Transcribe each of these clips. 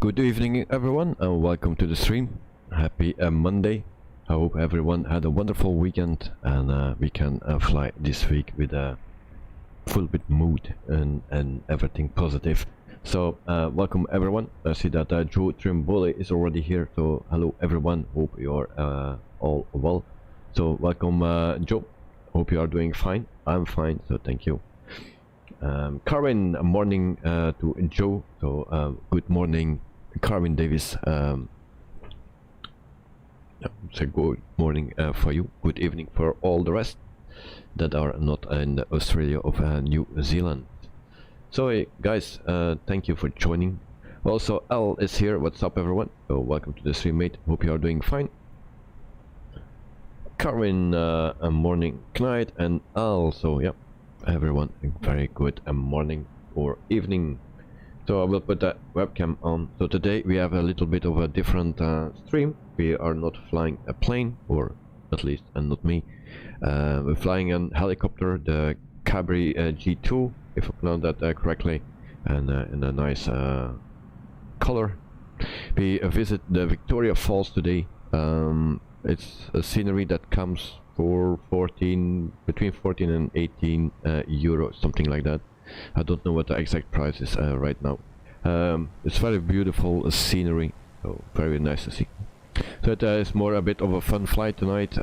Good evening everyone and welcome to the stream. Happy Monday. I hope everyone had a wonderful weekend and we can fly this week with a full with mood and everything positive. So welcome everyone. I see that Joe Trimbole is already here, so hello everyone, hope you're all well. So welcome Joe, hope you are doing fine. I'm fine, so thank you. Carwin, morning to Joe. So good morning Carwin Davis. So good morning for you, good evening for all the rest that are not in Australia or New Zealand. So hey, guys, thank you for joining. Also Al is here. What's up everyone? So welcome to the stream, mate. Hope you are doing fine. Carwin, morning Clyde and Al. So yeah, everyone, very good morning or evening. So I will put that webcam on. So today we have a little bit of a different stream. We are not flying a plane, or at least and not me. We're flying a helicopter, the Cabri G2, if I pronounce that correctly, and in a nice color. We visit the Victoria Falls today. It's a scenery that comes for between 14 and 18 euros, something like that. I don't know what the exact price is right now. It's very beautiful scenery, so very nice to see. So it is more a bit of a fun flight tonight,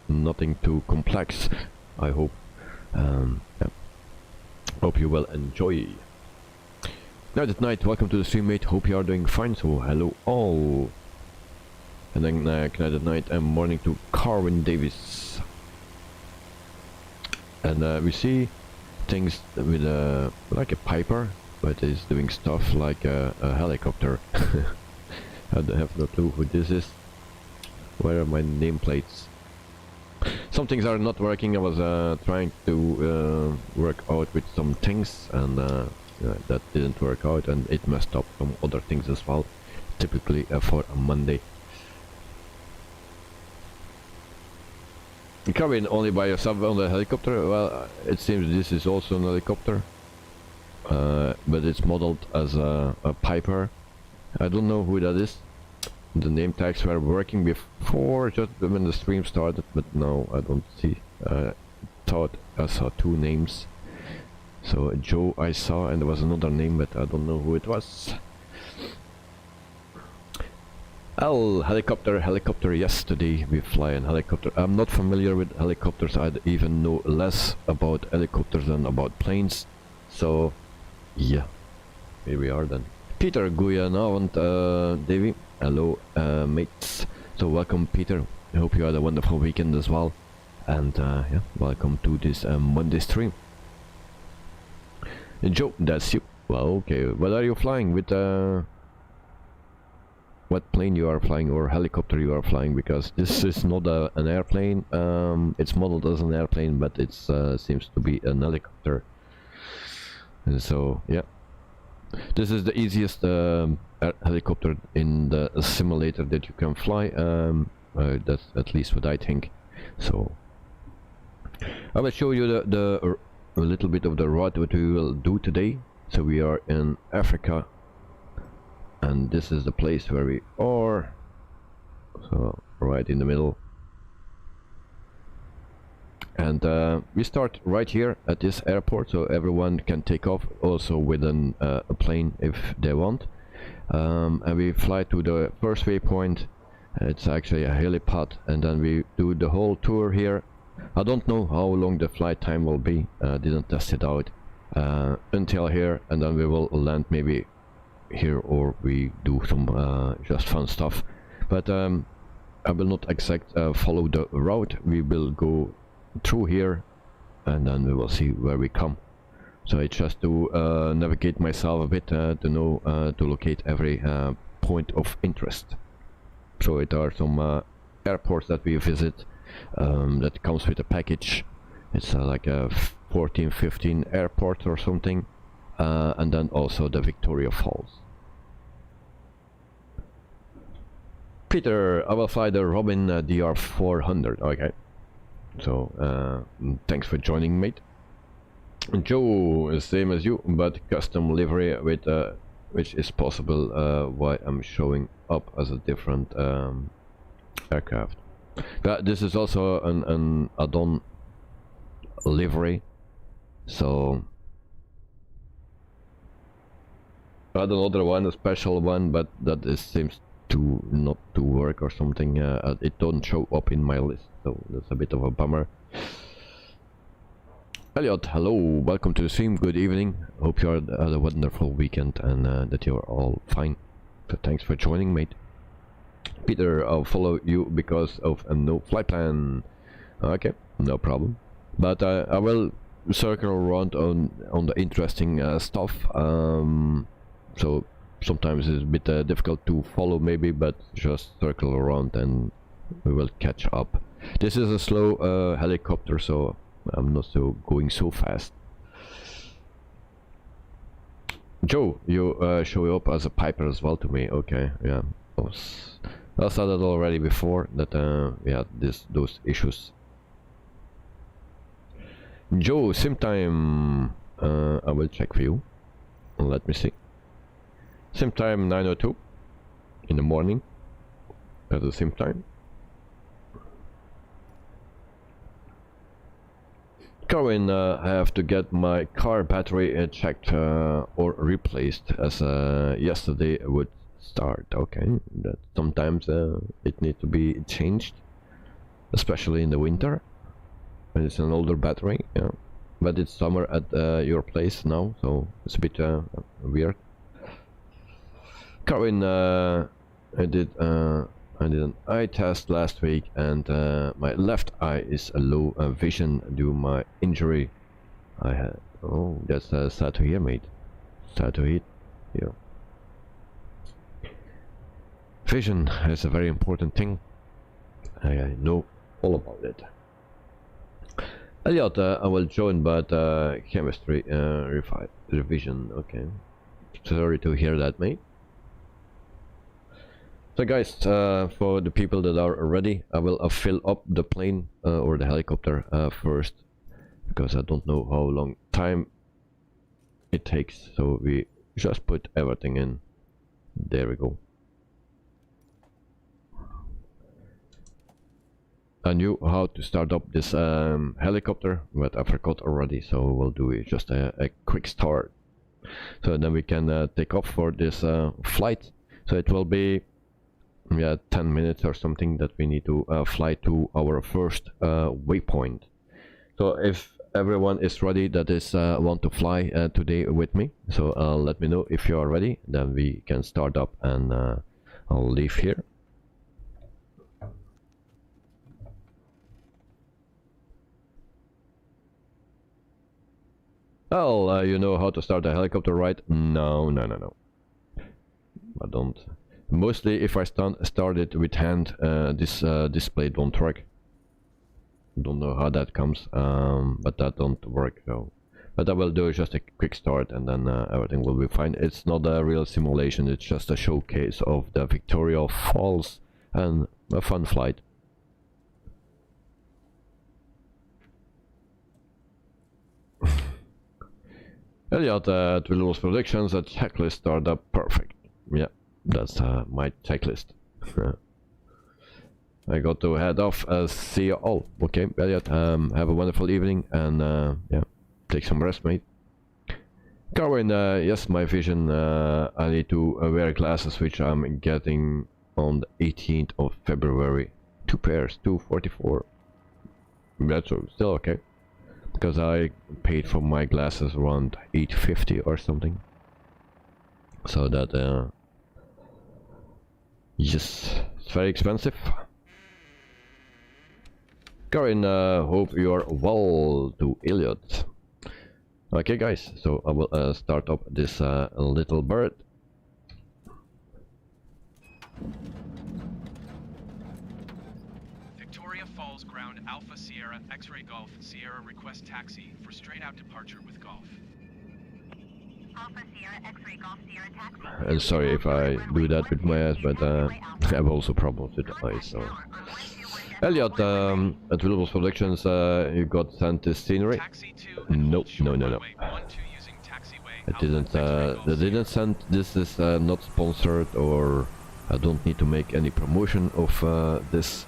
nothing too complex, I hope. Yeah. Hope you will enjoy. Night at night, welcome to the stream, mate. Hope you are doing fine, so hello all. And then night at night and morning to Carwin Davis. And we see things with like a Piper, but is doing stuff like a helicopter. I have no clue who this is. Where are my nameplates? Some things are not working. I was trying to work out with some things, and that didn't work out, and it messed up some other things as well, typically for a Monday. You come in only by yourself on the helicopter. Well, it seems this is also an helicopter, but it's modeled as a Piper. I don't know who that is. The name tags were working before, just when the stream started, but now I don't see. Thought I saw two names. So Joe I saw, and there was another name, but I don't know who it was. Helicopter, yes, today we fly an helicopter. I'm not familiar with helicopters. I even know less about helicopters than about planes. So, yeah, here we are then. Peter, goedenavond, Davy. Hello, mates. So welcome, Peter. I hope you had a wonderful weekend as well. And yeah, welcome to this Monday stream. Joe, that's you. Well, okay. What are you flying with? What plane you are flying or helicopter you are flying, because this is not an airplane. It's modeled as an airplane, but it seems to be an helicopter. And so yeah, this is the easiest helicopter in the simulator that you can fly. That's at least what I think. So I will show you a little bit of the route what we will do today. So we are in Africa, and this is the place where we are, so right in the middle. And we start right here at this airport, so everyone can take off also with a plane if they want. And we fly to the first waypoint. It's actually a helipad, and then we do the whole tour here. I don't know how long the flight time will be, didn't test it out, until here, and then we will land maybe here, or we do some just fun stuff. But I will not follow the route. We will go through here, and then we will see where we come. So it's just to navigate myself a bit, to know to locate every point of interest. So it are some airports that we visit that comes with a package. It's like a 14-15 airport or something. And then also the Victoria Falls. Peter, I will fly the Robin DR400. Okay. So thanks for joining, mate. Joe, same as you, but custom livery with which is possible why I'm showing up as a different aircraft. This is also an add-on livery, so another one, a special one, but that seems to not to work or something. It don't show up in my list, so that's a bit of a bummer. Elliot, hello, welcome to the stream. Good evening. Hope you had a wonderful weekend and that you're all fine. So thanks for joining, mate. Peter, I'll follow you because of a no flight plan. Okay, no problem. But I will circle around on the interesting stuff. So sometimes it's a bit difficult to follow maybe, but just circle around and we will catch up. This is a slow helicopter, so I'm not going so fast. Joe, you show up as a piper as well to me. Okay, yeah. I saw that already before that we had those issues. Joe, sim time. I will check for you. Let me see. Sim time 9:02 in the morning. At the same time. Corinne, I have to get my car battery checked or replaced as yesterday would start. Okay, that sometimes it needs to be changed, especially in the winter. And it's an older battery, yeah. But it's summer at your place now, so it's a bit weird. Corinne, I did an eye test last week, and my left eye is a low vision due to my injury I had. Oh, that's sad to hear, mate. Sad to hear. Yeah. Vision is a very important thing. I know all about it. Elliot, I will join, but chemistry revision. Okay. Sorry to hear that, mate. So guys, for the people that are ready, I will fill up the plane or the helicopter first, because I don't know how long time it takes. So we just put everything in. There we go. I knew how to start up this helicopter, but I forgot already, so we'll do just a quick start. So then we can take off for this flight. So it will be 10 minutes or something that we need to fly to our first waypoint. So if everyone is ready that is want to fly today with me, so let me know if you are ready, then we can start up, and I'll leave here. Well, you know how to start a helicopter, right? No. I don't. Mostly if I start it with hand, this display don't work. Don't know how that comes, but that don't work. So, but I will do just a quick start, and then everything will be fine. It's not a real simulation, it's just a showcase of the Victoria Falls and a fun flight. Elliot, at Willow's predictions, a checklist startup perfect. Yeah, that's my checklist. I got to head off. See you all. Okay, Elliot, have a wonderful evening, and yeah, take some rest, mate. Carwin, yes, my vision, I need to wear glasses, which I'm getting on the 18th of February. 2 pairs, 244. That's still okay, because I paid for my glasses around $8.50 or something. So that, yes, it's very expensive. Karin, hope you are well to Elliot. Okay guys, so I will start up this little bird. Victoria Falls ground Alpha Sierra X-Ray Golf Sierra request taxi for straight out departure with Golf. Alpha Sierra X-Ray Golf Sierra taxi. And sorry if I do that with my eyes, but I have also problems with the eyes, so. Elliot, at Willow's Productions, you got sent this scenery? No. Using taxiway. They didn't send. This is not sponsored, or I don't need to make any promotion of this.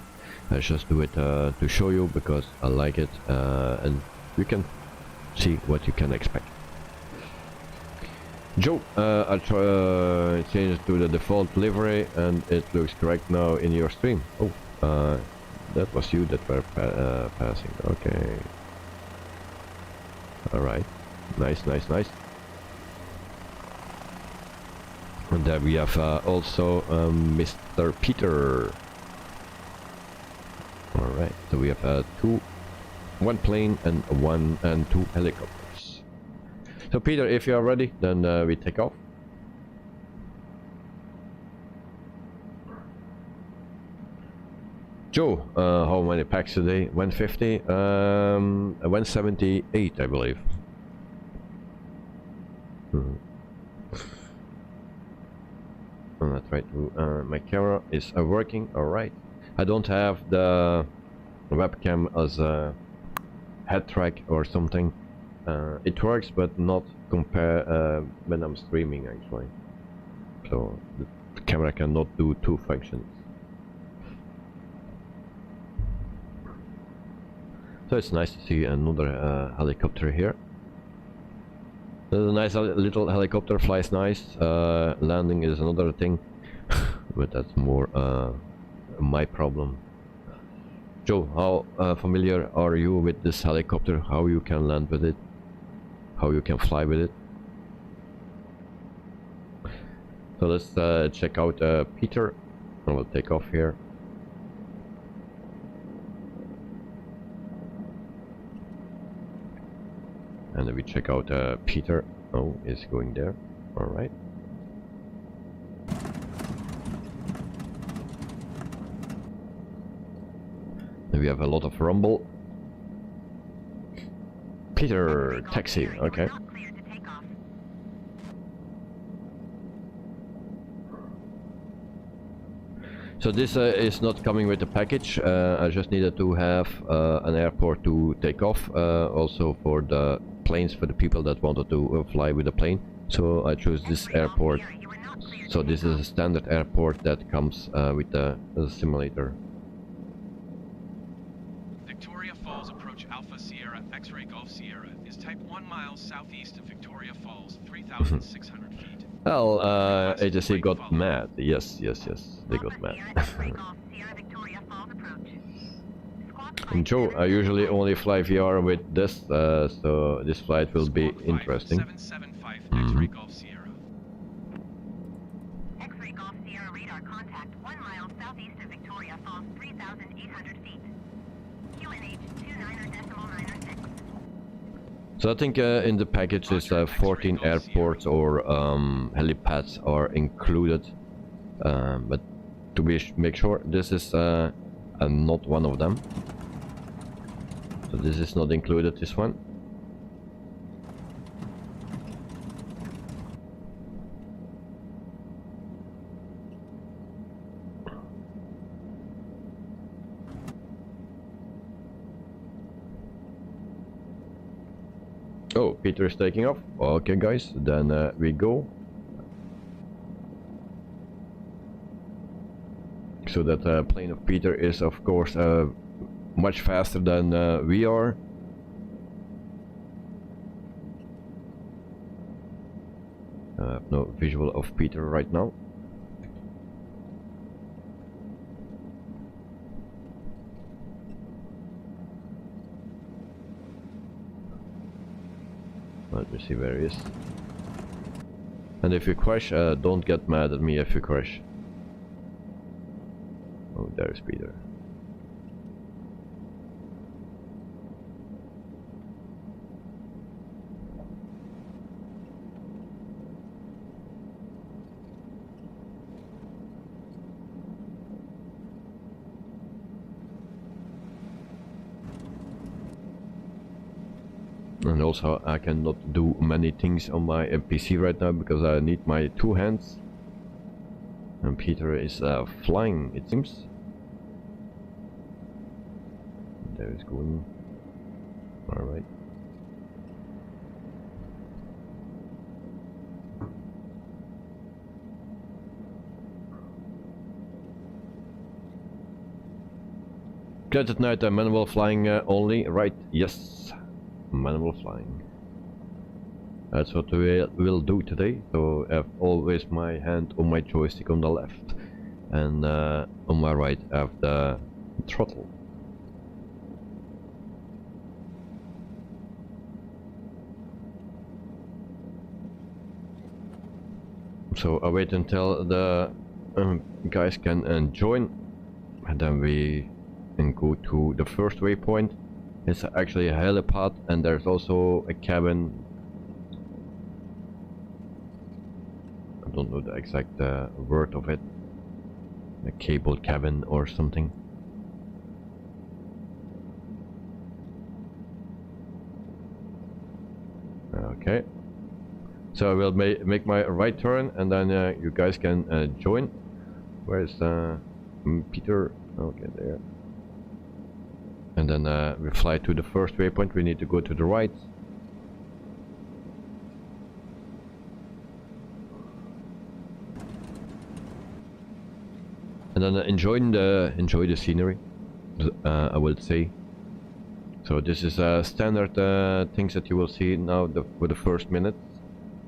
I just do it to show you because I like it, and you can see what you can expect. Joe, I changed to the default livery, and it looks correct now in your stream. Oh, that was you that were passing. Okay. All right. Nice, nice, nice. And there we have also Mr. Peter. All right. So we have one plane and two helicopters. So Peter, if you are ready, then we take off. Joe, how many packs today? 150? 178, I believe. Oh, that's right. My camera is working. All right. I don't have the webcam as a head track or something. It works, but not compare when I'm streaming actually. So the camera cannot do two functions. So it's nice to see another helicopter here. There's a nice little helicopter, flies nice. Landing is another thing, but that's more my problem. Joe, how familiar are you with this helicopter? How you can land with it? How you can fly with it? So let's check out Peter. I will take off here. And then we check out Peter. Oh, he's going there. All right. Then we have a lot of rumble. Peter, taxi. Okay. So this is not coming with the package. I just needed to have an airport to take off. Also for the planes, for the people that wanted to fly with a plane. So I chose this airport. So this is a standard airport that comes with the simulator. Victoria Falls approach Alpha Sierra X-ray Golf Sierra is type 1 miles southeast of Victoria Falls, 3,600 feet. Well, AJC got mad. Yes, they got mad. And Joe, I usually only fly VR with this, so this flight will be interesting. 775 X-ray Golf Sierra. X-ray Golf Sierra radar contact 1 mile southeast of Victoria Falls, 3,800 feet. QNH 29.906. So I think in the package is 14 airports or helipads are included, but to make sure, this is not one of them. So this is not included, this one. Oh, Peter is taking off. Okay guys, then we go. So that plane of Peter is of course much faster than we are. I have no visual of Peter right now. Let me see where he is. And if you crash, don't get mad at me if you crash. Oh, there's Peter. And also I cannot do many things on my PC right now because I need my two hands. And Peter is flying, it seems. There is going. Alright. Cleared at night, manual flying only, right? Yes, manual flying. That's what we will do today. So I have always my hand on my joystick on the left, and on my right I have the throttle. So I wait until the guys can join, and then we can go to the first waypoint. It's actually a helipad, and there's also a cabin. I don't know the exact word of it. A cable cabin or something. Okay. So I will make my right turn, and then you guys can join. Where's Peter? Okay, there. And then we fly to the first waypoint. We need to go to the right. And then enjoy the scenery, I would say. So this is standard things that you will see now for the first minute.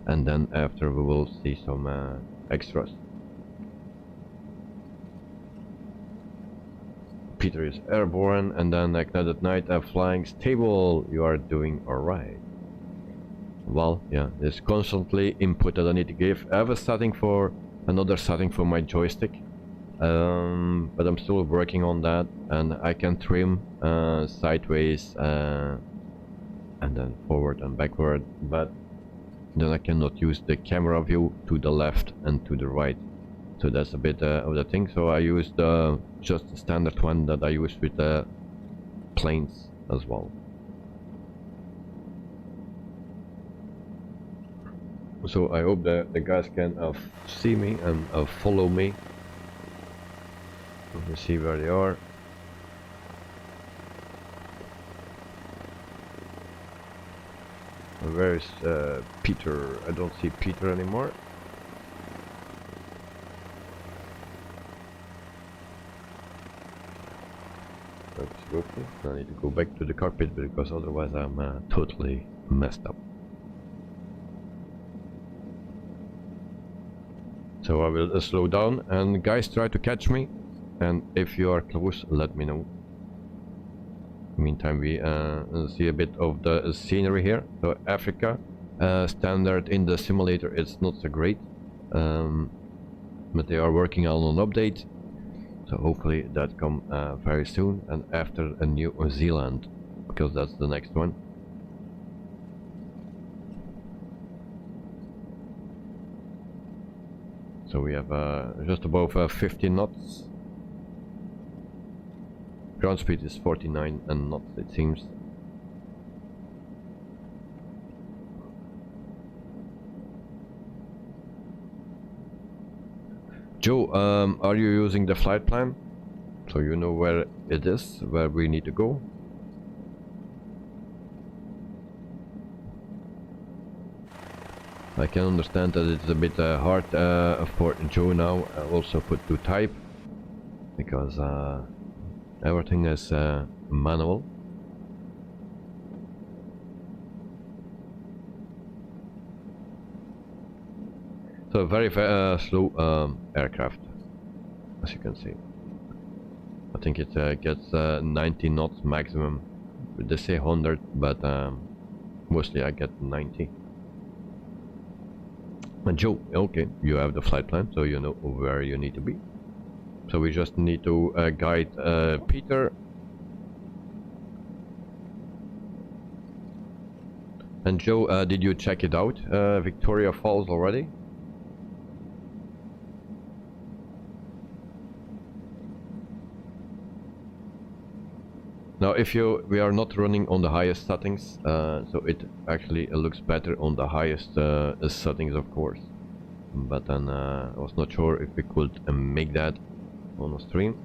And then after we will see some extras. Peter is airborne, and then Night at Night flying stable. You are doing alright. Well, yeah, there's constantly input that I need to give. I have another setting for my joystick, but I'm still working on that, and I can trim sideways and then forward and backward, but then I cannot use the camera view to the left and to the right. So that's a bit of the thing. So I used just the standard one that I use with the planes as well. So I hope that the guys can see me and follow me. Let me see where they are. Where is Peter? I don't see Peter anymore. Okay, I need to go back to the cockpit because otherwise I'm totally messed up. So I will slow down, and guys, try to catch me, and if you are close, let me know. Meantime, we see a bit of the scenery here. So Africa, standard in the simulator, it's not so great, but they are working on an update. So hopefully that come very soon, and after New Zealand, because that's the next one. So we have just above 50 knots. Ground speed is 49 and knots, it seems. Joe, are you using the flight plan? So you know where it is, where we need to go? I can understand that it's a bit hard for Joe now also put to type, because everything is manual. So very slow aircraft, as you can see. I think it gets 90 knots maximum. They say 100, but mostly I get 90. And Joe, okay, you have the flight plan, so you know where you need to be. So we just need to guide Peter. And Joe, did you check it out, Victoria Falls already? Now, if we are not running on the highest settings, so it actually looks better on the highest settings, of course. But then I was not sure if we could make that on a stream.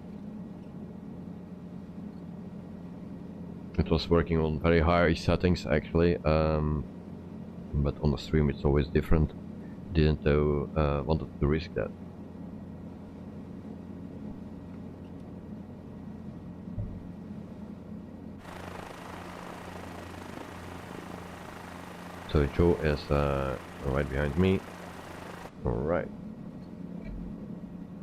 It was working on very high settings actually, but on the stream it's always different. Didn't wanted to risk that. So Joe is right behind me. Alright.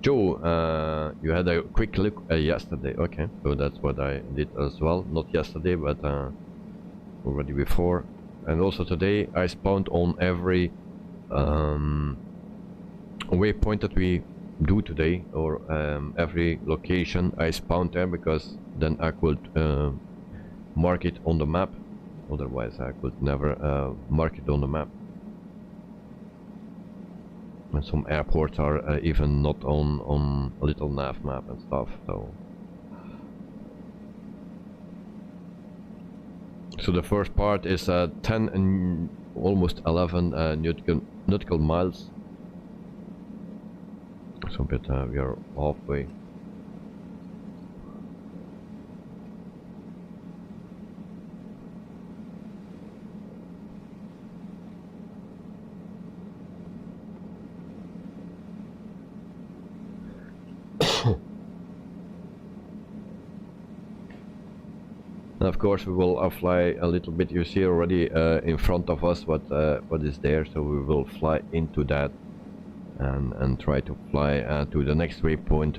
Joe, you had a quick look yesterday. Okay, so that's what I did as well. Not yesterday, but already before. And also today I spawned on every waypoint that we do today, or every location I spawned there, because then I could mark it on the map. Otherwise I could never mark it on the map. And some airports are even not on a little nav map and stuff, so the first part is 10 and almost 11 nautical miles. So but we are halfway. And of course we will fly a little bit. You see already in front of us what is there, so we will fly into that and try to fly to the next waypoint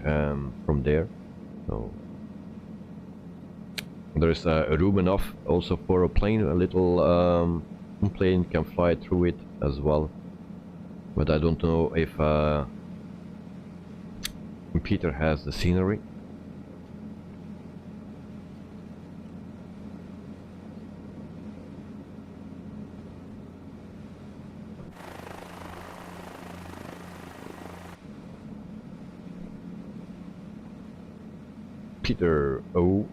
from there. So there is room enough also for a plane. A little plane can fly through it as well, but I don't know if Peter has the scenery. Peter, oh.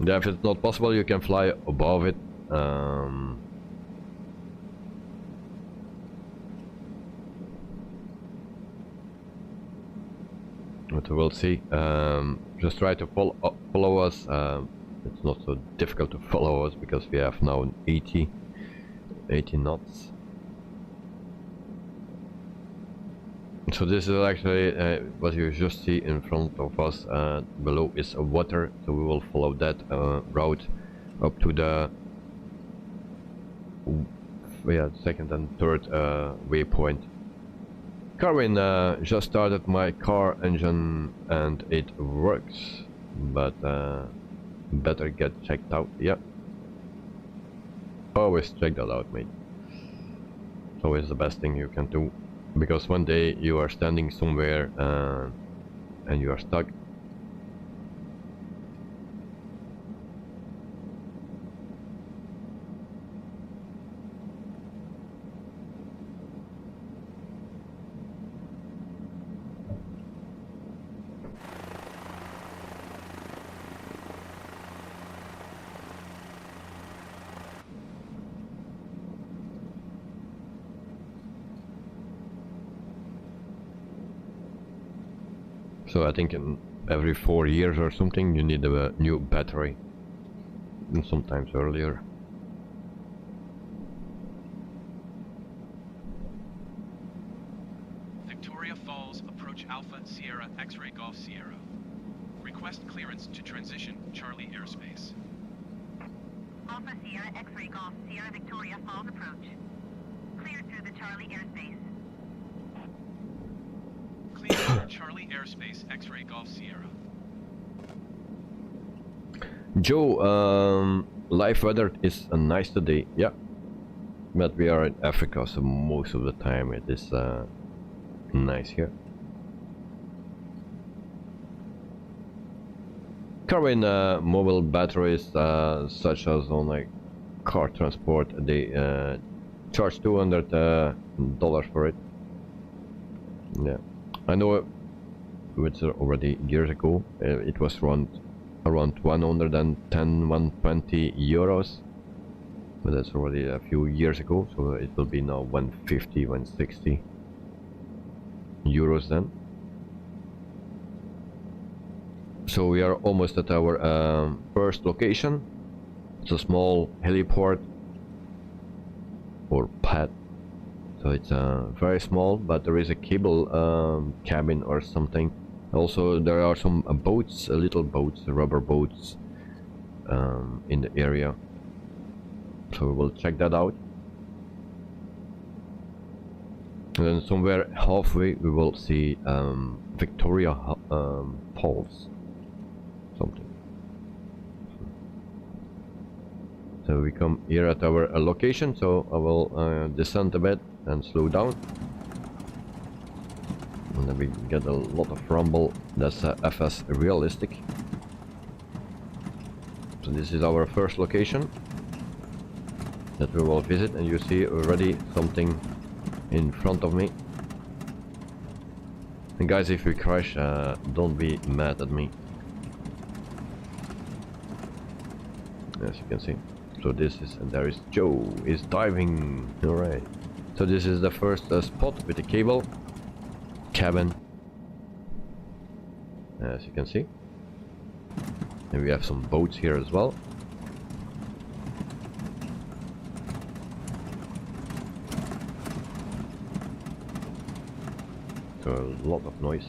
Yeah, if it's not possible, you can fly above it. But we'll see. Just try to follow us. It's not so difficult to follow us because we have now 80 knots. So this is actually what you just see in front of us. Below is water, so we will follow that route up to the second and third waypoint. Carwin just started my car engine and it works, but better get checked out. Yeah, always check that out, mate. It's always the best thing you can do. Because one day you are standing somewhere and you are stuck. So I think in every 4 years or something you need a new battery, and sometimes earlier. Victoria Falls, approach Alpha Sierra X-Ray Golf Sierra. Request clearance to transition Charlie airspace. Alpha Sierra X-Ray Golf Sierra Victoria Falls approach. Cleared through the Charlie airspace. Clear Charlie airspace X-Ray Golf Sierra. Joe, live weather is nice today. Yeah, but we are in Africa, so most of the time it is nice here. Carwin mobile batteries, such as on like car transport, they charge $200 for it. Yeah, I know it's already years ago. It was around 110, 120 euros, but that's already a few years ago. So it will be now 150, 160 euros then. So we are almost at our first location. It's a small heliport or pad. So it's very small, but there is a cable cabin or something. Also there are some boats, little boats, rubber boats, in the area, so we will check that out. And then somewhere halfway we will see Victoria Falls, something. So we come here at our location, so I will descend a bit and slow down. And then we get a lot of rumble. That's FS realistic. So this is our first location that we will visit, and you see already something in front of me. And guys, if we crash, don't be mad at me. As you can see. So this is, and there is Joe is diving. Alright. So this is the first spot with the cable cabin, as you can see. And we have some boats here as well. So a lot of noise.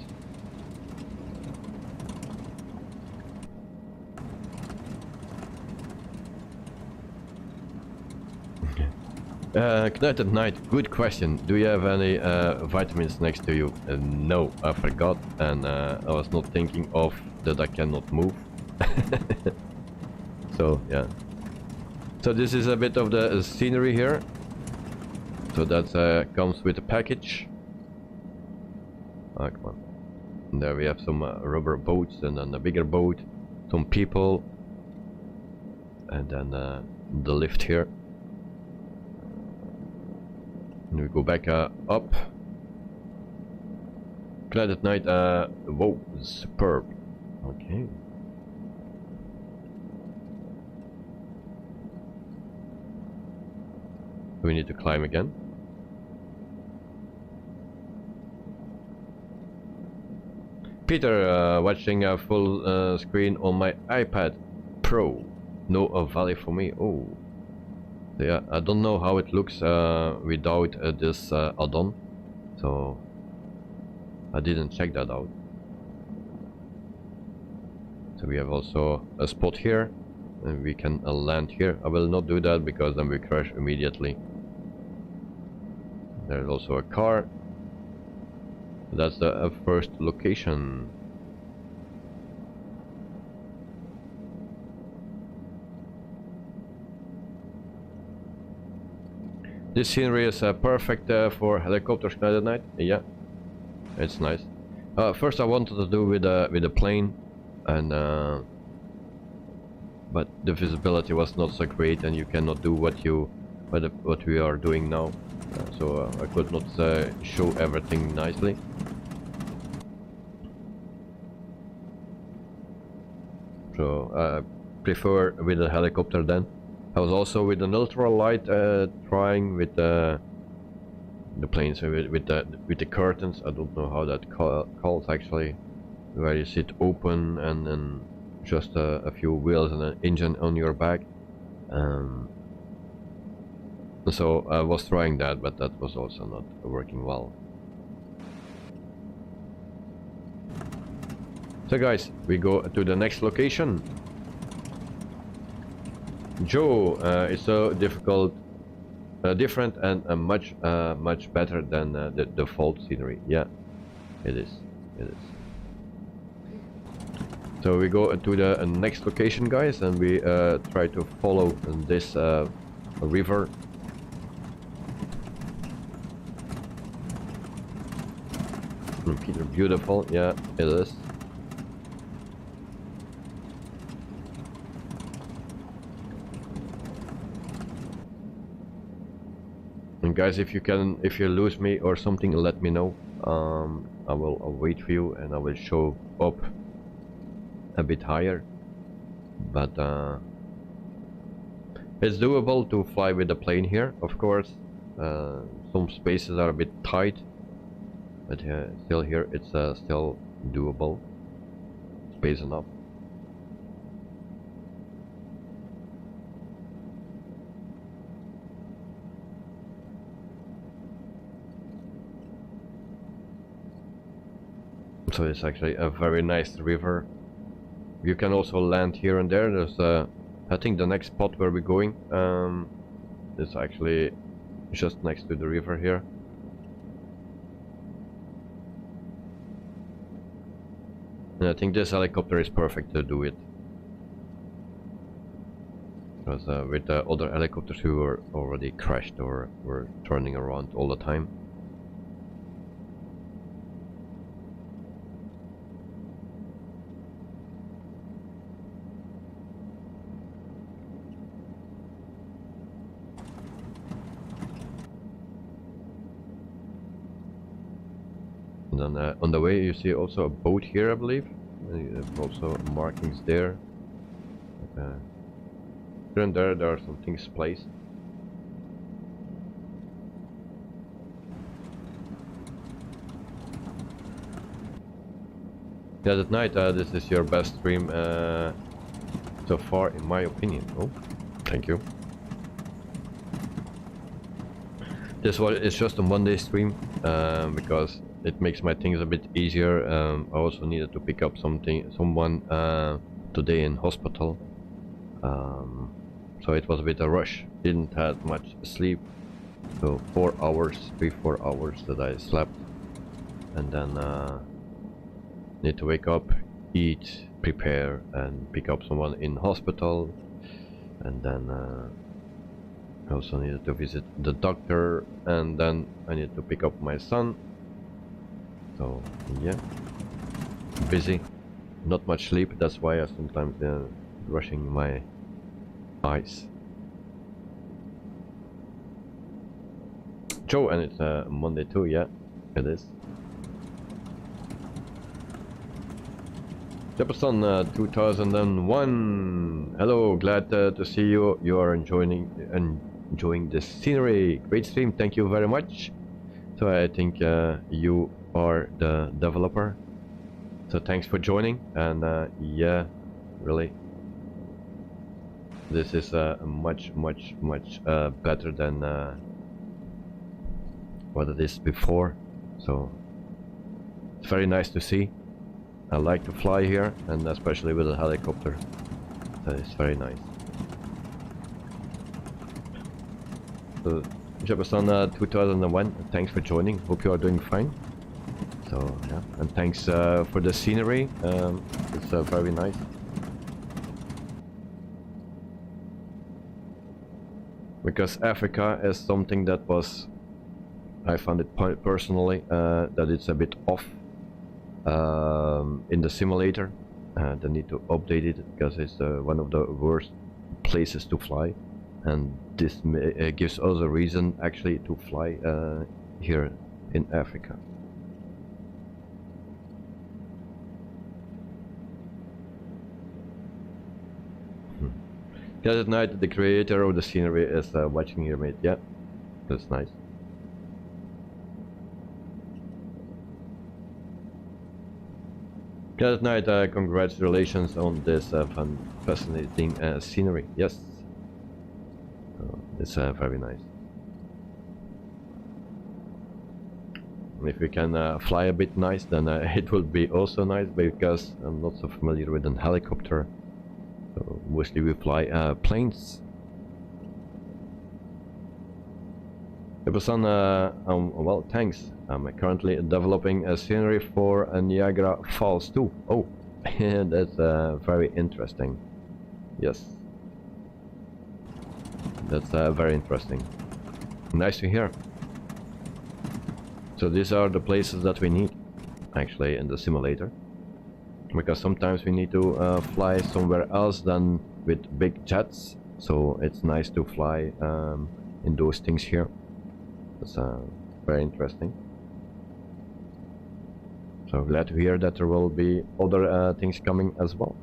Knight at night, good question. Do you have any vitamins next to you? No, I forgot, and I was not thinking of that I cannot move. So yeah. So this is a bit of the scenery here. So that comes with a package. Ah, come on. And there we have some rubber boats, and then a bigger boat, some people, and then the lift here. And we go back up. Glad at night. Whoa, superb. Okay. We need to climb again. Peter, watching a full screen on my iPad Pro. No value for me. Oh. Yeah, I don't know how it looks without this add-on, so I didn't check that out. So we have also a spot here, and we can land here. I will not do that because then we crash immediately. There's also a car. That's the first location. This scenery is perfect for helicopters at night. Yeah, it's nice. First, I wanted to do with a plane, and but the visibility was not so great, and you cannot do what we are doing now. So I could not show everything nicely. So I prefer with a helicopter then. I was also with an ultralight trying with the planes with the curtains. I don't know how that calls actually, where you sit open and then just a few wheels and an engine on your back. So I was trying that, but that was also not working well. So guys, we go to the next location. Joe is so difficult, different, and much better than the default scenery. Yeah, it is. It is. So we go to the next location, guys, and we try to follow this river. Beautiful. Yeah, it is. And guys, if you lose me or something, let me know. I'll wait for you and I will show up a bit higher. But it's doable to fly with the plane here, of course. Some spaces are a bit tight, but still here it's still doable. Space enough. So it's actually a very nice river. You can also land here and there. There's I think the next spot where we're going is actually just next to the river here. And I think this helicopter is perfect to do it. Because with the other helicopters who were already crashed or were turning around all the time. And then on the way you see also a boat here, I believe. Also markings there. Here and there are some things placed. Yeah, at night this is your best stream so far, in my opinion. Oh, thank you. This one is just a Monday stream because it makes my things a bit easier. I also needed to pick up someone today in hospital. So it was a bit of a rush. Didn't have much sleep. So 4 hours, 3-4 hours that I slept. And then need to wake up, eat, prepare, and pick up someone in hospital. And then I also needed to visit the doctor, and then I need to pick up my son. So yeah, busy, not much sleep. That's why I sometimes rushing my eyes. Joe, and it's Monday too. Yeah, it is. Jefferson 2001. Hello, glad to see you. You are enjoying the scenery. Great stream. Thank you very much. So I think you are the developer. So thanks for joining. And yeah, really, this is much better than what it is before. So it's very nice to see. I like to fly here, and especially with a helicopter. That is very nice. So, Jefferson 2001, thanks for joining. Hope you are doing fine. So yeah, and thanks for the scenery. It's very nice. Because Africa is something that was, I found it personally that it's a bit off. In the simulator, they need to update it because it's one of the worst places to fly, and this gives us a reason actually to fly here in Africa. Yes, at night the creator of the scenery is watching here, mate. Yeah, that's nice. Good night, congratulations on this fascinating scenery. Yes, it's very nice. And if we can fly a bit nice, then it will be also nice, because I'm not so familiar with a helicopter. So mostly we fly planes. Well, thanks. I'm currently developing a scenery for Niagara Falls too. Oh, that's very interesting. Yes, that's very interesting. Nice to hear. So these are the places that we need, actually, in the simulator. Because sometimes we need to fly somewhere else than with big jets. So it's nice to fly in those things here. That's very interesting. So glad to hear that there will be other things coming as well.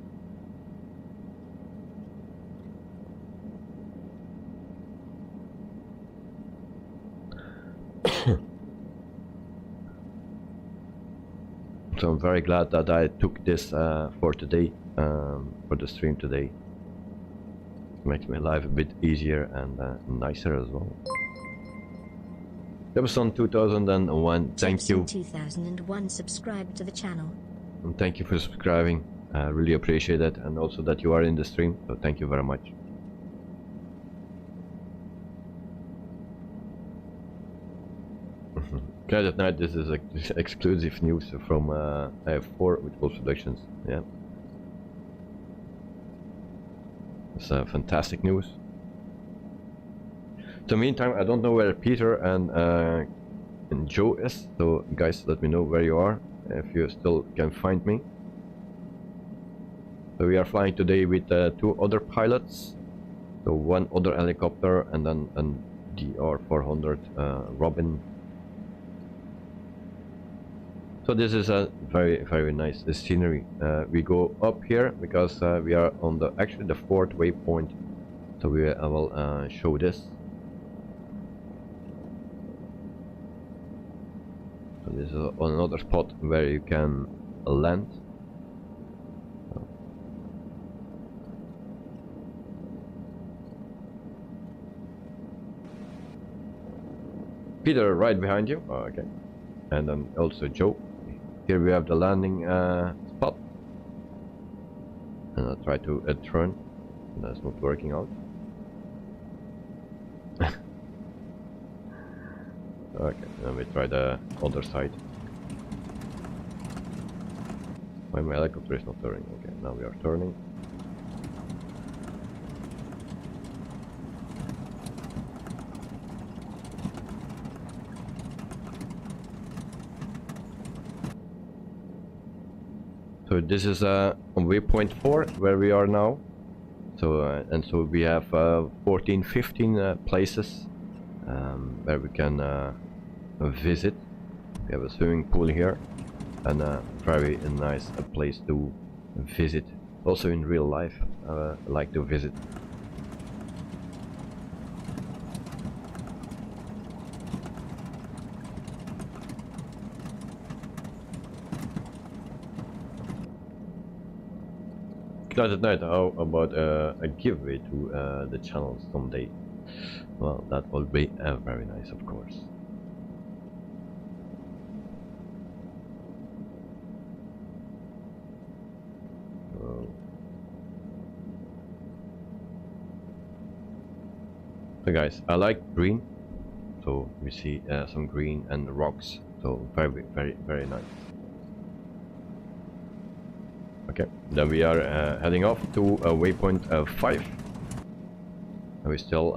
So I'm very glad that I took this for today, for the stream today. Makes my life a bit easier and nicer as well. Jefferson 2001, thank you. 2001 subscribed to the channel. And thank you for subscribing. I really appreciate it, and also that you are in the stream, so thank you very much. Tonight at night, this is exclusive news from I have 4 with Wolf Productions. Yeah, it's fantastic news. So meantime, I don't know where Peter and Joe is, so guys, let me know where you are if you still can find me. So we are flying today with 2 other pilots, so 1 other helicopter and then an DR400 Robin. So this is a very nice scenery. We go up here because we are on the actually the 4th waypoint, so I will show this. So this is another spot where you can land. Peter right behind you. Oh, okay. And then also Joe. Here we have the landing spot. And I'll try to turn. That's not working out. Okay, then we try the other side. Why my helicopter is not turning? Okay, now we are turning. So this is on waypoint 4 where we are now. So and so we have 14-15 places where we can visit. We have a swimming pool here and a very nice place to visit. Also in real life, I like to visit. At night, how about a giveaway to the channel someday? Well, that will be very nice, of course. So guys, I like green, so we see some green and rocks, so very nice. Okay, then we are heading off to waypoint 5. And we still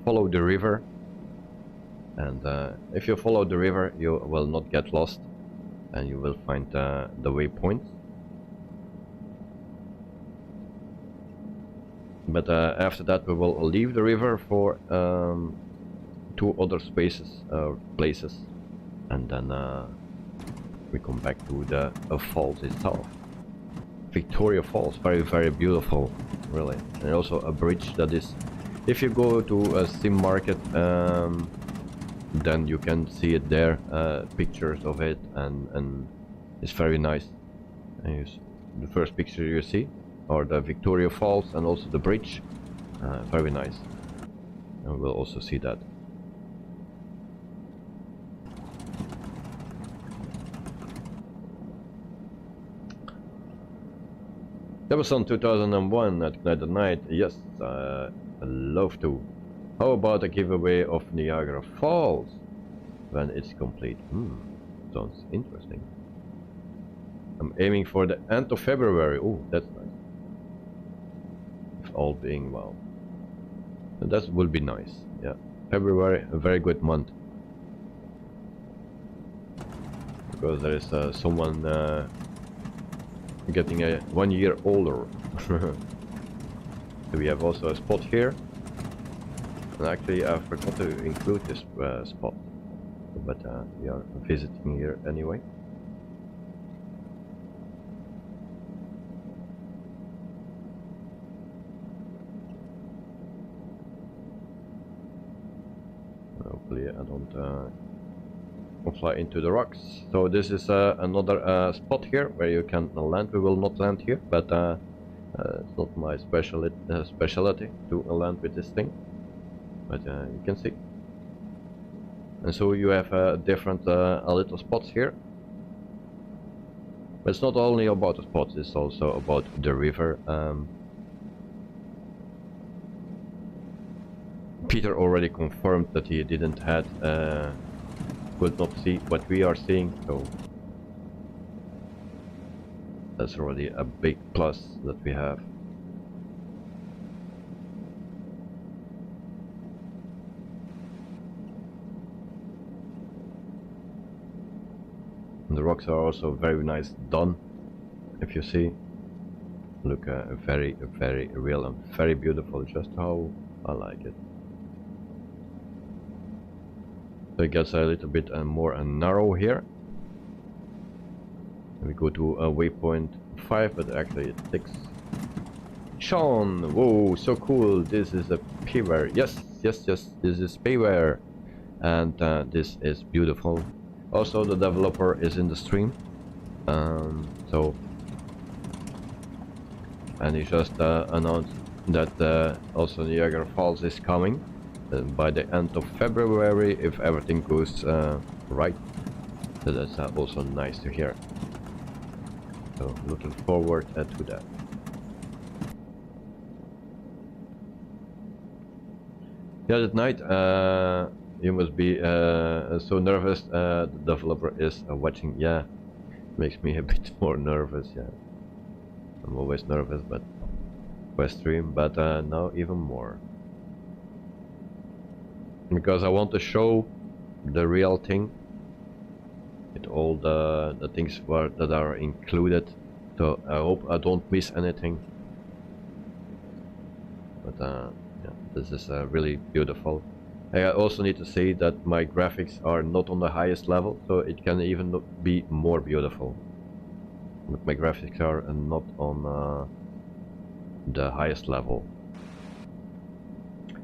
follow the river, and if you follow the river you will not get lost and you will find the waypoint. But after that we will leave the river for 2 other places, and then we come back to the falls itself. Victoria Falls, very beautiful, really. And also a bridge that is, if you go to st.martin, then you can see it there, pictures of it, and it's very nice. And the first picture you see are the Victoria Falls and also the bridge, very nice. And we'll also see that. That was on 2001 at night. Yes, I'd love to. How about a giveaway of Niagara Falls when it's complete? Sounds interesting. I'm aiming for the end of February. Oh, that's nice. If all being well. And that will be nice. Yeah, February, a very good month. Because there is someone getting 1 year older. We have also a spot here, and actually I forgot to include this spot, but we are visiting here anyway. Hopefully I don't fly into the rocks. So this is another spot here where you can land. We will not land here, but it's not my specialty to land with this thing, but you can see. And so you have different little spots here. But it's not only about the spots, it's also about the river. Peter already confirmed that he didn't had could not see what we are seeing, so that's already a big plus that we have. And the rocks are also very nice done, if you see. Look, very real and very beautiful, just how I like it. So it gets a little bit more narrow here. We go to waypoint 5, but actually it's 6. Sean, whoa, so cool! This is a payware. Yes, this is payware, and this is beautiful. Also, the developer is in the stream, so, and he just announced that also Niagara Falls is coming by the end of February if everything goes right. So that's also nice to hear. So looking forward to that. Yeah, at night you must be so nervous. The developer is watching. Yeah, makes me a bit more nervous. Yeah, I'm always nervous, but for stream, but now even more. Because I want to show the real thing with all the things that are included, so I hope I don't miss anything. But yeah, this is really beautiful. I also need to say that my graphics are not on the highest level, so it can even be more beautiful. But my graphics are not on the highest level.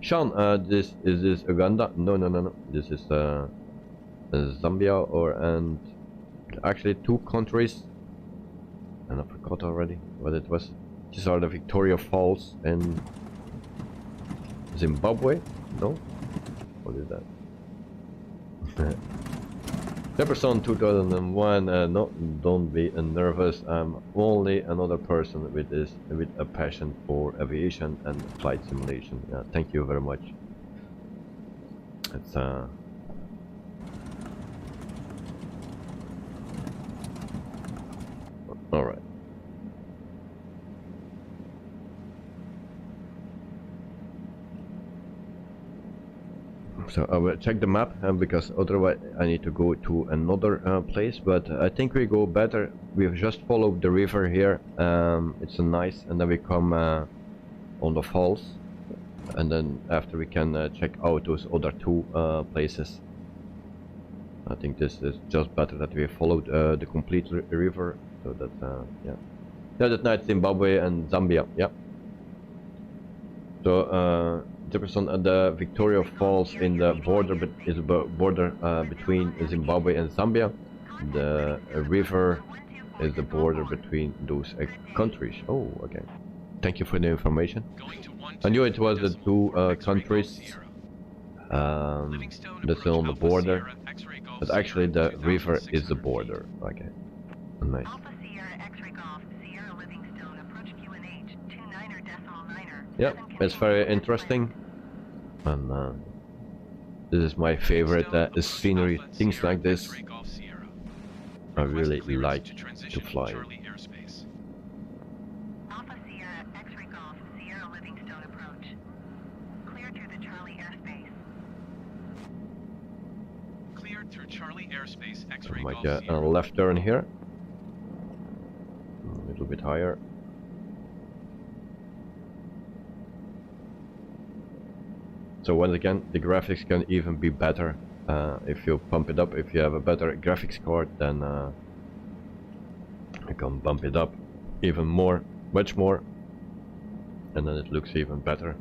Sean, is this Uganda? No. This is Zambia, and actually 2 countries, and I forgot already what it was. These are the Victoria Falls in Zimbabwe. No, what is that? Jefferson 2001. No, don't be nervous. I'm only another person with a passion for aviation and flight simulation. Thank you very much. It's all right. So I will check the map because otherwise I need to go to another place, but I think we go better. We've just followed the river here. It's nice, and then we come on the falls, and then after we can check out those other 2 places. I think this is just better that we followed the complete river, so that yeah. That night Zimbabwe and Zambia, yeah. So Jefferson and the Victoria Falls in the border, but is a border between Zimbabwe and Zambia. The river is the border between those countries. Oh, okay. Thank you for the information. I knew it was the 2 countries that's on the border, but actually the river is the border. Okay, nice. Yeah, it's very interesting, and this is my favorite scenery. Things like this, I really like to fly. I might get a left turn here, a little bit higher. So once again, the graphics can even be better if you pump it up. If you have a better graphics card, then you can bump it up even more, much more, and then it looks even better.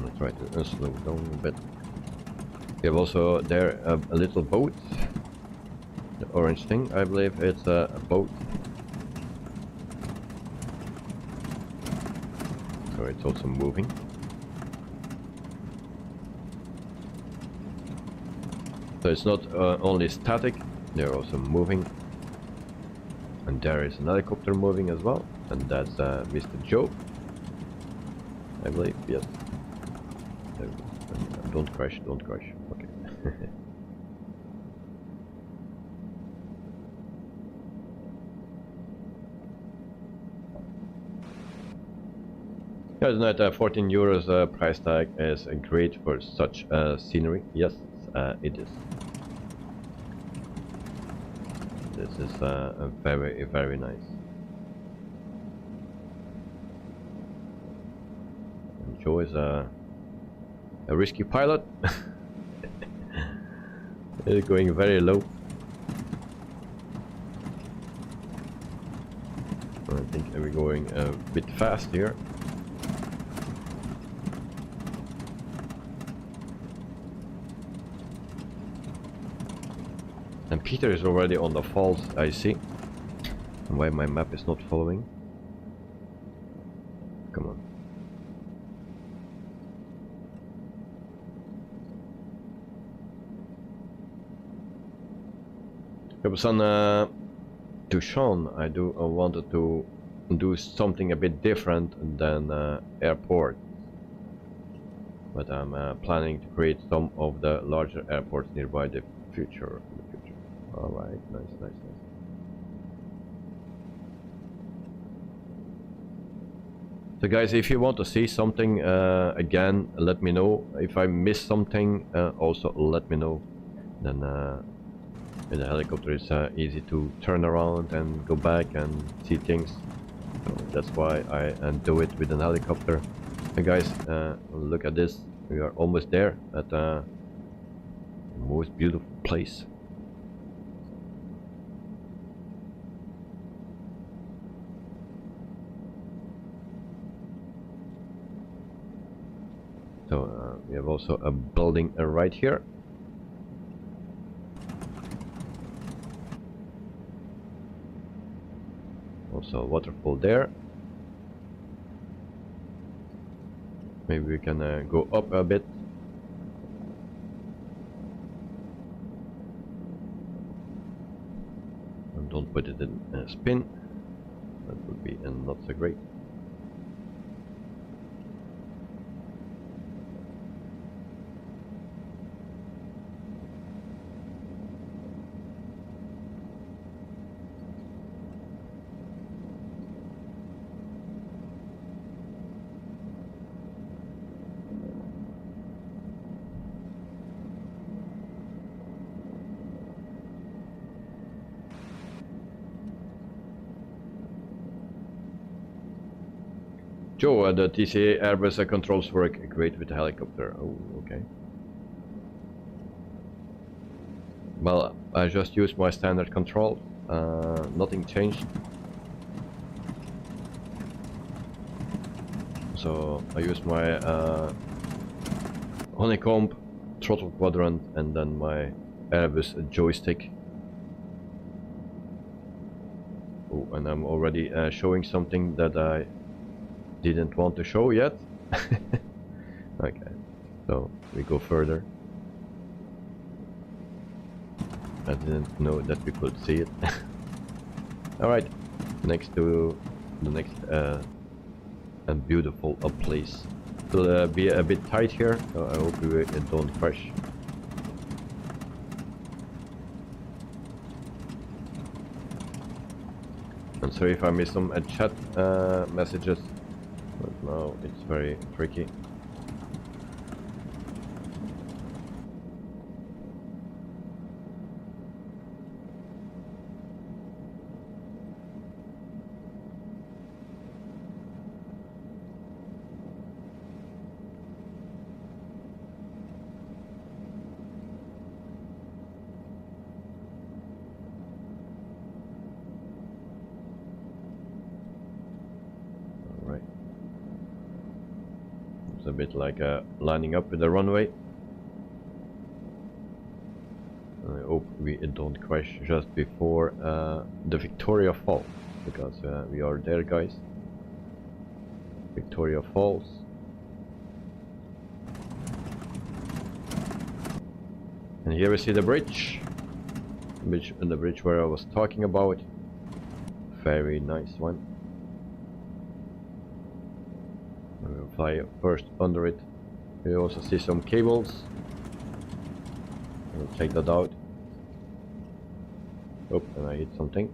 Let's try to slow down a bit. We have also there a little boat. The orange thing, I believe it's a boat. So it's also moving. So it's not only static, they're also moving. And there is an helicopter moving as well, and that's Mr. Joe, I believe, yes. Don't crash, don't crash, okay. Guys, that 14 euros price tag is great for such scenery. Yes, it is. This is very, very nice. And Joe is a risky pilot. He's going very low. I think we're going a bit fast here. And Peter is already on the falls, I see. And why my map is not following? Come on. To Sean, I wanted to do something a bit different than airport. But I'm planning to create some of the larger airports nearby the future. Alright, nice, nice, nice. So guys, if you want to see something again, let me know. If I miss something, also let me know. Then with the helicopter it's easy to turn around and go back and see things. So that's why I do it with an helicopter. And guys, look at this. We are almost there at the most beautiful place. So we have also a building right here. Also a waterfall there. Maybe we can go up a bit. And don't put it in spin. That would be not so great. Joe, the TCA Airbus controls work great with the helicopter. Oh, okay. Well, I just used my standard control. Nothing changed. So I use my honeycomb, throttle quadrant, and then my Airbus joystick. Oh, and I'm already showing something that I didn't want to show yet. Okay, so we go further. I didn't know that we could see it. Alright, next to the next a beautiful place. It will be a bit tight here, so I hope we don't crash. And sorry if I miss some chat messages. But now it's very tricky. A bit like lining up with the runway. I hope we don't crash just before the Victoria Falls, because we are there, guys. Victoria Falls. And here we see the bridge. The bridge where I was talking about. Very nice one. We'll fly first under it. You also see some cables. We'll check that out. Oh, and I hit something.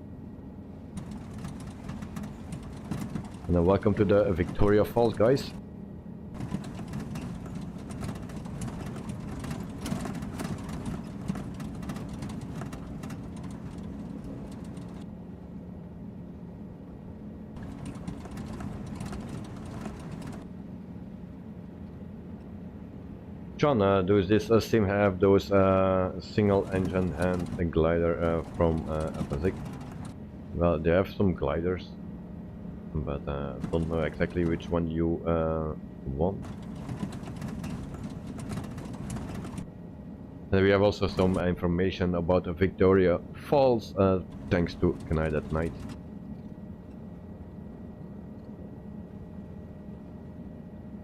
And then welcome to the Victoria Falls, guys. John, does this sim have those single engine and a glider from FSX? Well, they have some gliders, but I don't know exactly which one you want. And we have also some information about Victoria Falls, thanks to Knight at Night.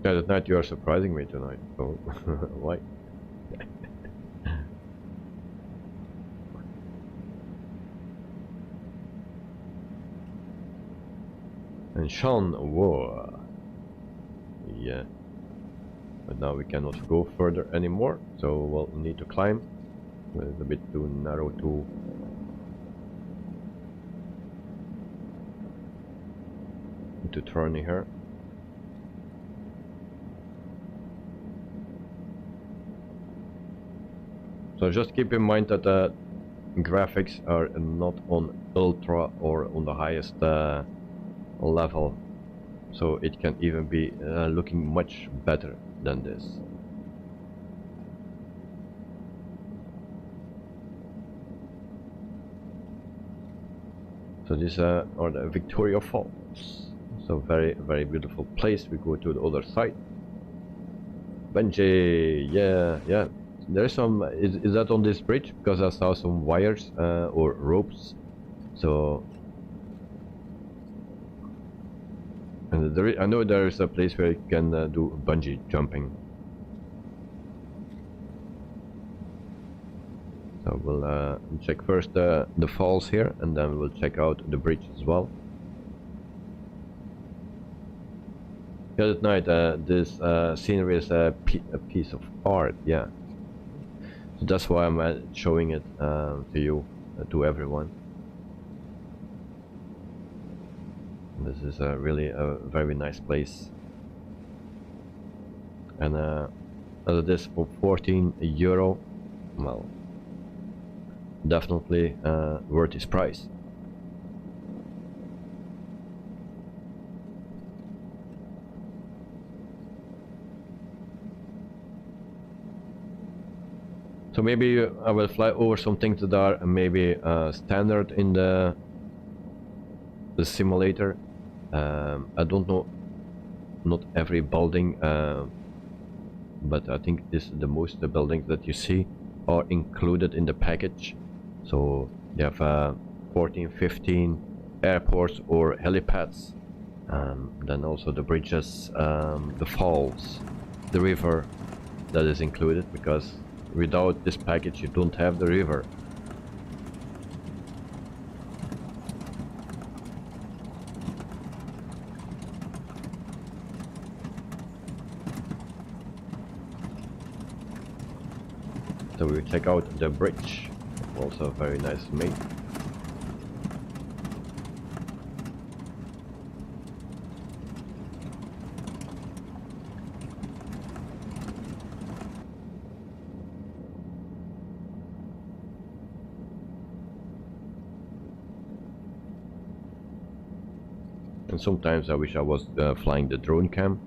Yeah, that night you are surprising me tonight, so why? And Sean, whoa. Yeah. But now we cannot go further anymore, so we'll need to climb. It's a bit too narrow to turn here. So just keep in mind that the graphics are not on ultra or on the highest level, so it can even be looking much better than this. So these are the Victoria Falls. So very beautiful place. We go to the other side. Bungee, yeah. There's some. Is that on this bridge? Because I saw some wires or ropes. So, and I know there is a place where you can do bungee jumping. So we'll check first the falls here, and then we'll check out the bridge as well. The other night, this scenery is a piece of art. Yeah. So that's why I'm showing it to you, to everyone. This is really a very nice place. And this for €14, well, definitely worth its price. So maybe I will fly over some things that are maybe standard in the simulator. I don't know, not every building, but I think the most the buildings that you see are included in the package. So you have 14, 15 airports or helipads, then also the bridges, the falls, the river, that is included, because without this package you don't have the river. So we check out the bridge, also very nice made. And sometimes I wish I was flying the drone cam.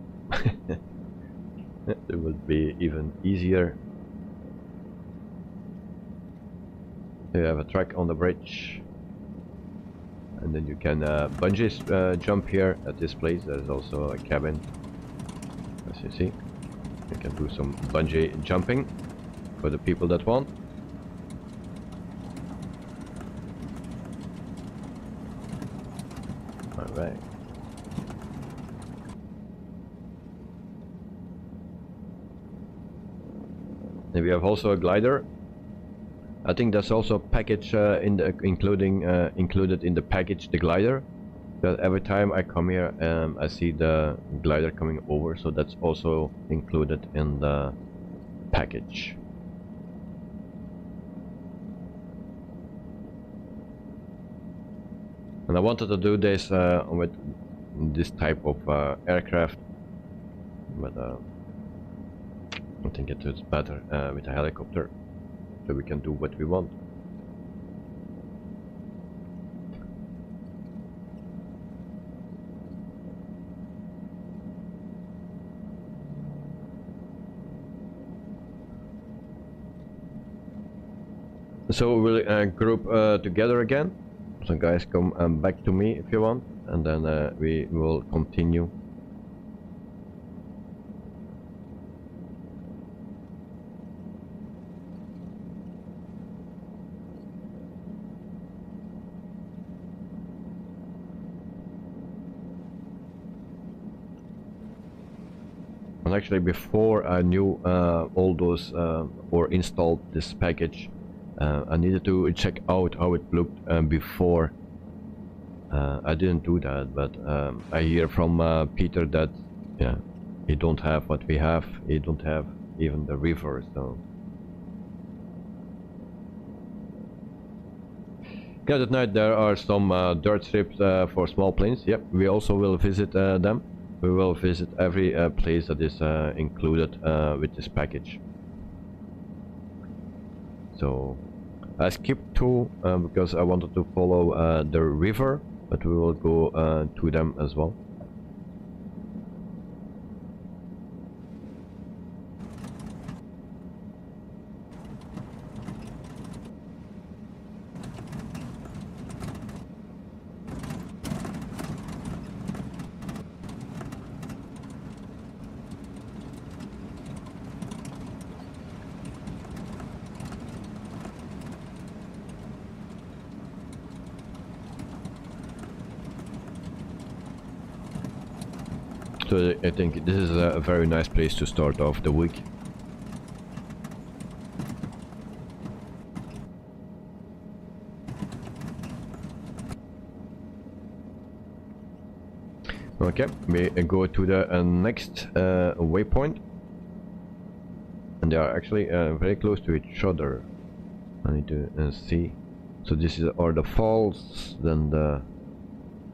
It would be even easier. You have a track on the bridge, and then you can bungee jump here at this place. There's also a cabin, as you see. You can do some bungee jumping for the people that want. Alright. And we have also a glider. I think that's also a package included in the package, the glider. That every time I come here, I see the glider coming over, so that's also included in the package. And I wanted to do this with this type of aircraft, but I think it is better with a helicopter, so we can do what we want. So we'll group together again. So guys, come back to me if you want, and then we will continue. And actually, before I knew all those or installed this package, I needed to check out how it looked before. I didn't do that, but I hear from Peter that yeah, he don't have what we have. He don't have even the river. So yeah, at night there are some dirt strips for small planes. Yep, we also will visit them. We will visit every place that is included with this package. So I skipped 2 because I wanted to follow the river, but we will go to them as well. So I think this is a very nice place to start off the week. Okay, we go to the next waypoint, and they are actually very close to each other. I need to see. So this are the falls, then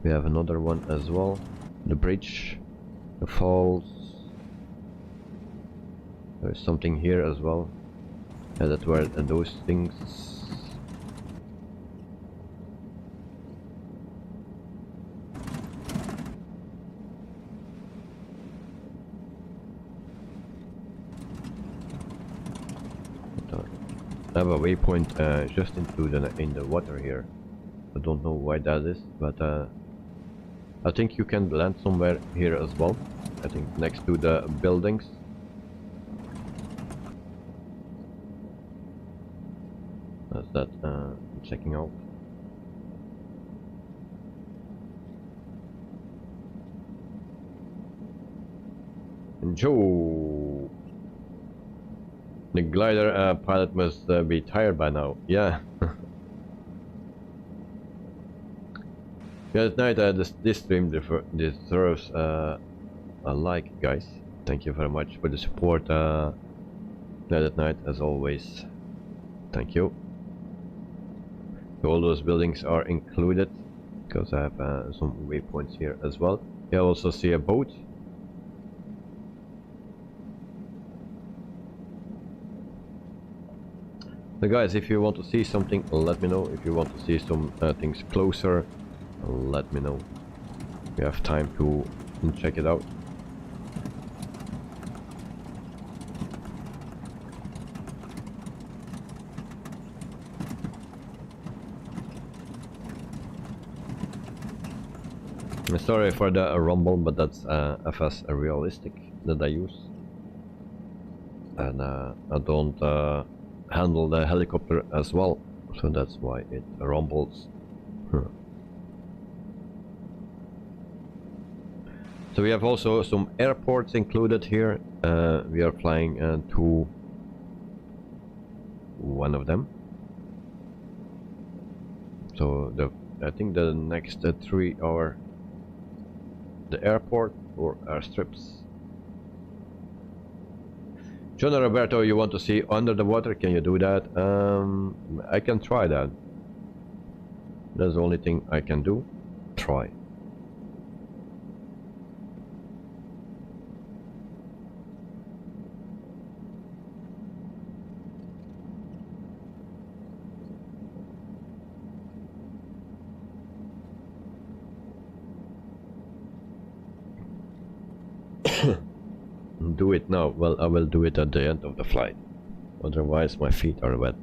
we have another one as well, the bridge. The falls. There's something here as well. Yeah, that were those things. I have a waypoint just in the water here. I don't know why that is, but I think you can land somewhere here as well. I think next to the buildings. That's that. Checking out. And Joe, the glider pilot must be tired by now. Yeah. Yeah, at night this stream deserves a like, guys. Thank you very much for the support. Night at night, as always. Thank you. So all those buildings are included because I have some waypoints here as well. You also see a boat. So guys, if you want to see something, let me know. If you want to see some things closer, let me know. We have time to check it out. Sorry for the rumble, but that's FS realistic that I use, and I don't handle the helicopter as well, so that's why it rumbles. So we have also some airports included here. We are flying to one of them. So I think the next 3 are the airport or airstrips. John Roberto, you want to see under the water? Can you do that? I can try that. That's the only thing I can do. Try. Do it now. Well, I will do it at the end of the flight. Otherwise, my feet are wet.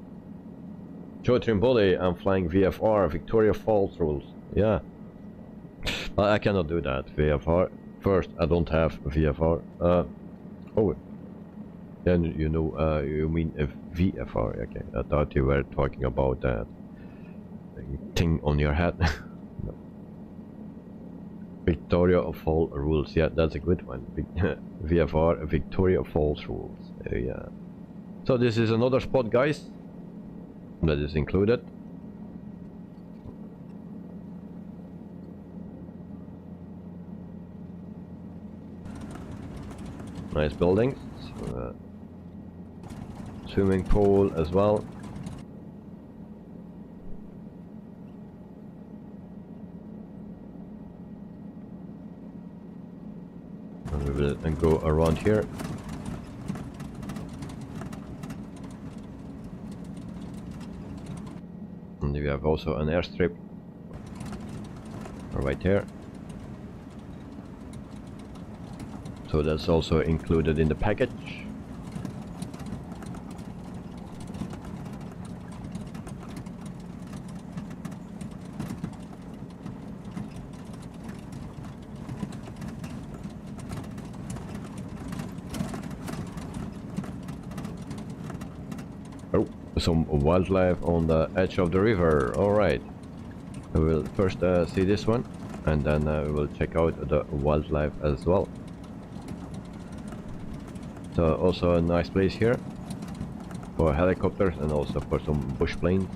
Joe Trimboli, I'm flying VFR, Victoria Falls rules. Yeah. I cannot do that. VFR. First, I don't have VFR. Oh. Then you know, you mean a VFR. Okay. I thought you were talking about that thing on your head. No. Victoria Falls rules. Yeah, that's a good one. VFR, Victoria Falls rules. Yeah. So this is another spot, guys. That is included. Nice buildings. Swimming pool as well. And we will then go around here. And we have also an airstrip right here. So that's also included in the package. Oh, some wildlife on the edge of the river. Alright. We will first see this one, and then we will check out the wildlife as well. So also a nice place here for helicopters and also for some bush planes.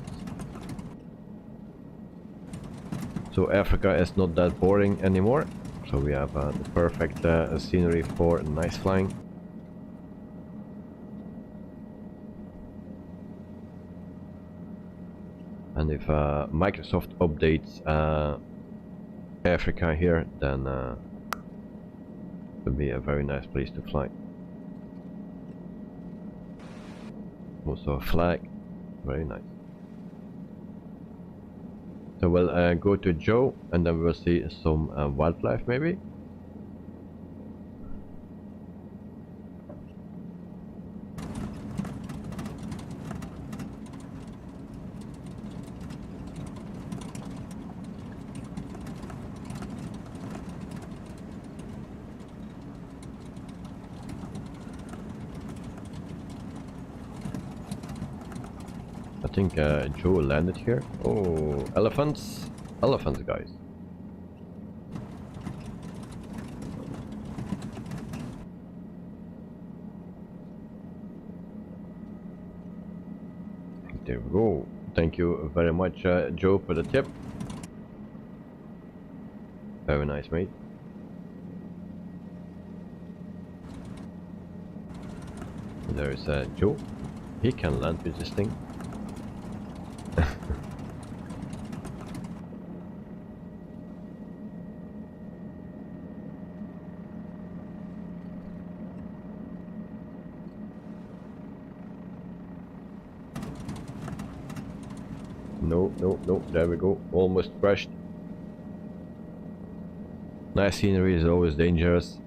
So Africa is not that boring anymore. So we have the perfect scenery for nice flying. And if Microsoft updates Africa here, then it will be a very nice place to fly. Also a flag, very nice. So we'll go to Joe, and then we'll see some wildlife maybe. I think Joe landed here. Oh, elephants! Elephants, guys. There we go. Thank you very much, Joe, for the tip. Very nice, mate. There is Joe. He can land with this thing. No, there we go. Almost crashed. Nice scenery is always dangerous.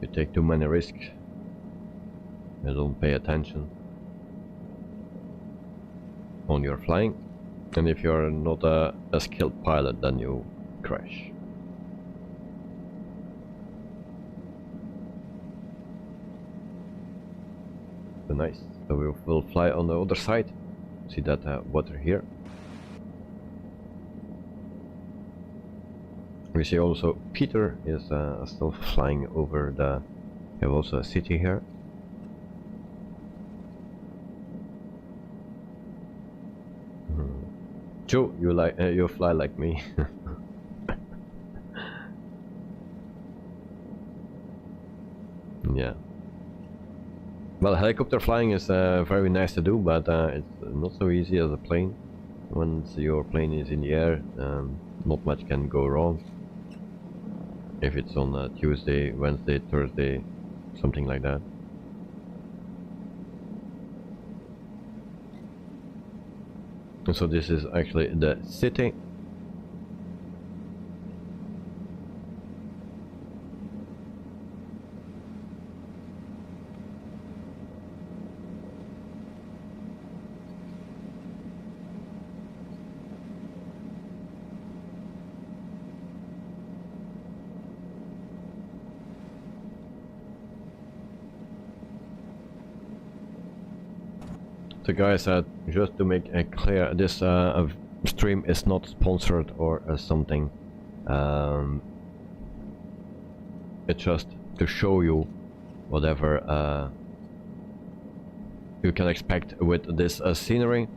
You take too many risks. You don't pay attention on your flying. And if you're not a skilled pilot, then you crash. So nice. So we will fly on the other side. See that water here. We see also Peter is still flying over the. We have also a city here. Joe, you fly like me. Yeah. Well, helicopter flying is very nice to do, but it's not so easy as a plane. Once your plane is in the air, not much can go wrong. If it's on a Tuesday, Wednesday, Thursday, something like that. And so this is actually the city. So guys, just to make it clear, this stream is not sponsored or something. It's just to show you whatever you can expect with this scenery.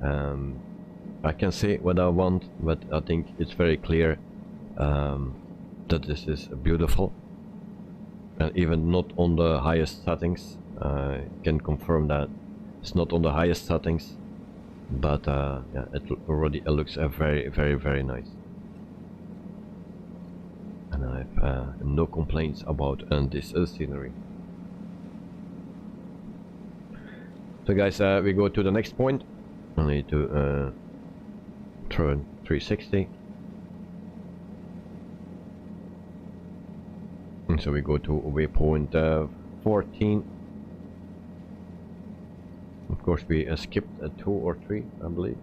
I can say what I want, but I think it's very clear that this is beautiful. And even not on the highest settings, I can confirm that. It's not on the highest settings, but yeah, it already looks very, very, very nice. And I have no complaints about this scenery. So guys, we go to the next point. I need to turn 360. And so we go to waypoint 14. Of course, we skipped 2 or 3, I believe.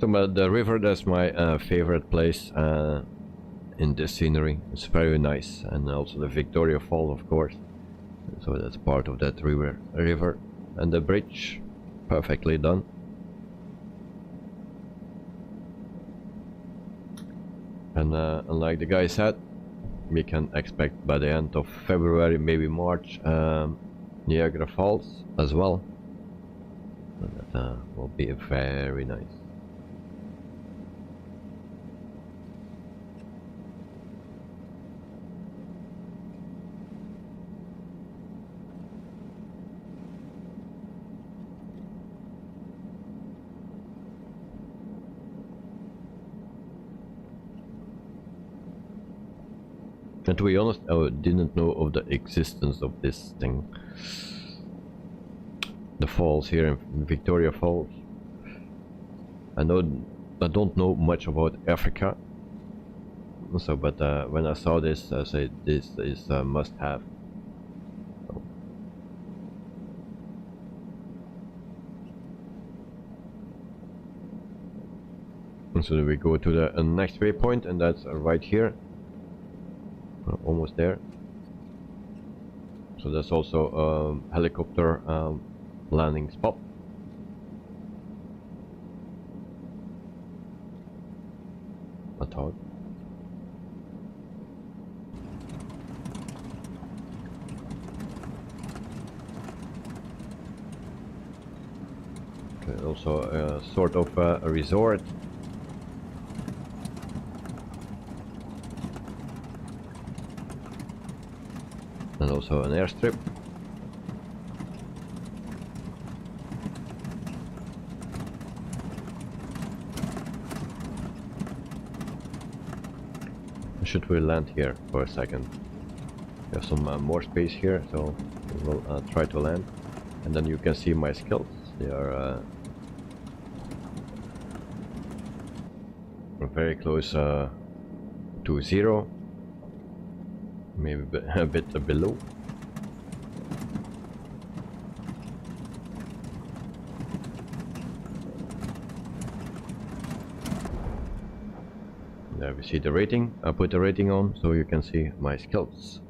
So, but the river, that's my favorite place in this scenery. It's very nice, and also the Victoria Fall, of course. So that's part of that river, and the bridge, perfectly done. And like the guy said, we can expect by the end of February, maybe March, Niagara Falls as well. And that will be very nice. And to be honest, I didn't know of the existence of this thing. The falls here in Victoria Falls. I don't know much about Africa. So, but when I saw this, I said this is a must-have. And so we go to the next waypoint, and that's right here. Almost there. So that's also helicopter landing spot. I thought. Okay, also a sort of a resort. And also an airstrip. Should we land here for a second? We have some more space here, so we will try to land. And then you can see my skills. They are very close to 0. Maybe a bit below. There we see the rating. I put the rating on so you can see my skills.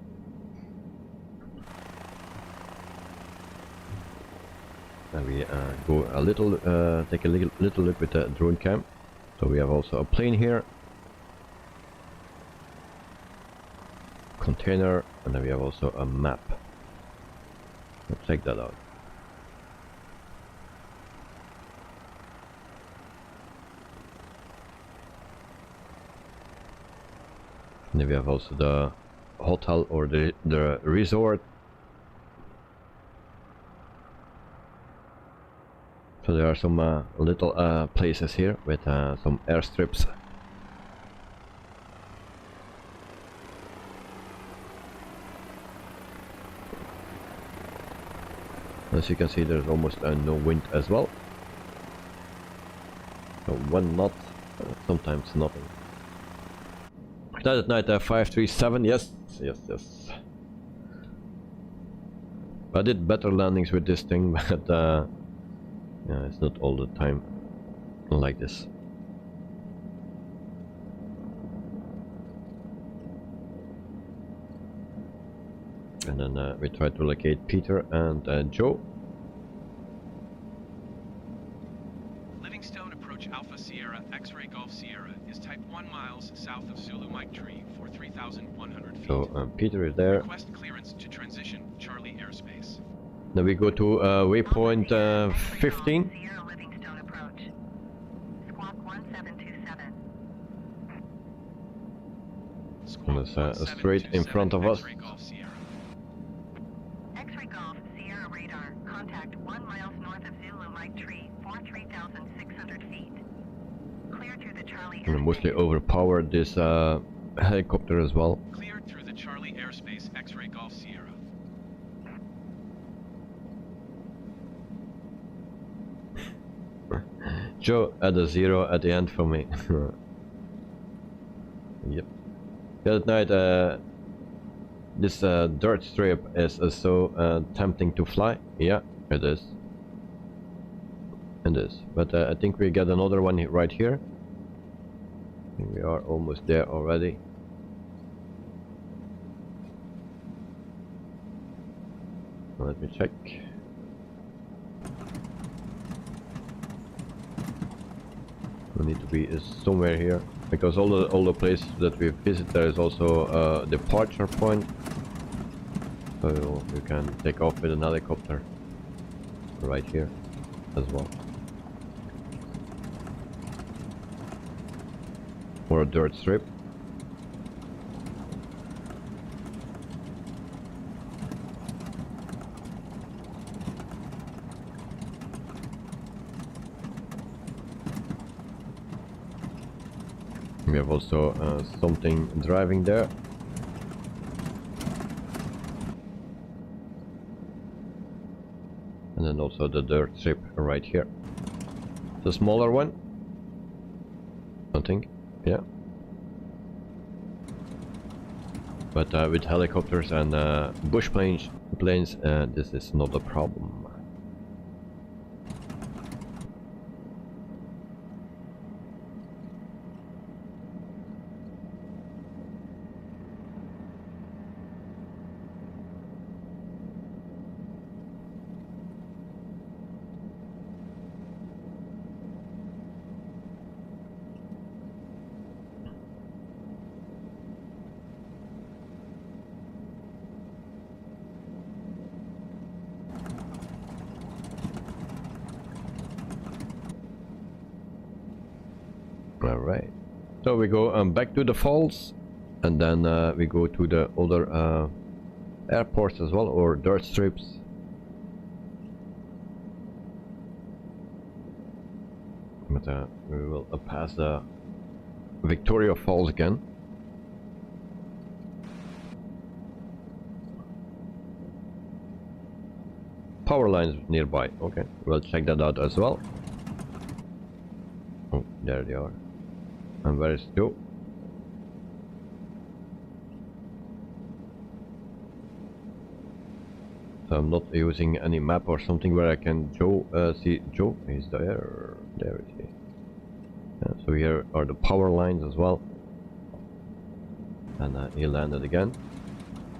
And we go a little, take a little look with the drone cam. So we have also a plane here. container, and then we have also a map. Let's check that out. And then we have also the hotel or the resort. So there are some little places here with some airstrips. As you can see, there's almost no wind as well. So 1 knot, sometimes nothing. That at night 537, yes. I did better landings with this thing, but yeah, it's not all the time like this. And then we try to locate Peter and Joe. Livingstone approach Alpha Sierra X-ray Golf Sierra is type 1 miles south of Zulu Mike Tree for 3,100 feet. So Peter is there. Request clearance to transition Charlie airspace. Then we go to waypoint 15. Sierra Livingstone approach. Squawk 1727. And it's straight in front of us. X-ray Golf Sierra. X-ray Golf Sierra radar. Contact 1 mile north of Zulu Mike Tree for 3,600 feet. Clear through the Charlie And mostly airspace. overpowered this helicopter as well. Cleared through the Charlie airspace X-ray Golf Sierra. Joe at a 0 at the end for me. Yep. The other night, this dirt strip is so tempting to fly. Yeah, it is. It is. But I think we get another one right here. I think we are almost there already. Let me check. We need to be somewhere here, because all the places that we visit, there is also a departure point, so you can take off with an helicopter right here as well, or a dirt strip. We have also something driving there. And then also the dirt strip right here. The smaller one, I think, yeah. But with helicopters and bush planes, this is not a problem. Alright, so we go back to the falls, and then we go to the other airports as well, or dirt strips. But we will pass the Victoria Falls again. Power lines nearby, okay, we'll check that out as well. Oh, there they are. And where is Joe? So I'm not using any map or something where I can see Joe. He's there. There is he. So here are the power lines as well. And he landed again.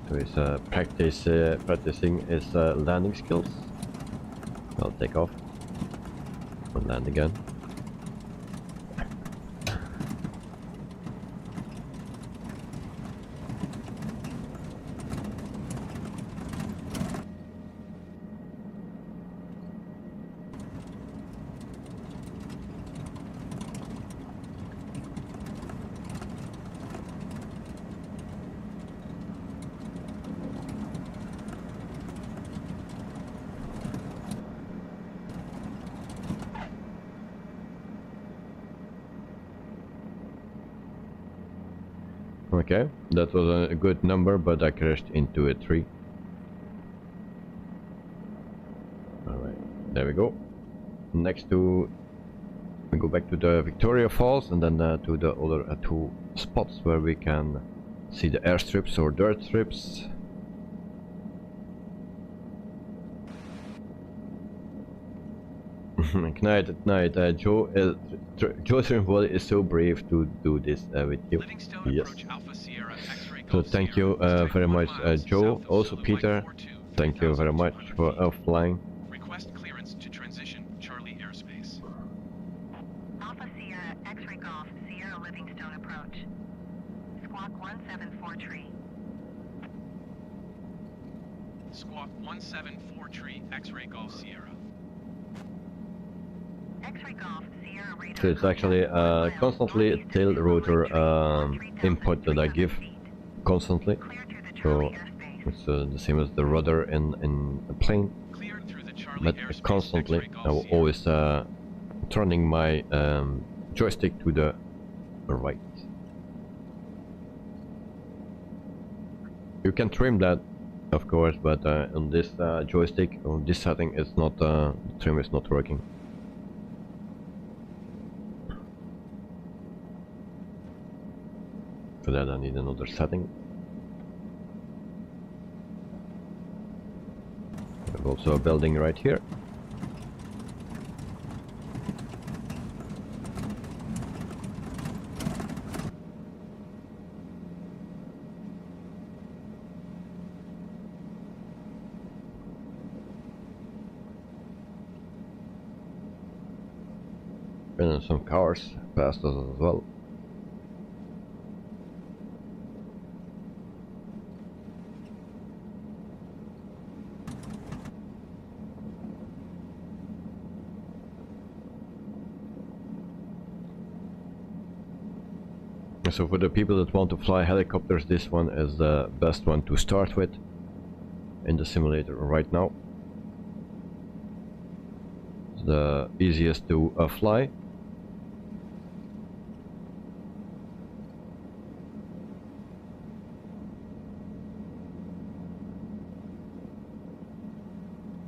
So he's practicing his landing skills. I'll take off and land again. Okay, that was a good number, but I crashed into a tree. Alright, there we go. Next to... we go back to the Victoria Falls and then to the other two spots where we can see the airstrips or dirt strips. Night at night, Joe Trimble is so brave to do this with you. Yes. So thank you very much, Joe. Also Peter, thank you very much for flying. Request clearance to transition Charlie airspace. Alpha Sierra, X-ray Golf, Sierra Livingstone approach. Squawk 174 Squawk 174 tree, X-ray Golf Sierra. X-ray Golf, Sierra radar. So it's actually constantly tail rotor input that I give constantly. So it's the same as the rudder in a plane. But constantly I will always turning my joystick to the right. You can trim that, of course, but on this joystick, on this setting, it's not the trim is not working. For that I need another setting. There's also a building right here. And some cars past us as well. So for the people that want to fly helicopters, this one is the best one to start with in the simulator right now. It's the easiest to fly.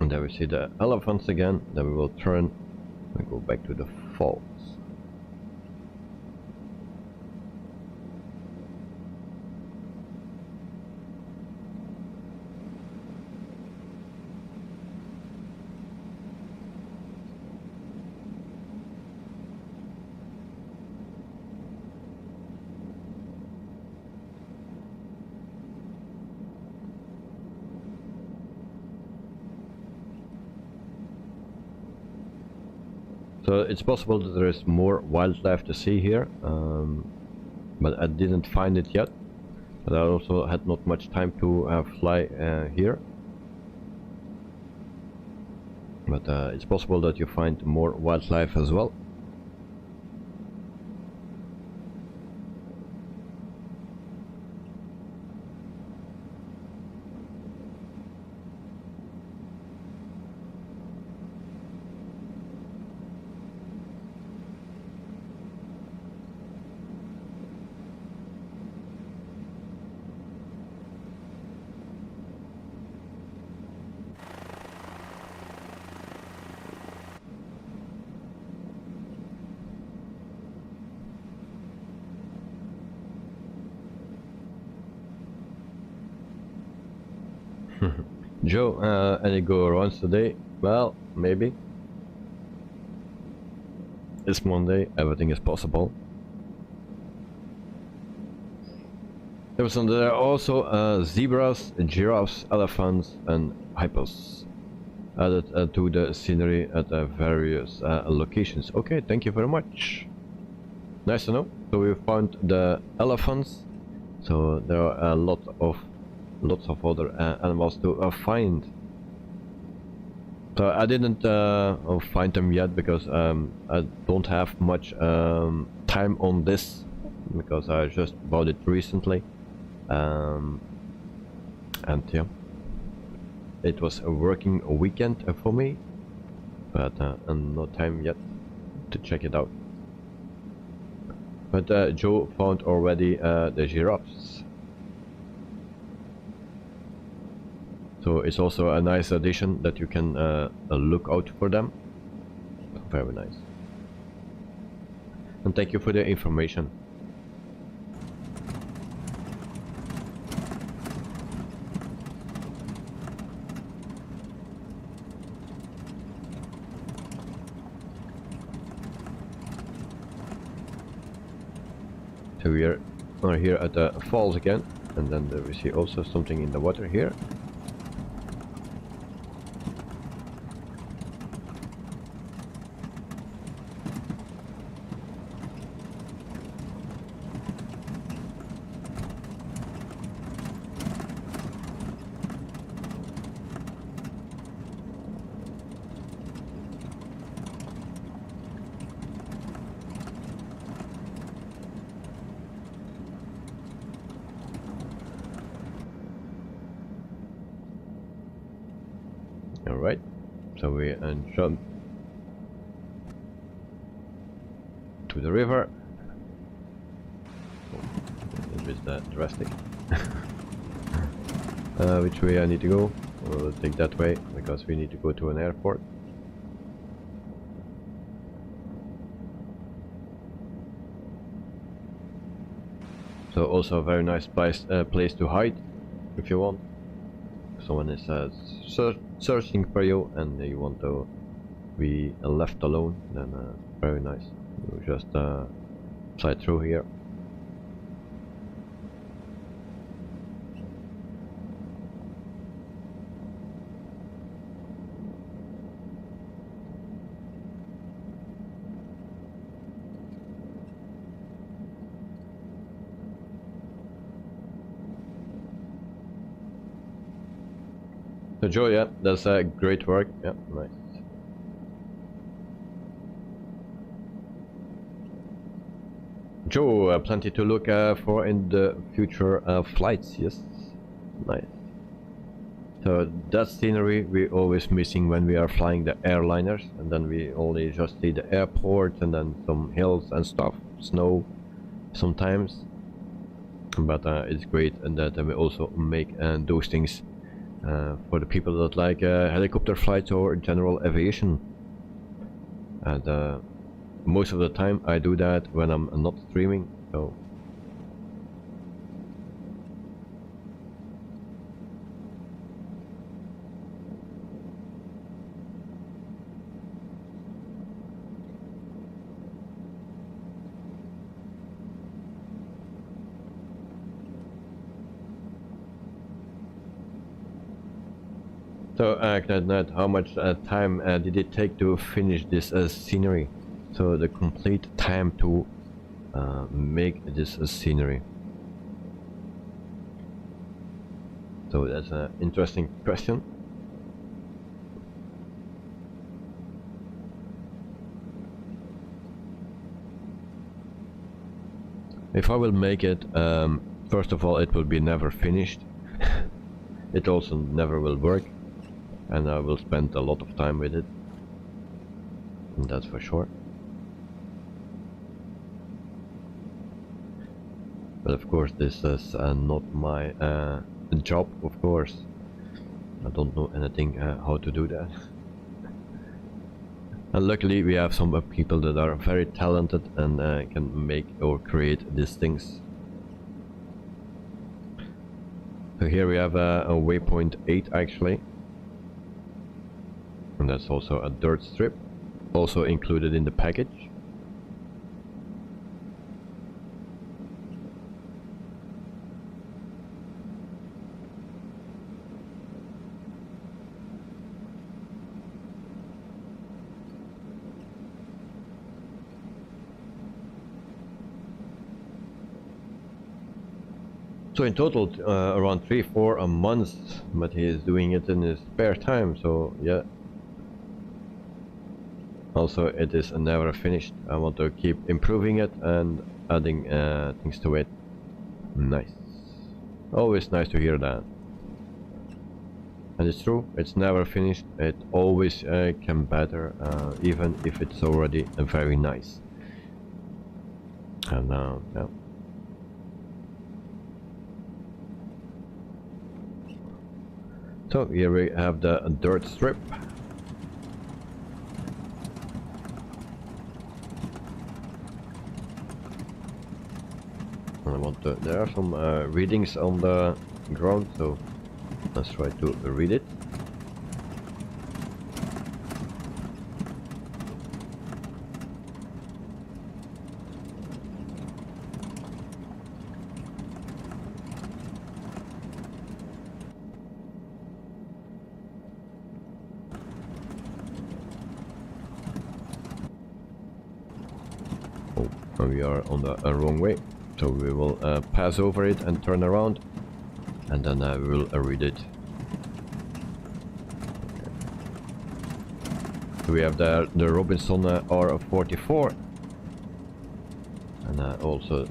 And there we see the elephants again. Then we will turn and go back to the falls. So it's possible that there is more wildlife to see here, but I didn't find it yet. But I also had not much time to fly here. But it's possible that you find more wildlife as well. Joe, any go-arounds today? Well, maybe. It's Monday, everything is possible. There are also zebras, giraffes, elephants and hippos added to the scenery at various locations. Okay, thank you very much. Nice to know. So we found the elephants. So there are lots of other animals to find. So I didn't find them yet because I don't have much time on this because I just bought it recently, and yeah, it was a working weekend for me, but no time yet to check it out. But Joe found already the giraffes. So it's also a nice addition that you can look out for them. Very nice. And thank you for the information. So we are here at the falls again, and then we see also something in the water here. Alright, so we jump to the river. Oh, a bit drastic. Which way I need to go? We'll take that way because we need to go to an airport. So also a very nice place to hide if you want. Someone is searching for you and you want to be left alone, then very nice. You just slide through here. So Joe, yeah, that's great work. Yeah, nice. Joe, plenty to look for in the future flights. Yes, nice. So that scenery we always missing when we are flying the airliners, and then we only just see the airport and then some hills and stuff, snow sometimes. But it's great, and that we also make those things. For the people that like helicopter flights or general aviation. And most of the time I do that when I'm not streaming, so So, Knut, how much time did it take to finish this scenery? So, the complete time to make this scenery. So, that's an interesting question. If I will make it, first of all, it will be never finished. It also never will work. And I will spend a lot of time with it, and that's for sure. But of course this is not my job, of course. I don't know anything how to do that. And luckily we have some people that are very talented and can make or create these things. So here we have a waypoint 8 actually. And that's also a dirt strip, also included in the package. So in total around 3-4 months, but he is doing it in his spare time, so yeah. Also, it is never finished. I want to keep improving it and adding things to it. Nice. Always nice to hear that. And it's true, it's never finished. It always can better, even if it's already very nice. And yeah. So here we have the dirt strip. I want to, there are some readings on the ground, so let's try to read it. Oh, we are on the wrong way. So we will pass over it and turn around, and then we will read it. So we have the Robinson R44, and also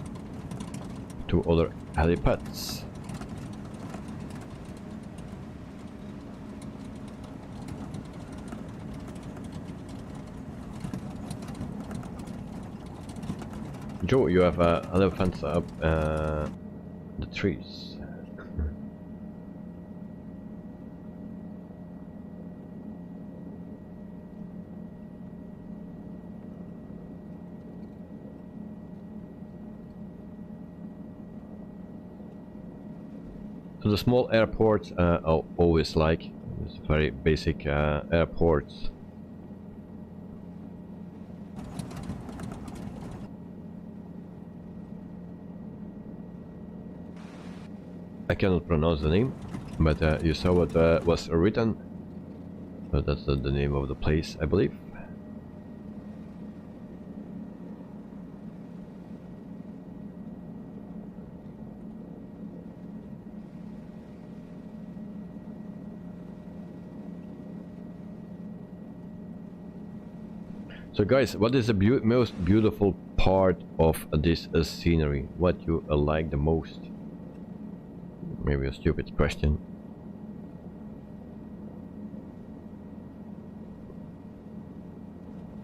2 other helipads. Joe, you have elephants up the trees. So the small airports I always like. It's very basic airports. I cannot pronounce the name, but you saw what was written. So that's the name of the place, I believe. So guys, what is the most beautiful part of this scenery? What you like the most? Maybe a stupid question.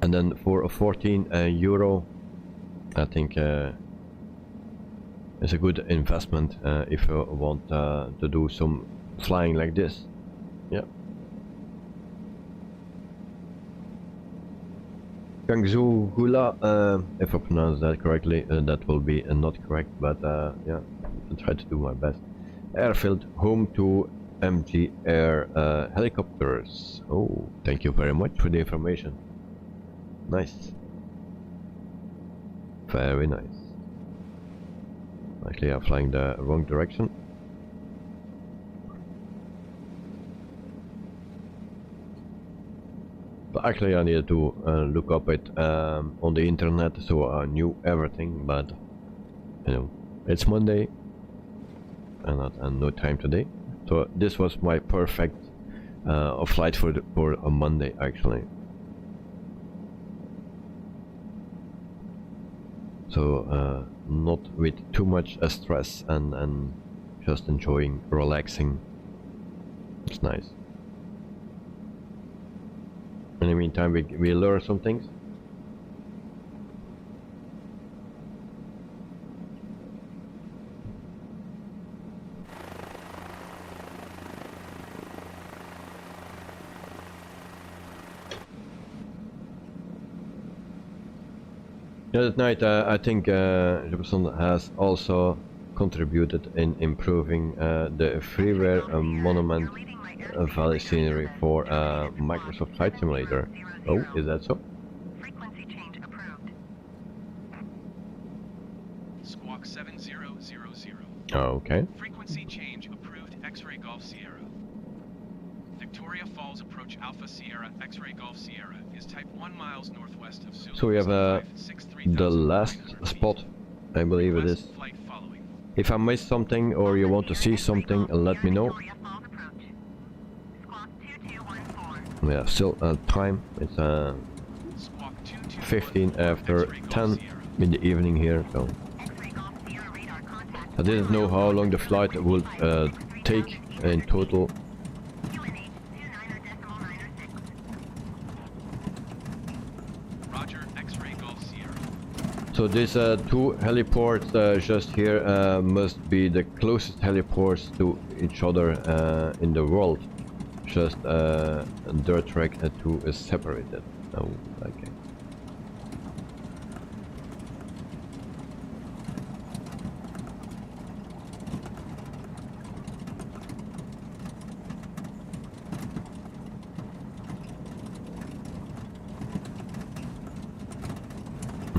And then for a 14 euro, I think it's a good investment if you want to do some flying like this. Yeah. Gangzhou Hula, if I pronounce that correctly, that will be not correct, but yeah, I'll try to do my best. Airfield, home to MG Air helicopters. Oh, thank you very much for the information. Nice. Very nice. Actually, I'm flying the wrong direction. But actually, I needed to look up it on the internet, so I knew everything. But you know, it's Monday. And no time today, so this was my perfect flight for a Monday actually. So not with too much stress and just enjoying, relaxing. It's nice. In the meantime, we learn some things. Yeah, that night I think Jefferson has also contributed in improving the freeware monument valley scenery for Microsoft Flight Simulator. Oh, is that so? Frequency change approved. Squawk 7000. Oh, okay. Frequency change approved. X-ray Golf Sierra. Victoria Falls approach Alpha Sierra X-ray Golf Sierra is type 1 miles northwest of Zulu. So we have the last spot, I believe it is. If I missed something or you want to see something, let me know. Yeah, still time. It's 15 after 10 in the evening here, so I didn't know how long the flight would take in total. Roger, X-ray Golf Sierra. So these two heliports just here must be the closest heliports to each other in the world. Just a dirt track to separate it. Oh, okay.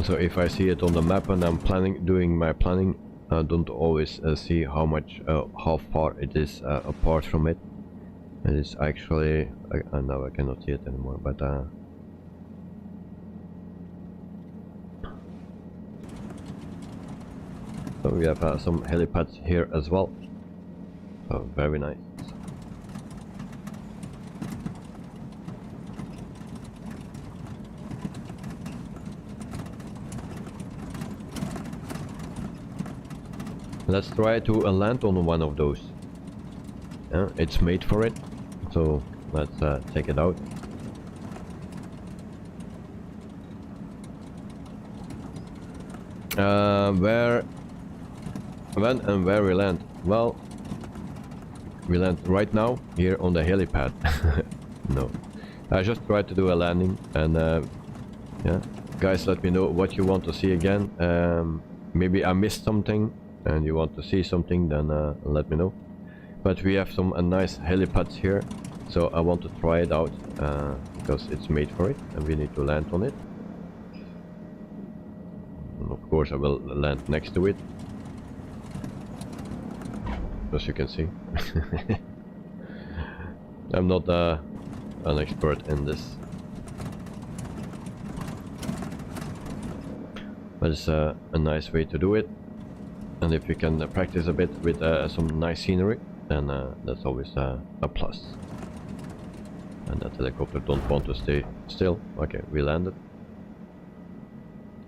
So if I see it on the map and I'm doing my planning, I don't always see how far it is apart from it. It is actually, now I cannot see it anymore, but so we have some helipads here as well. So very nice. Let's try to land on one of those. It's made for it, so let's take it out. When and where we land? Well, we land right now here on the helipad. No, I just tried to do a landing, and yeah, guys, let me know what you want to see again. Maybe I missed something and you want to see something, then let me know. But we have some nice helipads here, so I want to try it out because it's made for it and we need to land on it. And of course I will land next to it, as you can see. I'm not an expert in this, but it's a nice way to do it. And if you can practice a bit with some nice scenery, then that's always a plus. And that helicopter don't want to stay still. Okay, we landed.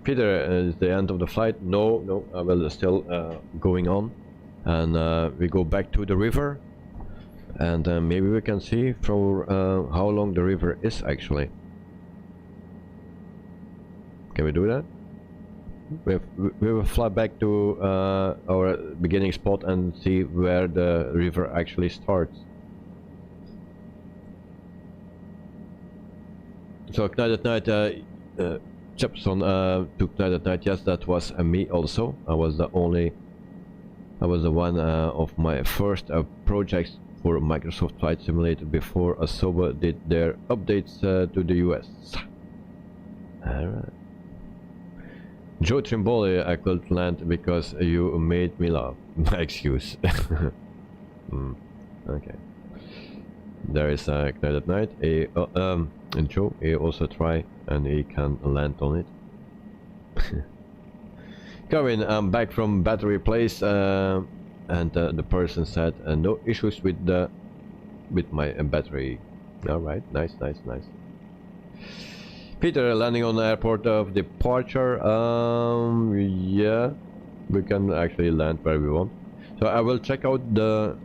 Peter, is the end of the flight? No, I will still going on. And we go back to the river. And maybe we can see for how long the river is actually. Can we do that? We will fly back to our beginning spot and see where the river actually starts. So Night at Night, Jepson took Night at Night. Yes, that was me also. I was the one of my first projects for Microsoft Flight Simulator before Asoba did their updates to the US. Alright. Joe Trimboli, I couldn't land because you made me laugh. Excuse. Okay. There is a Night at Night. And Joe, he also try and he can land on it. Kevin, I'm back from Battery Place, and the person said no issues with my battery. All right, nice. Peter, landing on the airport of departure. Yeah, we can actually land where we want. So I will check out the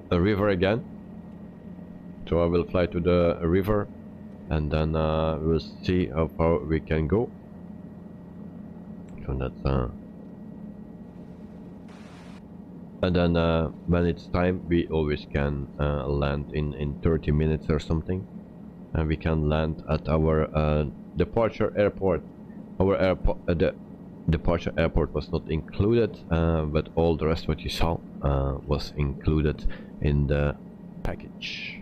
river again. So I will fly to the river, and then we'll see how far we can go. So that's and then when it's time, we always can land in 30 minutes or something. And we can land at our departure airport. Our airport, the departure airport was not included, but all the rest what you saw was included in the package.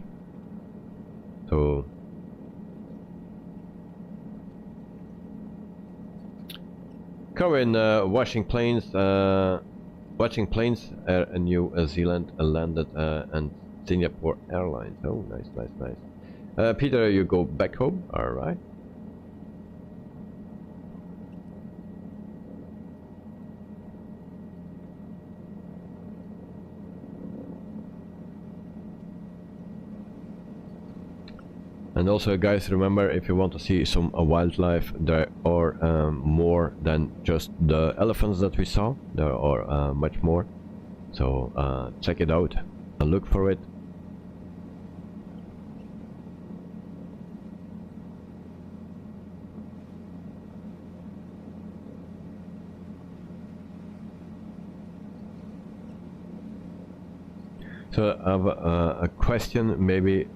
So Corinne, watching planes, Air New Zealand landed and Singapore Airlines. Oh, nice. Peter, you go back home? Alright. And also, guys, remember, if you want to see some wildlife, there are more than just the elephants that we saw. There are much more. So check it out and look for it. So I have a question, maybe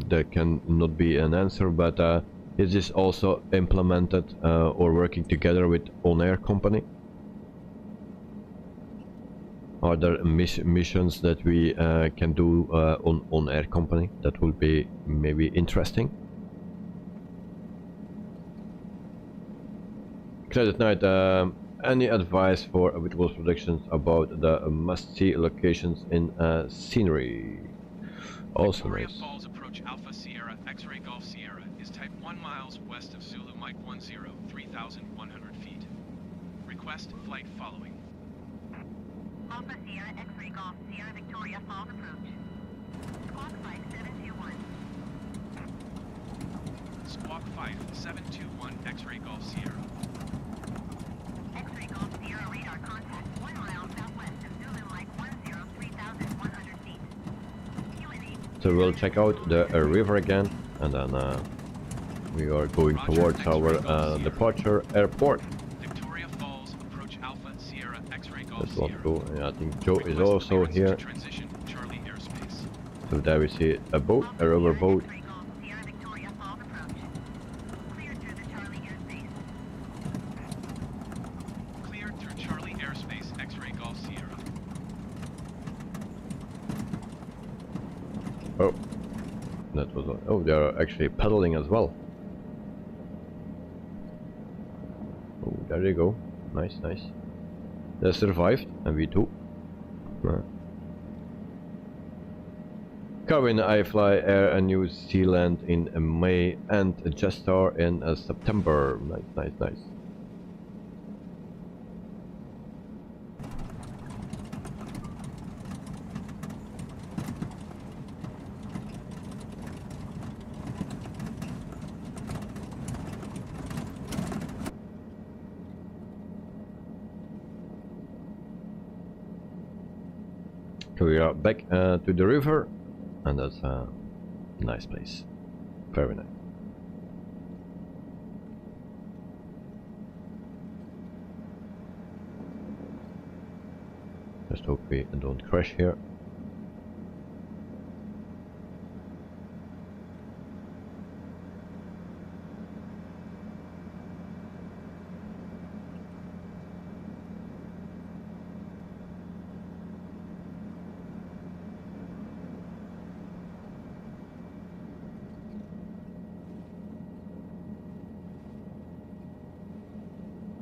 there can not be an answer, but is this also implemented or working together with on-air company? Are there missions that we can do on air company? That would be maybe interesting. Credit Night, any advice for Visual predictions about the must-see locations in scenery? Also Victoria nice. Falls approach Alpha Sierra X-ray Golf Sierra is type 1 miles west of Zulu Mike 10, 3,100 feet. Request flight following. Alpha Sierra X-ray Golf Sierra Victoria Falls approach. Squawk 5721. Squawk 5721 X-ray Golf Sierra. X-ray Golf Sierra radar contact 1 mile southwest of Zulu Mike 10, 3,100 feet. So we'll check out the river again, and then we are going towards our departure airport. Victoria Falls approach Alpha Sierra X-ray Golf Let's want Sierra. to go. I think Joe is also here. Transition Charlie airspace. So there we see a boat, a rubber boat. X-ray Golf Sierra Victoria Falls approach. Cleared through the Charlie airspace. Cleared through Charlie airspace X-ray Golf Sierra. Oh, that was. Oh, they are actually pedaling as well. Oh, there you go. Nice, nice. They survived, and we too. Cabin, I fly Air and New Zealand in May and Jetstar in September. Nice, nice, nice. So we are back to the river, and that's a nice place. Very nice. Just hope we don't crash here.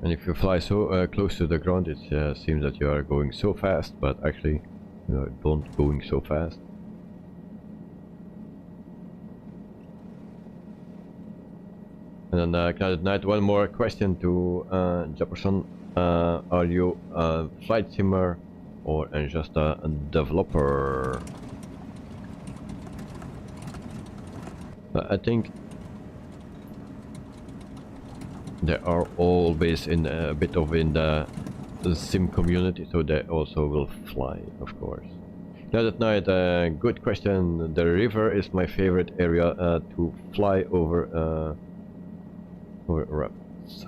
And if you fly so close to the ground, it seems that you are going so fast, but actually you are not going so fast. And then Clouded Night, one more question to Jefferson. Are you a flight simmer or just a developer? I think they are always in a bit of in the sim community, so they also will fly, of course. Clouded Night, good question. The river is my favorite area to fly over Rafts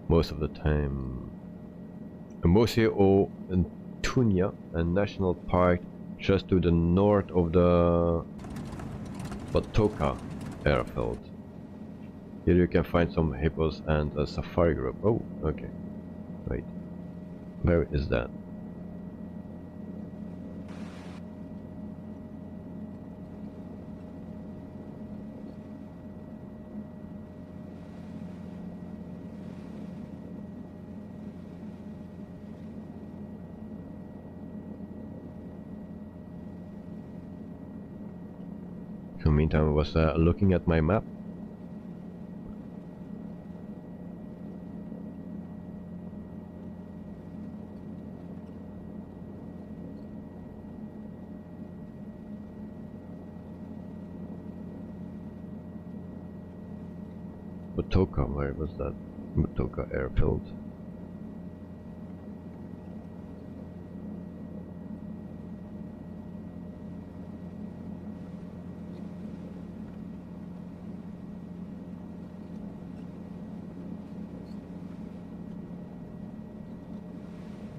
most of the time. Mose o Tunya, a national park just to the north of the Batoka airfield. Here you can find some hippos and a safari group. Oh, okay. Wait. Where is that? So meantime I was looking at my map. Batoka, where was that? Batoka airfield.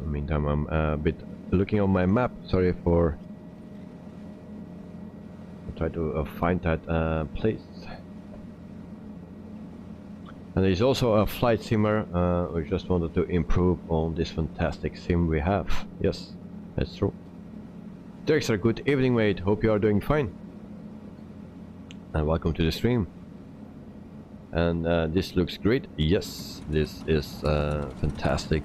Meantime, I'm a bit looking on my map. Sorry for... I'll try to find that place. And there's also a flight simmer. We just wanted to improve on this fantastic sim we have. Yes, that's true. Dexter, good evening, mate. Hope you are doing fine. And welcome to the stream. And this looks great. Yes, this is fantastic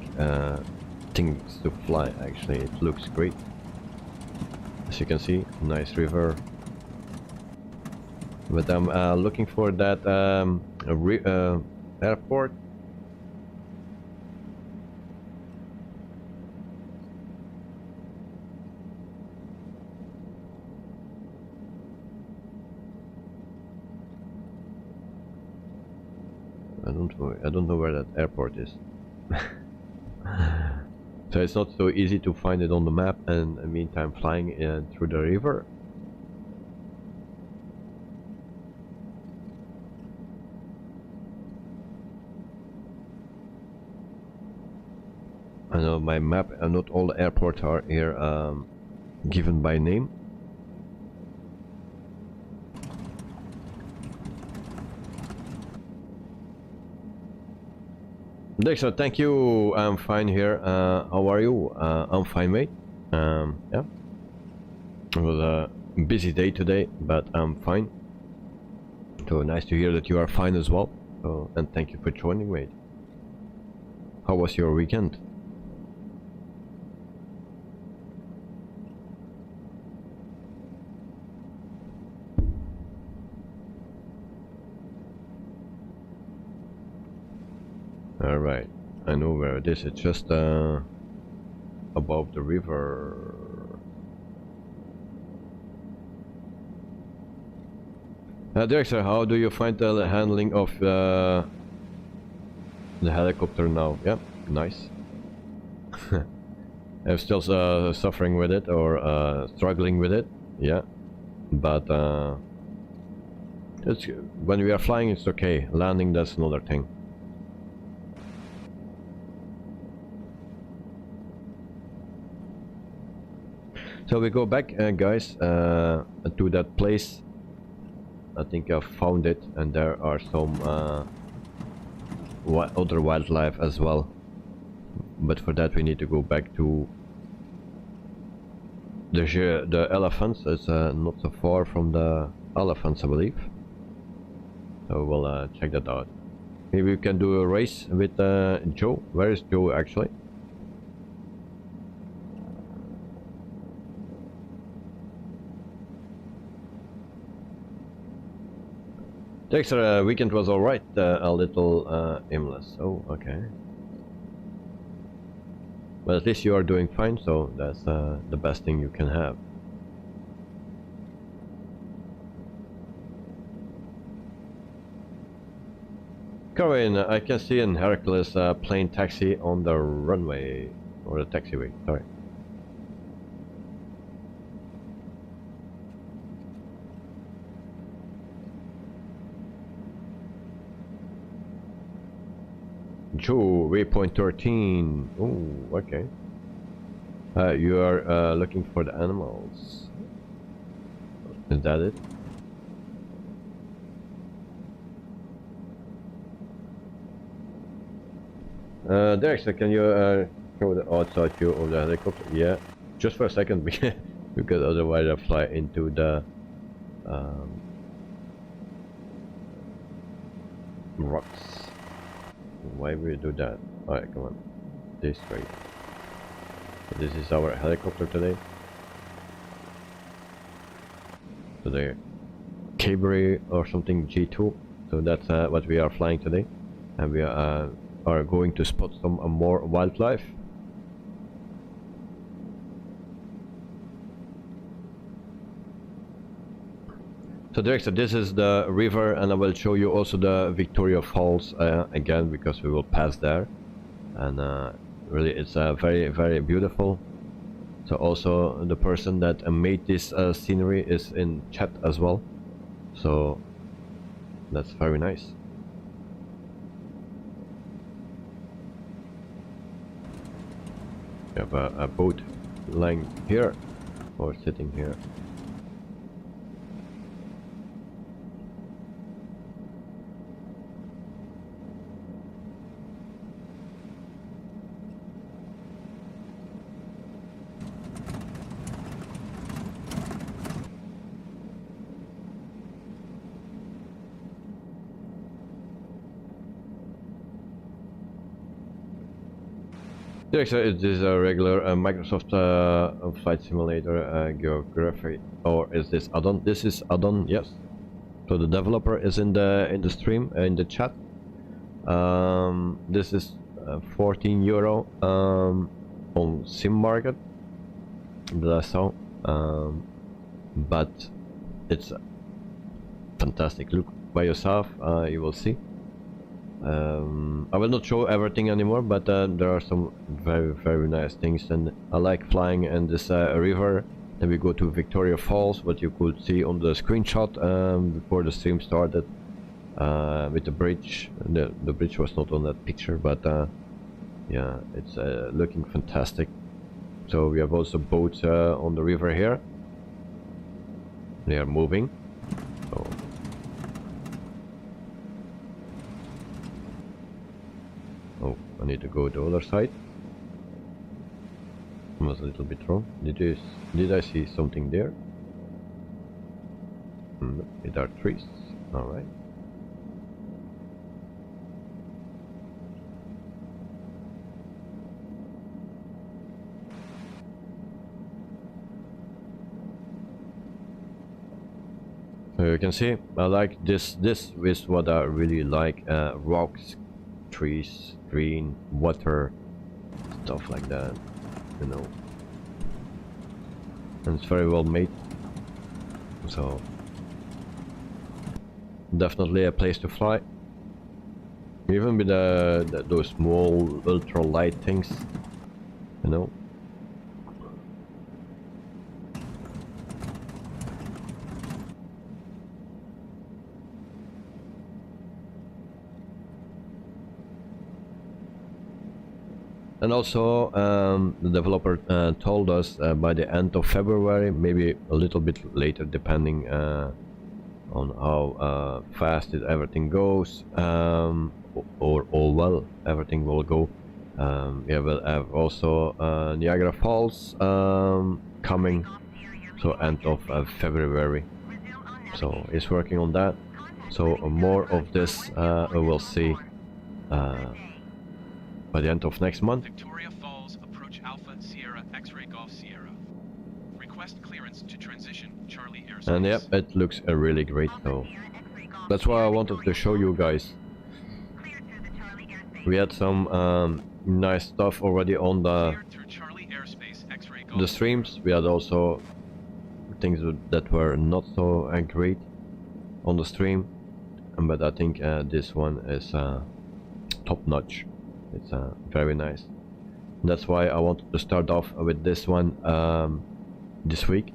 things to fly. Actually, it looks great. As you can see, nice river. But I'm looking for that airport. I don't know where that airport is. So it's not so easy to find it on the map, and in the meantime flying through the river. I know my map, and not all the airports are here given by name. Dexter, thank you. I'm fine here. How are you? I'm fine, mate. Yeah. It was a busy day today, but I'm fine. So nice to hear that you are fine as well. So, and thank you for joining, mate. How was your weekend? Alright, I know where it is. It's just above the river. Dexter, how do you find the handling of the helicopter now? Yeah, nice. I'm still suffering with it, or struggling with it. Yeah, but it's, when we are flying it's okay. Landing, that's another thing. So we go back, guys, to that place. I think I found it, and there are some other wildlife as well. But for that we need to go back to the elephants. It's not so far from the elephants, I believe. So we'll check that out. Maybe we can do a race with Joe. Where is Joe actually? Dexter, weekend was alright, a little aimless. Oh, okay. Well, at least you are doing fine, so that's the best thing you can have. Corinne, I can see an Hercules plane taxi on the runway, or the taxiway, sorry. Joe, waypoint 13. Oh, okay. You are looking for the animals. Is that it? Dexter, can you show the outside view of the helicopter? Yeah, just for a second, because otherwise I fly into the rocks. Why would you do that? Alright, come on. This way. So this is our helicopter today. So the Cabri or something G2. So that's what we are flying today. And we are going to spot some more wildlife. So Dexter, this is the river, and I will show you also the Victoria Falls again, because we will pass there. And really it's very, very beautiful. So also the person that made this scenery is in chat as well. So that's very nice. We have a boat lying here or sitting here. So it is a regular Microsoft flight simulator geography, or is this add-on? This is add-on, yes. So the developer is in the stream in the chat. This is €14 on sim market that I saw, but it's fantastic. Look by yourself, you will see. I will not show everything anymore, but there are some very nice things, and I like flying in this river. Then we go to Victoria Falls, what you could see on the screenshot before the stream started, with the bridge. The bridge was not on that picture, but yeah, it's looking fantastic. So we have also boats on the river here. They are moving. So oh, I need to go the other side. I was a little bit wrong. Did I see something there? It are trees. All right. So you can see, I like this. This is what I really like. Rocks, trees, green, water, stuff like that, you know. And it's very well made. So definitely a place to fly. Even with those small ultra light things, you know. And also, the developer told us by the end of February, maybe a little bit later, depending on how fast everything goes, or well everything will go. Yeah, we'll have also Niagara Falls coming, so end of February. So he's working on that. So more of this we will see by the end of next month. Victoria Falls, approach Alpha Sierra X-ray Golf Sierra. Request clearance to transition Charlie airspace. And yep, it looks really great. So that's why I wanted to show you guys. We had some nice stuff already on the streams. We had also things that were not so great on the stream, but I think this one is top notch. It's very nice. That's why I wanted to start off with this one this week.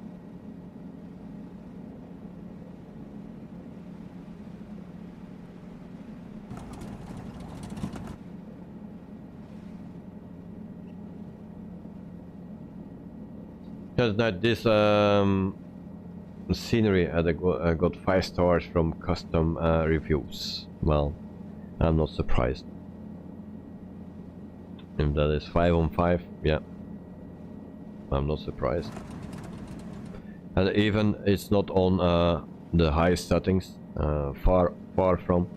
Because that this scenery I got 5 stars from custom reviews. Well, I'm not surprised. If that is 5 on 5, yeah, I'm not surprised. And even it's not on the highest settings, far from,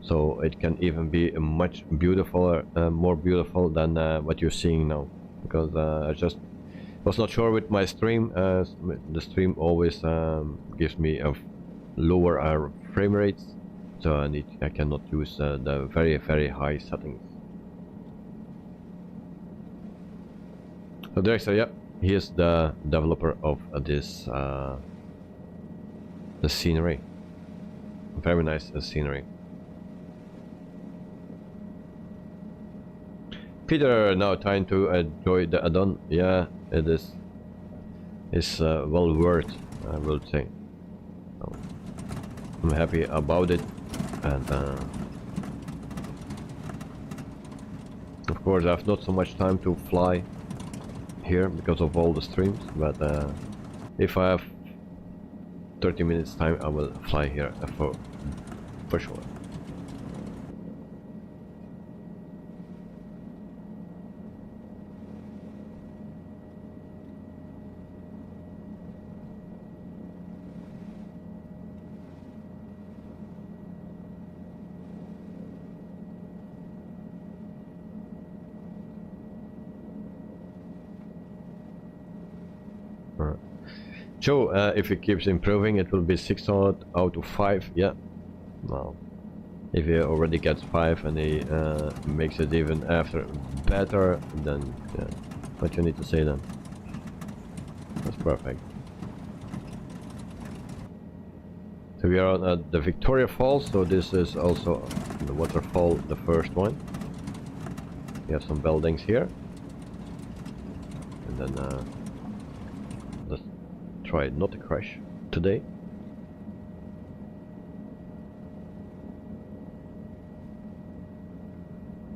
so it can even be much beautiful, more beautiful than what you're seeing now. Because I just was not sure with my stream. The stream always gives me a lower frame rates, so I cannot use the very high settings. So there, so yeah, he is the developer of this the scenery. Very nice scenery. Peter, now time to enjoy the add-on. Yeah, it is. It's well worth, I will say. So, I'm happy about it, and of course I have not so much time to fly here because of all the streams, but if I have 30 minutes time, I will fly here for sure. So if it keeps improving, it will be 6 out of 5. Yeah. Well, if he already gets 5 and he makes it even after better, then yeah, what you need to say then? That's perfect. So we are at the Victoria Falls. So this is also the waterfall, the first one. We have some buildings here, and then let's try not to crash today.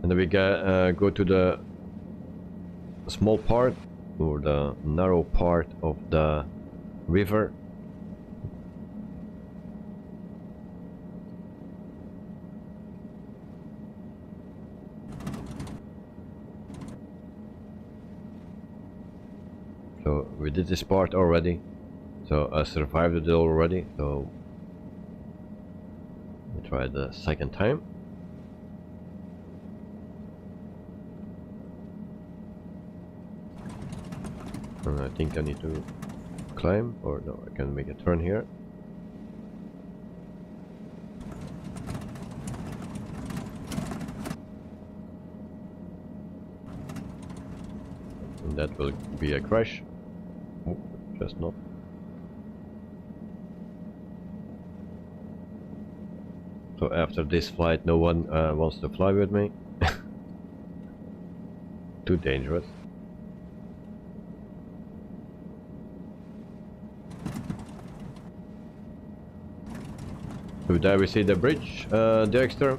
And then we go to the small part, or the narrow part of the river. So we did this part already, so I survived it already, so we try the second time. And I think I need to climb, or no, I can make a turn here. And that will be a crash. Oh, just not. So after this flight, no one wants to fly with me. Too dangerous. So there we see the bridge, Dexter.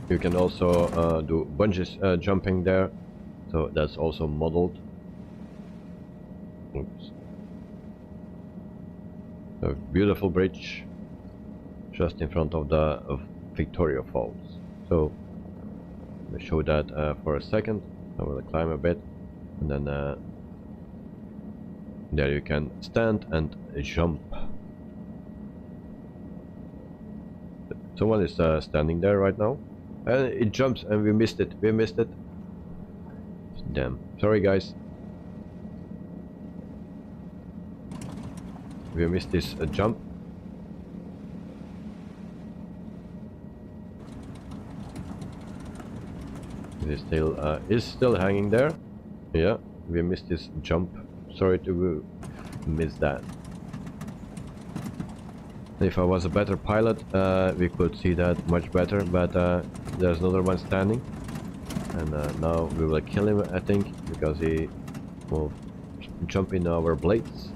You can also do bungee jumping there. So that's also modeled. Oops. A beautiful bridge just in front of the Victoria Falls. So let me show that for a second. I will climb a bit, and then there you can stand and jump. Someone is standing there right now, and it jumps, and we missed it. We missed it. Damn. Sorry, guys. We missed this jump. It is still hanging there. Yeah, we missed this jump. Sorry to miss that. If I was a better pilot, we could see that much better, but there's another one standing. And now we will kill him, I think, because he will jump in our blades.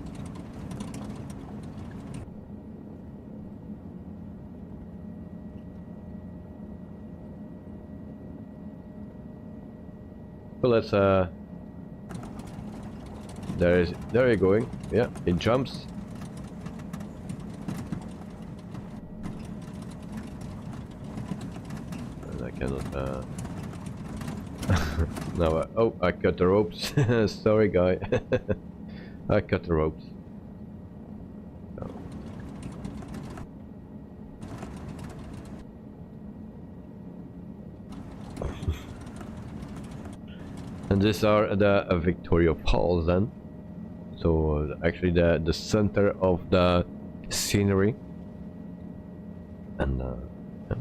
So let's there you're going. Yeah, it jumps. And I cannot no, oh, I cut the ropes. Sorry, guy. I cut the ropes. No. And these are the Victoria Falls then. So actually the center of the scenery, and yeah,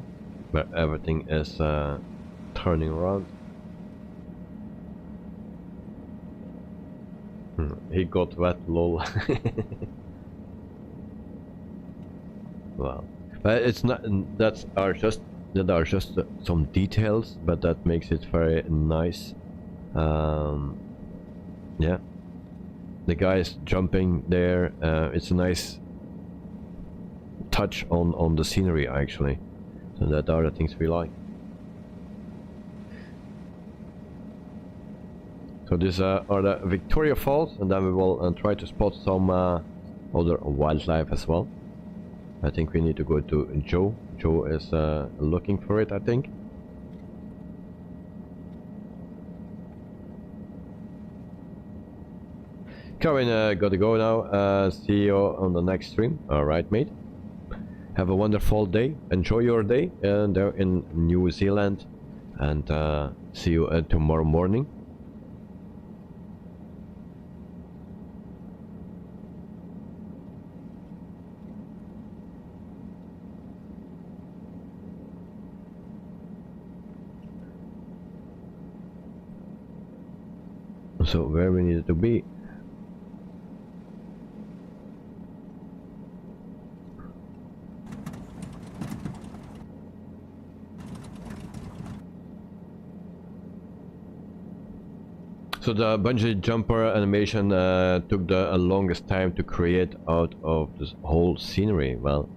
where everything is turning around. He got wet, lol. Well, but it's not. That are just some details, but that makes it very nice. Yeah, the guys jumping there. It's a nice touch on the scenery, actually. So that are the things we like. So these are the Victoria Falls, and then we will try to spot some other wildlife as well. I think we need to go to Joe. Joe is looking for it, I think. Kevin, gotta go now. See you on the next stream. Alright, mate. Have a wonderful day. Enjoy your day there in New Zealand. And see you tomorrow morning. So where we need to be. So the bungee jumper animation took the longest time to create out of this whole scenery. Well,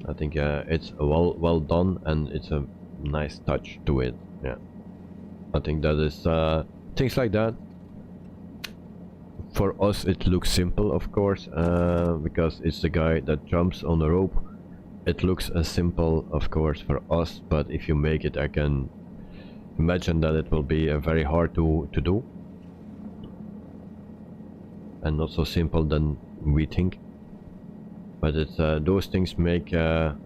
I think it's well done, and it's a nice touch to it. Yeah, I think that is things like that. For us it looks simple, of course, because it's the guy that jumps on the rope. It looks simple, of course, for us, but if you make it, I can imagine that it will be very hard to do, and not so simple than we think. But it's those things make a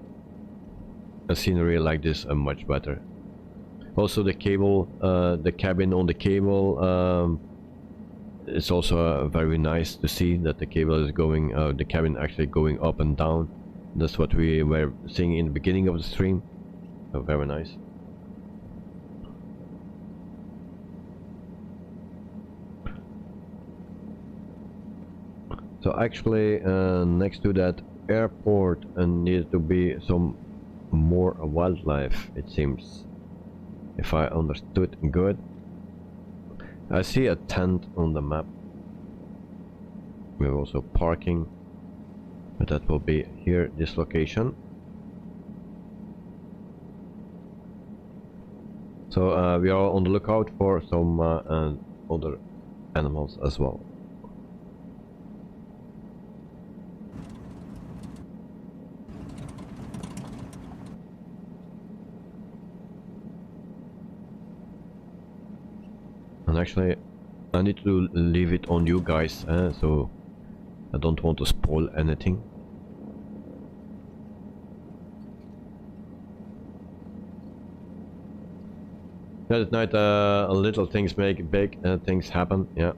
scenery like this much better. Also the cable, the cabin on the cable, it's also very nice to see that the cable is going, the cabin actually going up and down. That's what we were seeing in the beginning of the stream. So very nice. So actually next to that airport needs to be some more wildlife, it seems, if I understood good. I see a tent on the map. We have also parking, but that will be here, this location. So we are on the lookout for some other animals as well. And actually, I need to leave it on you guys, so I don't want to spoil anything. Yeah, at night, little things make big things happen. Yeah,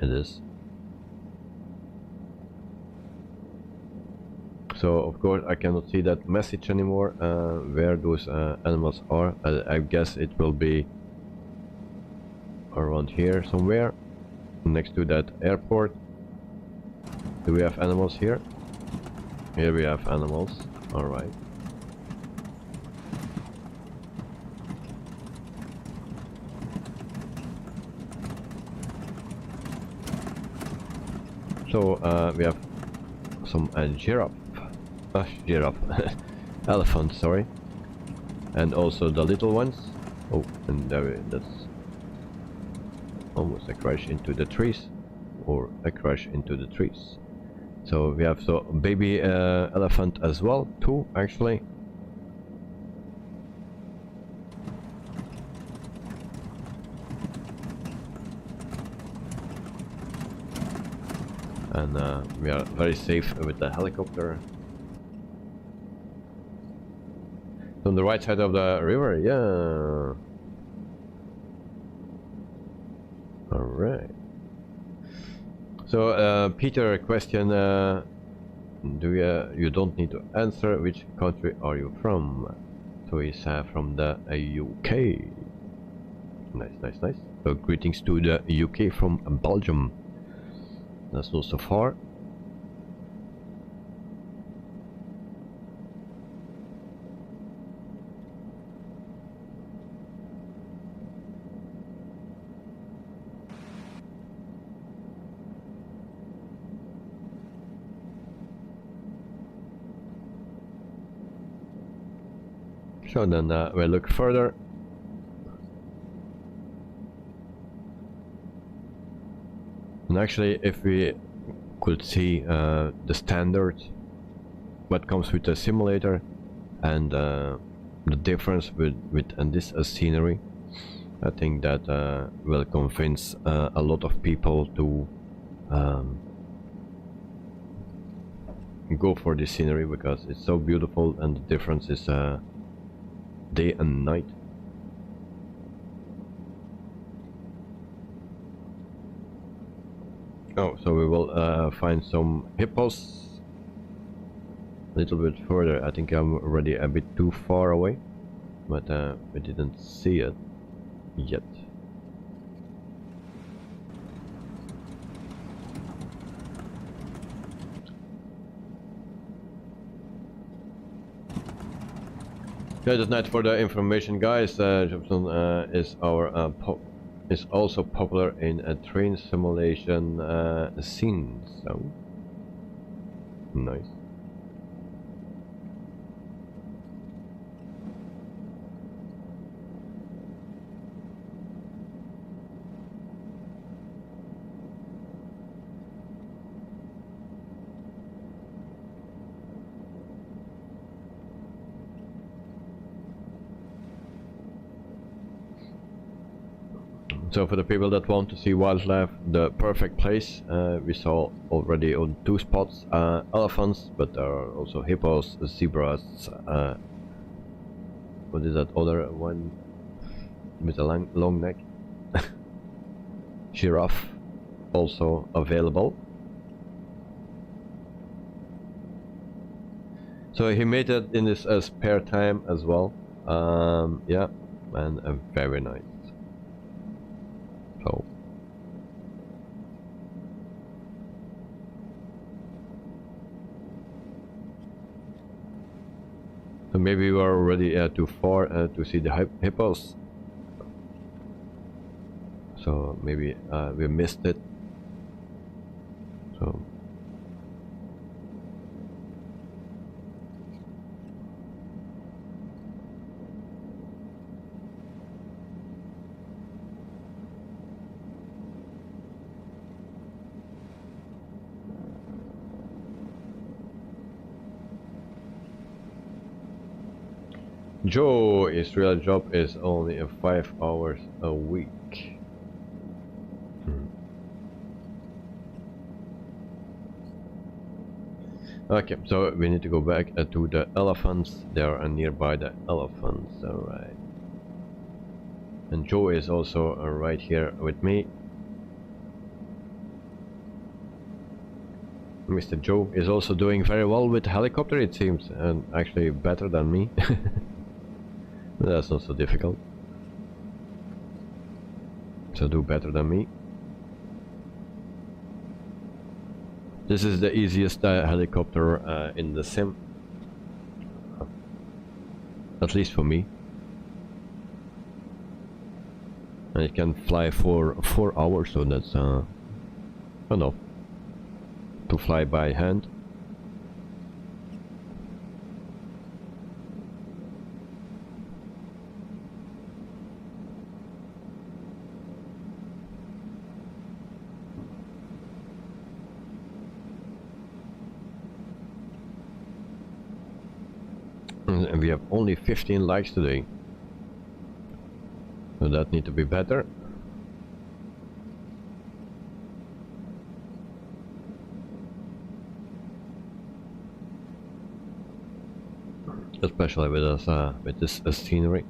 it is. So of course I cannot see that message anymore, where those animals are. I guess it will be around here somewhere, next to that airport. Do we have animals here? Here we have animals. Alright. So we have some giraffe. Elephant, sorry. And also the little ones. Oh, and that's almost a crash into the trees, or a crash into the trees. So we have baby elephant as well, too, actually. And we are very safe with the helicopter. On the right side of the river, yeah. Alright. So Peter, question, you don't need to answer. Which country are you from? So he's from the UK. Nice. So greetings to the UK from Belgium. That's not so far. So then we'll look further. And actually, if we could see the standards, what comes with the simulator, and the difference with and this scenery, I think that will convince a lot of people to go for this scenery, because it's so beautiful, and the difference is day and night. Oh, so we will find some hippos a little bit further. I think I'm already a bit too far away, but we didn't see it yet. Yeah, that's night for the information, guys. Jobson is our is also popular in a train simulation scene. So nice. So for the people that want to see wildlife, the perfect place, we saw already on 2 spots elephants, but there are also hippos, zebras, what is that other one with a long neck? Giraffe also available. So he made it in his spare time as well. Yeah, and very nice. So maybe we are already too far to see the hippos. So maybe we missed it. So Joe, his real job is only 5 hours a week. Okay, so we need to go back to the elephants. They are nearby the elephants, alright. And Joe is also right here with me. Mr. Joe is also doing very well with the helicopter, it seems, and actually better than me. That's not so difficult. So do better than me. This is the easiest helicopter in the sim. At least for me. And it can fly for 4 hours, so that's enough to fly by hand. And we have only 15 likes today, so that need to be better. Especially with us, with this scenery.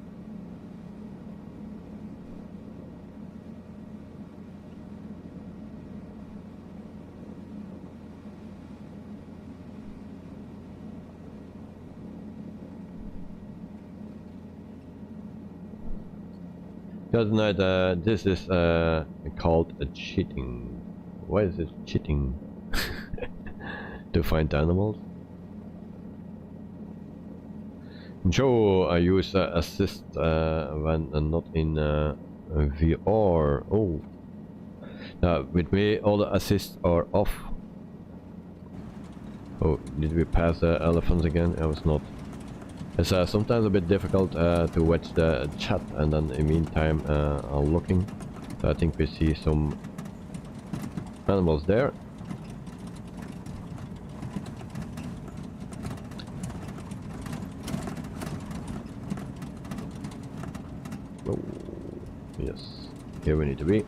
The other night, this is called cheating. Why is it cheating? To find animals. Joe, I use assist when not in VR. Oh, with me all the assists are off. Oh, did we pass the elephants again? I was not. It's sometimes a bit difficult to watch the chat, and then in the meantime I'm looking. So I think we see some animals there. Oh, yes, here we need to be.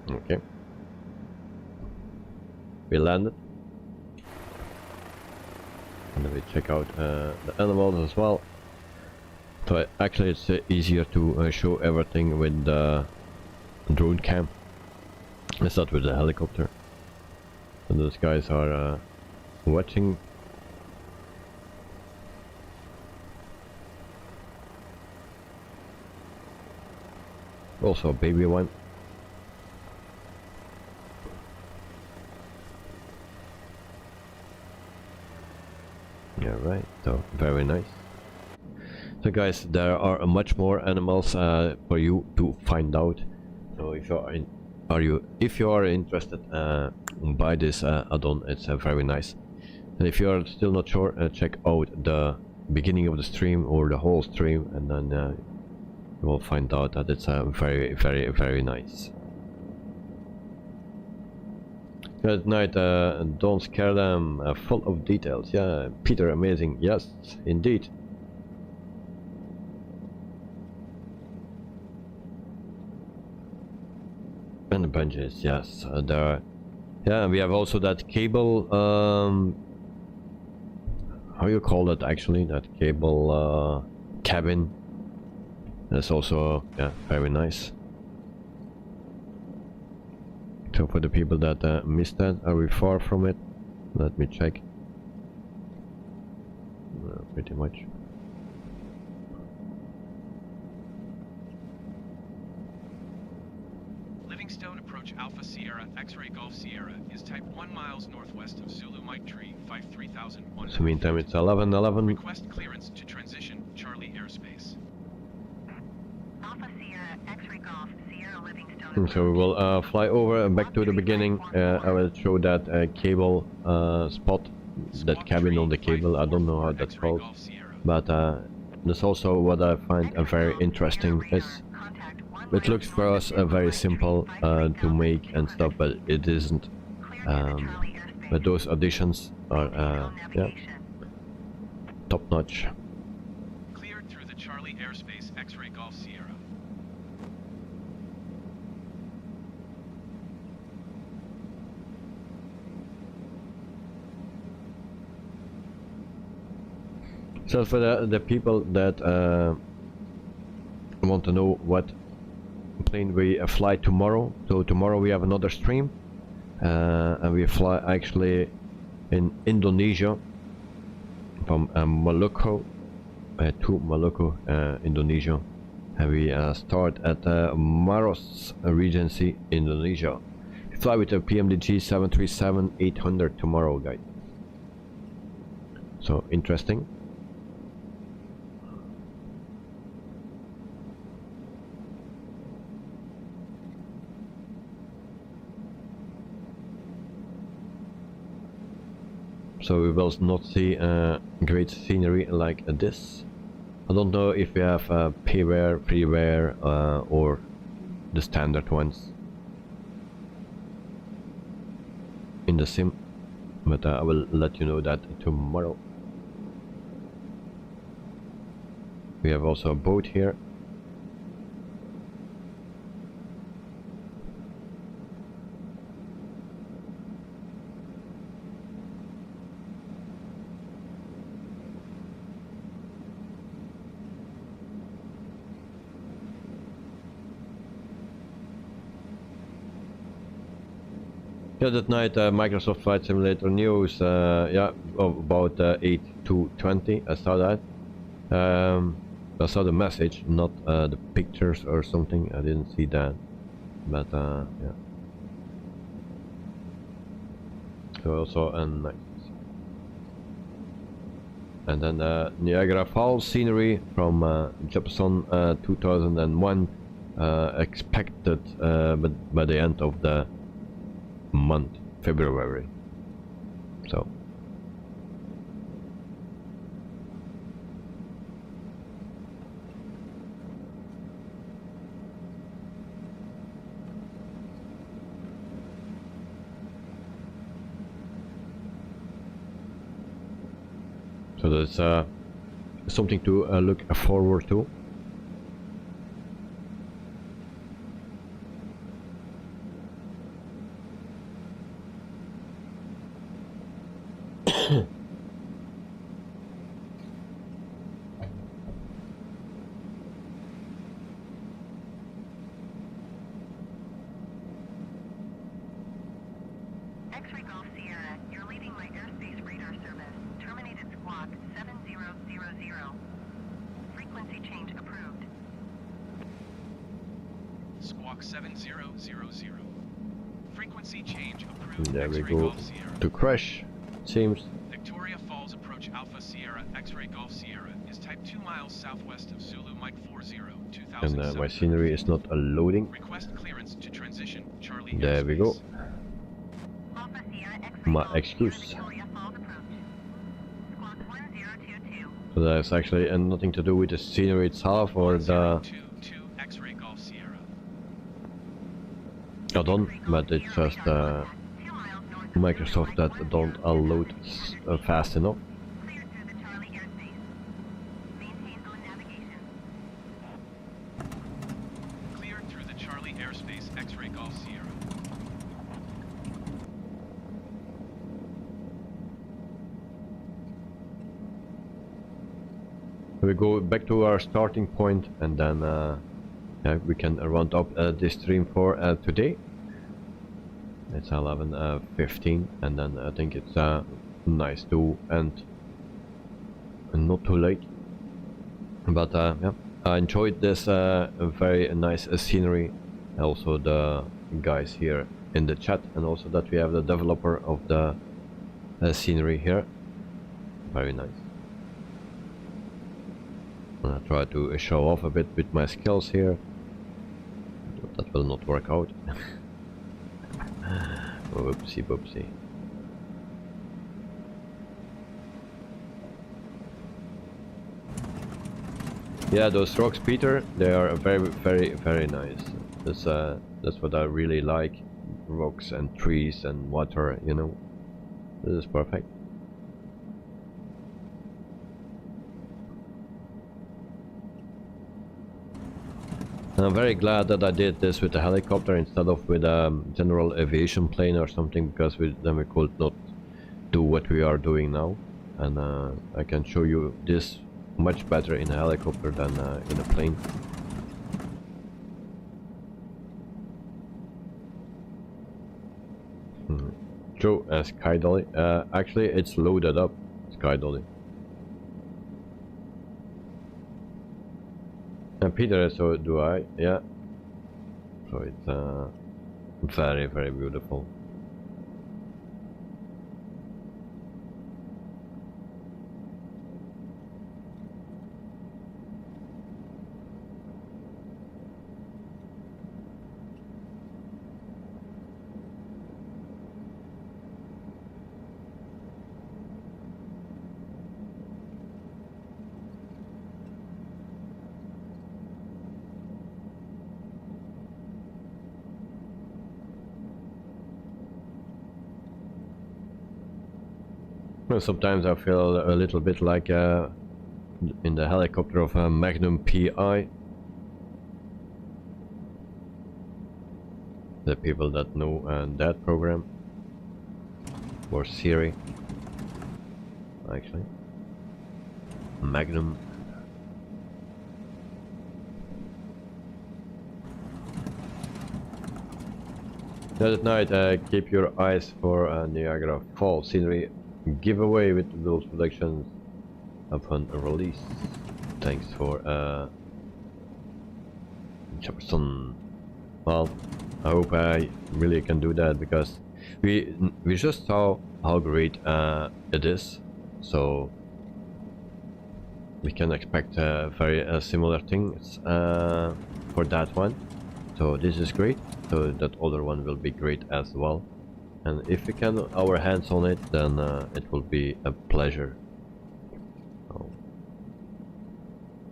Okay, we landed, and then we check out the animals as well. So actually it's easier to show everything with the drone cam. Let's start with the helicopter. So those guys are watching. Also a baby one. Yeah, right, so very nice. So guys, there are much more animals for you to find out. So if you are interested, buy this add-on. It's very nice. And if you are still not sure, check out the beginning of the stream or the whole stream, and then you will find out that it's very nice. Good night. Don't scare them. Full of details. Yeah, Peter, amazing. Yes, indeed. And the bungees, yes, there are. Yeah, we have also that cable, how you call it actually, that cable cabin. That's also, yeah, very nice. So for the people that missed that, are we far from it? Let me check. Pretty much. Livingstone approach Alpha Sierra X-ray Golf Sierra is type 1 miles northwest of Zulu Mike Tree 53,100. So meantime it's 11:11. Request clearance to transition Charlie airspace. Alpha Sierra X-ray Golf Sierra Livingstone. So we will fly over back to the beginning. I will show that cable spot, that cabin on the cable. I don't know how that's called, but that's also what I find very interesting. It looks for us very simple to make and stuff, but it isn't. But those additions are yeah, top notch. Cleared through the Charlie airspace X-ray Golf Sierra. So for the people that want to know what plane we fly tomorrow, so tomorrow we have another stream, and we fly actually in Indonesia from Maluku to Maluku, Indonesia, and we start at Maros Regency, Indonesia. We fly with a PMDG 737-800 tomorrow, guys. So interesting. So we will not see great scenery like this. I don't know if we have payware, freeware, or the standard ones in the sim, but I will let you know that tomorrow. We have also a boat here. Yeah, that night Microsoft Flight Simulator news, yeah, about 8/2/20. I saw that. I saw the message, not the pictures or something. I didn't see that, but yeah. So also nice. And then Niagara Falls scenery from Jepson 2001, expected by the end of the month, February. So So there's something to look forward to. X-ray Golf Sierra, you're leaving my airspace radar service. Terminated squawk 7000. Frequency change approved. Squawk 7000. Frequency change approved. There we X-ray go. Golf Sierra. To crash, seems. Victoria Falls approach Alpha Sierra X-ray Golf Sierra is type 2 miles southwest of Zulu Mike 40 And 2007. my scenery is not loading. Request clearance to transition Charlie There we go. airspace. Alpha Sierra X-ray My Golf, excuse. Victoria Falls approach. Squawk 1022. So there's actually nothing to do with the scenery itself or the 1022 X-ray Golf Sierra. add-on, but it's just 2 miles north of Microsoft that don't load fast enough. Cleared through the Charlie airspace. Maintain on navigation. Cleared through the Charlie airspace X-ray Golf Sierra. We go back to our starting point and then yeah, we can round up this stream for today. It's 11:15 and then I think it's nice to end and not too late. But yeah, I enjoyed this very nice scenery. Also the guys here in the chat, and also that we have the developer of the scenery here. Very nice. I try to show off a bit with my skills here. That will not work out. Whoopsie whoopsie. Yeah, those rocks, Peter, they are very nice. That's what I really like. Rocks and trees and water, you know. This is perfect. And I'm very glad that I did this with a helicopter instead of with a general aviation plane or something, because then we could not do what we are doing now. And I can show you this much better in a helicopter than in a plane. True, Sky Dolly. Actually, it's loaded up, Sky Dolly. And Peter, so do I, yeah. So it's very beautiful. Sometimes I feel a little bit like in the helicopter of a Magnum PI. The people that know that program, or Siri, actually. Magnum. That night, keep your eyes for Niagara Falls scenery giveaway with those productions upon release. Thanks for Jefferson. Well, I hope I really can do that, because we just saw how great it is, so we can expect very similar things for that one. So this is great, so that other one will be great as well. And if we can our hands on it, then it will be a pleasure. So,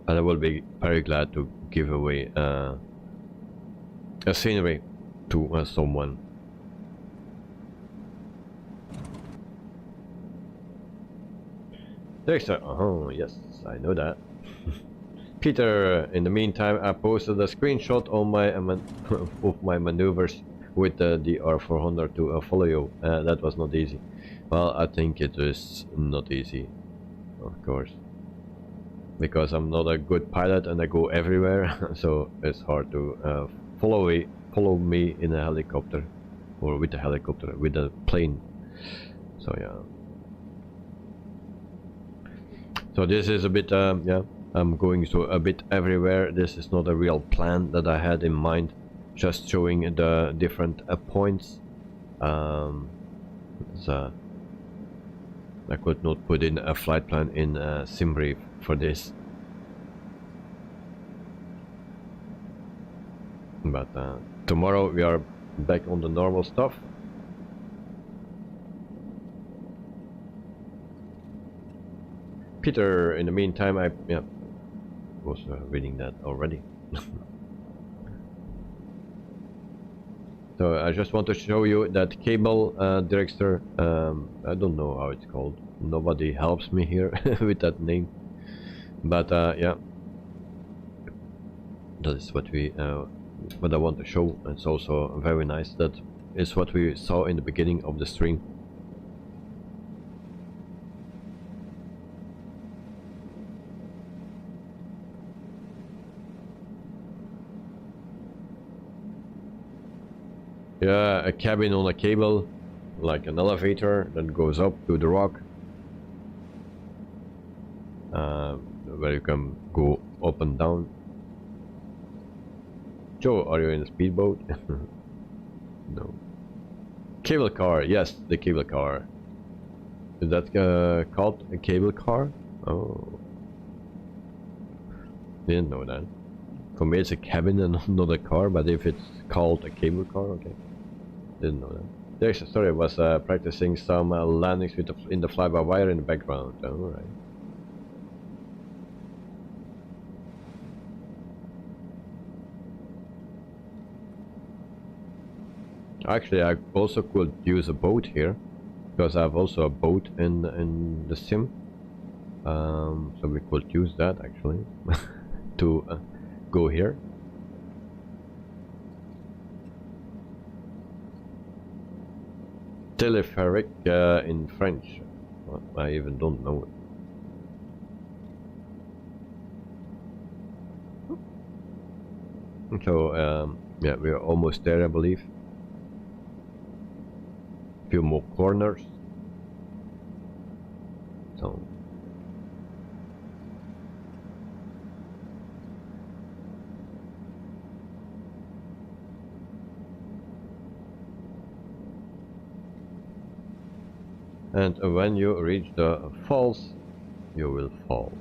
and I will be very glad to give away a scenery to someone. Dexter, oh yes, I know that. Peter, in the meantime, I posted a screenshot on my of my maneuvers with the R400 to follow you. That was not easy. Well, I think it is not easy, of course, because I'm not a good pilot and I go everywhere, so it's hard to follow me in a helicopter, or with a helicopter, with a plane. So yeah. So this is a bit, yeah, I'm going to a bit everywhere. This is not a real plan that I had in mind, just showing the different points. So I could not put in a flight plan in SimBrief for this. But tomorrow we are back on the normal stuff. Peter, in the meantime, I was reading that already. So I just want to show you that cable director. I don't know how it's called. Nobody helps me here with that name. But yeah, that is what what I want to show. It's also very nice. That is what we saw in the beginning of the stream. Yeah, a cabin on a cable, like an elevator that goes up to the rock, where you can go up and down. Joe, are you in a speedboat? No. Cable car, yes, the cable car. Is that called a cable car? Oh, didn't know that. For me, it's a cabin and not a car, but if it's called a cable car, okay. Didn't know that. There's a story. I was practicing some landings with in the fly-by-wire in the background. Oh, all right. Actually, I also could use a boat here, because I have also a boat in the sim. So we could use that actually to go here. Telepheric in French. Well, I even don't know it. So yeah, we are almost there, I believe. Few more corners. So and when you reach the falls, you will fall.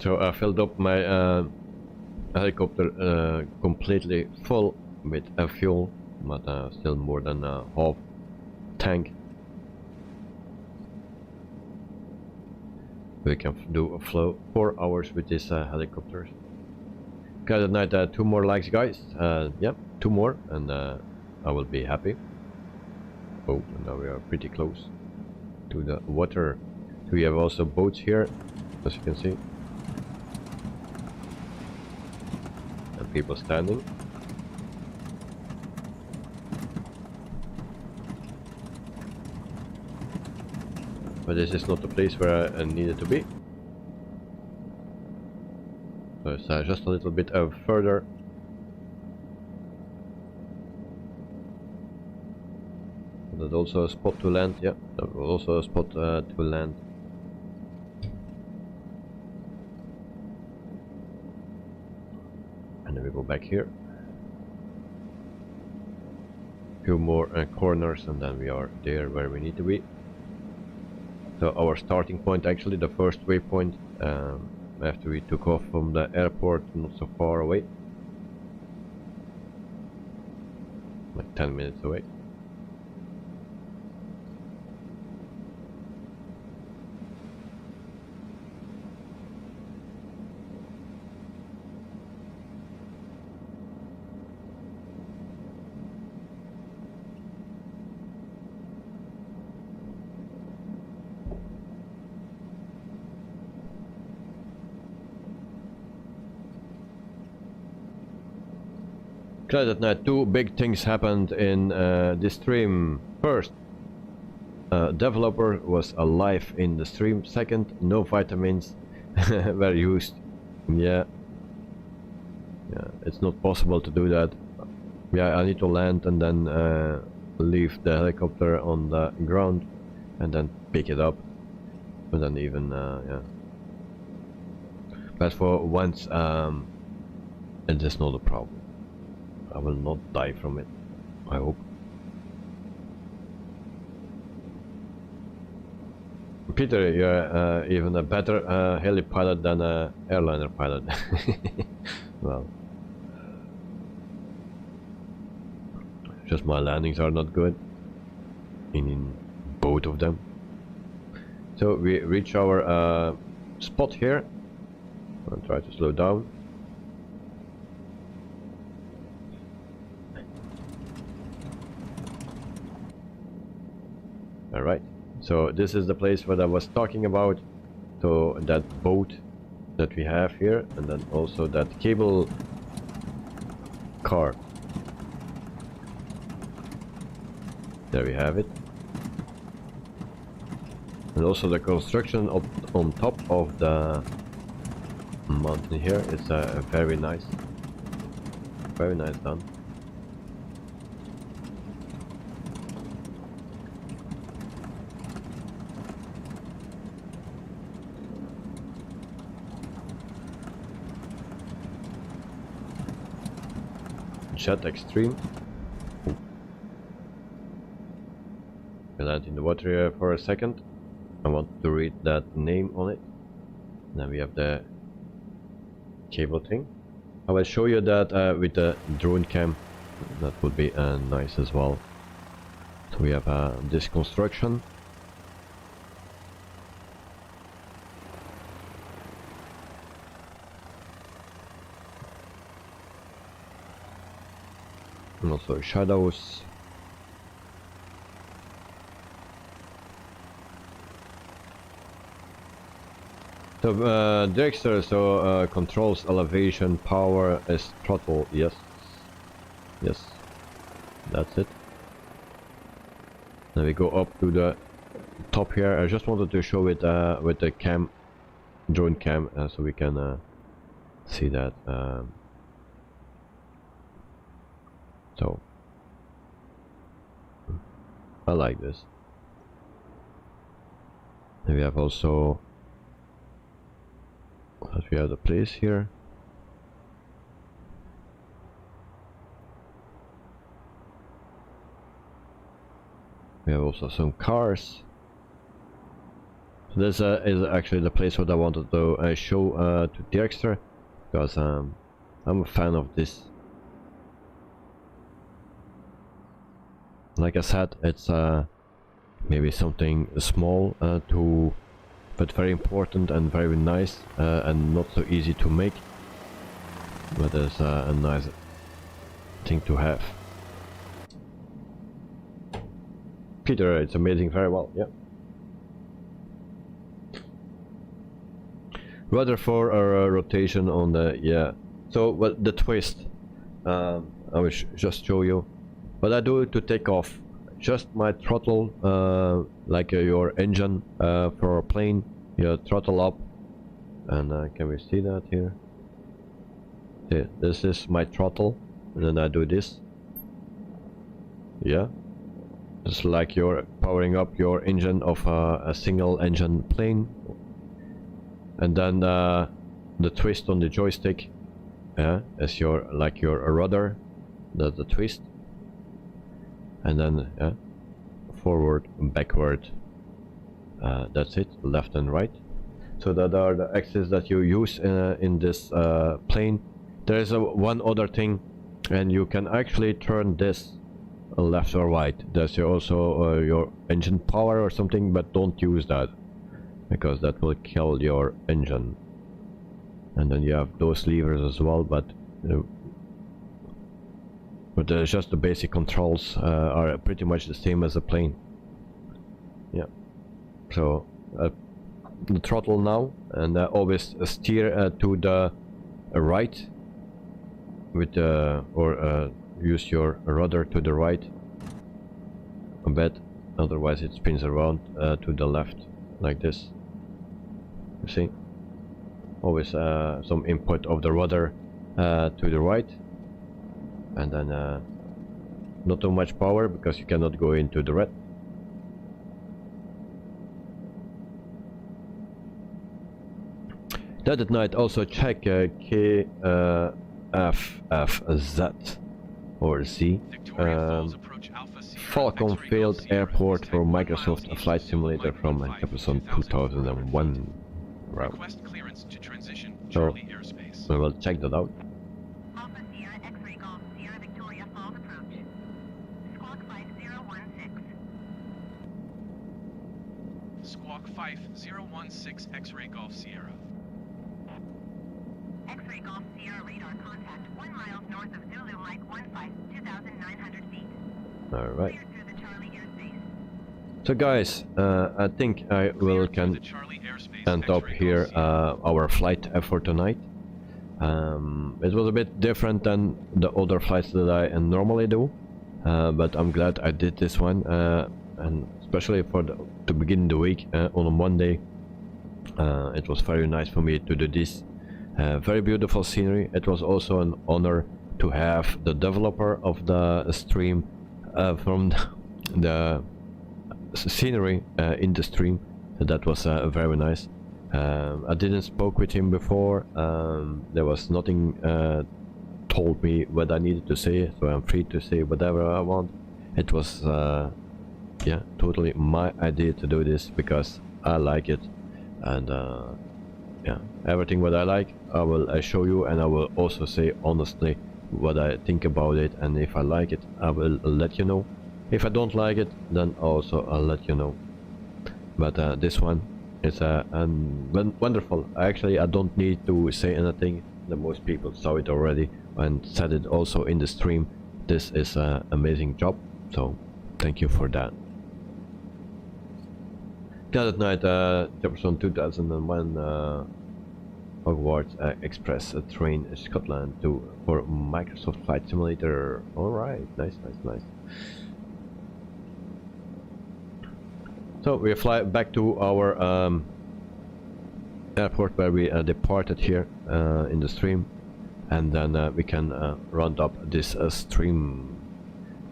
So I filled up my helicopter completely full with fuel, but still more than half tank. We can do a flow 4 hours with this helicopters. Okay, that night 2 more likes, guys. Yep, 2 more, and I will be happy. Oh, now we are pretty close to the water. So we have also boats here, as you can see. People standing. But this is not the place where I needed to be. So it's just a little bit further. There's also a spot to land. Yeah, there's also a spot to land. And then we go back here. Few more corners and then we are there where we need to be. So our starting point, actually the first waypoint, after we took off from the airport, not so far away. 10 minutes away. That night, two big things happened in this stream. First, developer was alive in the stream. Second, no vitamins were used. Yeah, it's not possible to do that. Yeah, I need to land and then leave the helicopter on the ground and then pick it up. But then even yeah. But for once, it is not a problem. I will not die from it, I hope. Peter, you're even a better heli pilot than an airliner pilot. Well, just my landings are not good in both of them. So we reach our spot here. I'll try to slow down. Alright, so this is the place what I was talking about. So that boat that we have here, and then also that cable car. There we have it. And also the construction up on top of the mountain here is very nice done. Jet Extreme. I land in the water here for a second. I want to read that name on it. Then we have the cable thing. I will show you that with the drone cam. That would be nice as well. So we have this construction. And also shadows. So Dexter controls elevation, power as throttle. Yes, that's it. Then we go up to the top here. I just wanted to show it with the cam, drone cam, so we can see that. So I like this. And we have also we have the place here. We have also some cars. So this is actually the place what I wanted to show to Dexter, because I'm a fan of this. Like I said, it's maybe something small but very important and very nice, and not so easy to make, but it's a nice thing to have. Peter, it's amazing, very well, yeah. Rudder for a rotation on the, yeah. So what the twist, I will just show you. What I do to take off, just my throttle, like your engine for a plane, you throttle up, and can we see that here? Yeah, this is my throttle, and then I do this. Yeah, it's like you're powering up your engine of a single engine plane, and then the twist on the joystick, yeah, is your like your rudder, the twist. And then forward and backward, that's it, left and right. So that are the axes that you use in this plane. There is one other thing, and you can actually turn this left or right. That's also your engine power or something, but don't use that because that will kill your engine. And then you have those levers as well, but just the basic controls are pretty much the same as a plane. Yeah. So the throttle now, and always steer to the right with or use your rudder to the right a bit, otherwise it spins around to the left like this. You see, always some input of the rudder to the right, and then not too much power because you cannot go into the red. That at night also check KFFZ or Z. Falcon Field Airport for Microsoft Flight Simulator from episode 2001. Right. So we will check that out. Alpha Sierra X-ray Golf Sierra Victoria Falls approach. Squawk 5016. Squawk 5016 X-ray Golf Sierra. X-ray Golf Sierra radar contact 1 mile north of Zulu Mike 15, 2,900 feet. Alright. Clear through the Charlie airspace. So guys, I think I will can end up here our flight for tonight. It was a bit different than the other flights that I normally do, but I'm glad I did this one, and especially for to begin the week on a Monday. It was very nice for me to do this. Very beautiful scenery. It was also an honor to have the developer of the stream from the scenery in the stream. So that was very nice. I didn't spoke with him before. There was nothing told me what I needed to say, so I'm free to say whatever I want. It was yeah, totally my idea to do this because I like it, and yeah, everything what I like I will show you, and I will also say honestly what I think about it, and if I like it I will let you know. If I don't like it, then also I'll let you know. But this one is wonderful. Actually, I don't need to say anything. The most people saw it already and said it also in the stream. This is an amazing job, so thank you for that. That night, Jefferson 2001 Hogwarts Express train Scotland for Microsoft Flight Simulator. All right, nice. So we fly back to our airport where we departed here in the stream, and then we can round up this stream.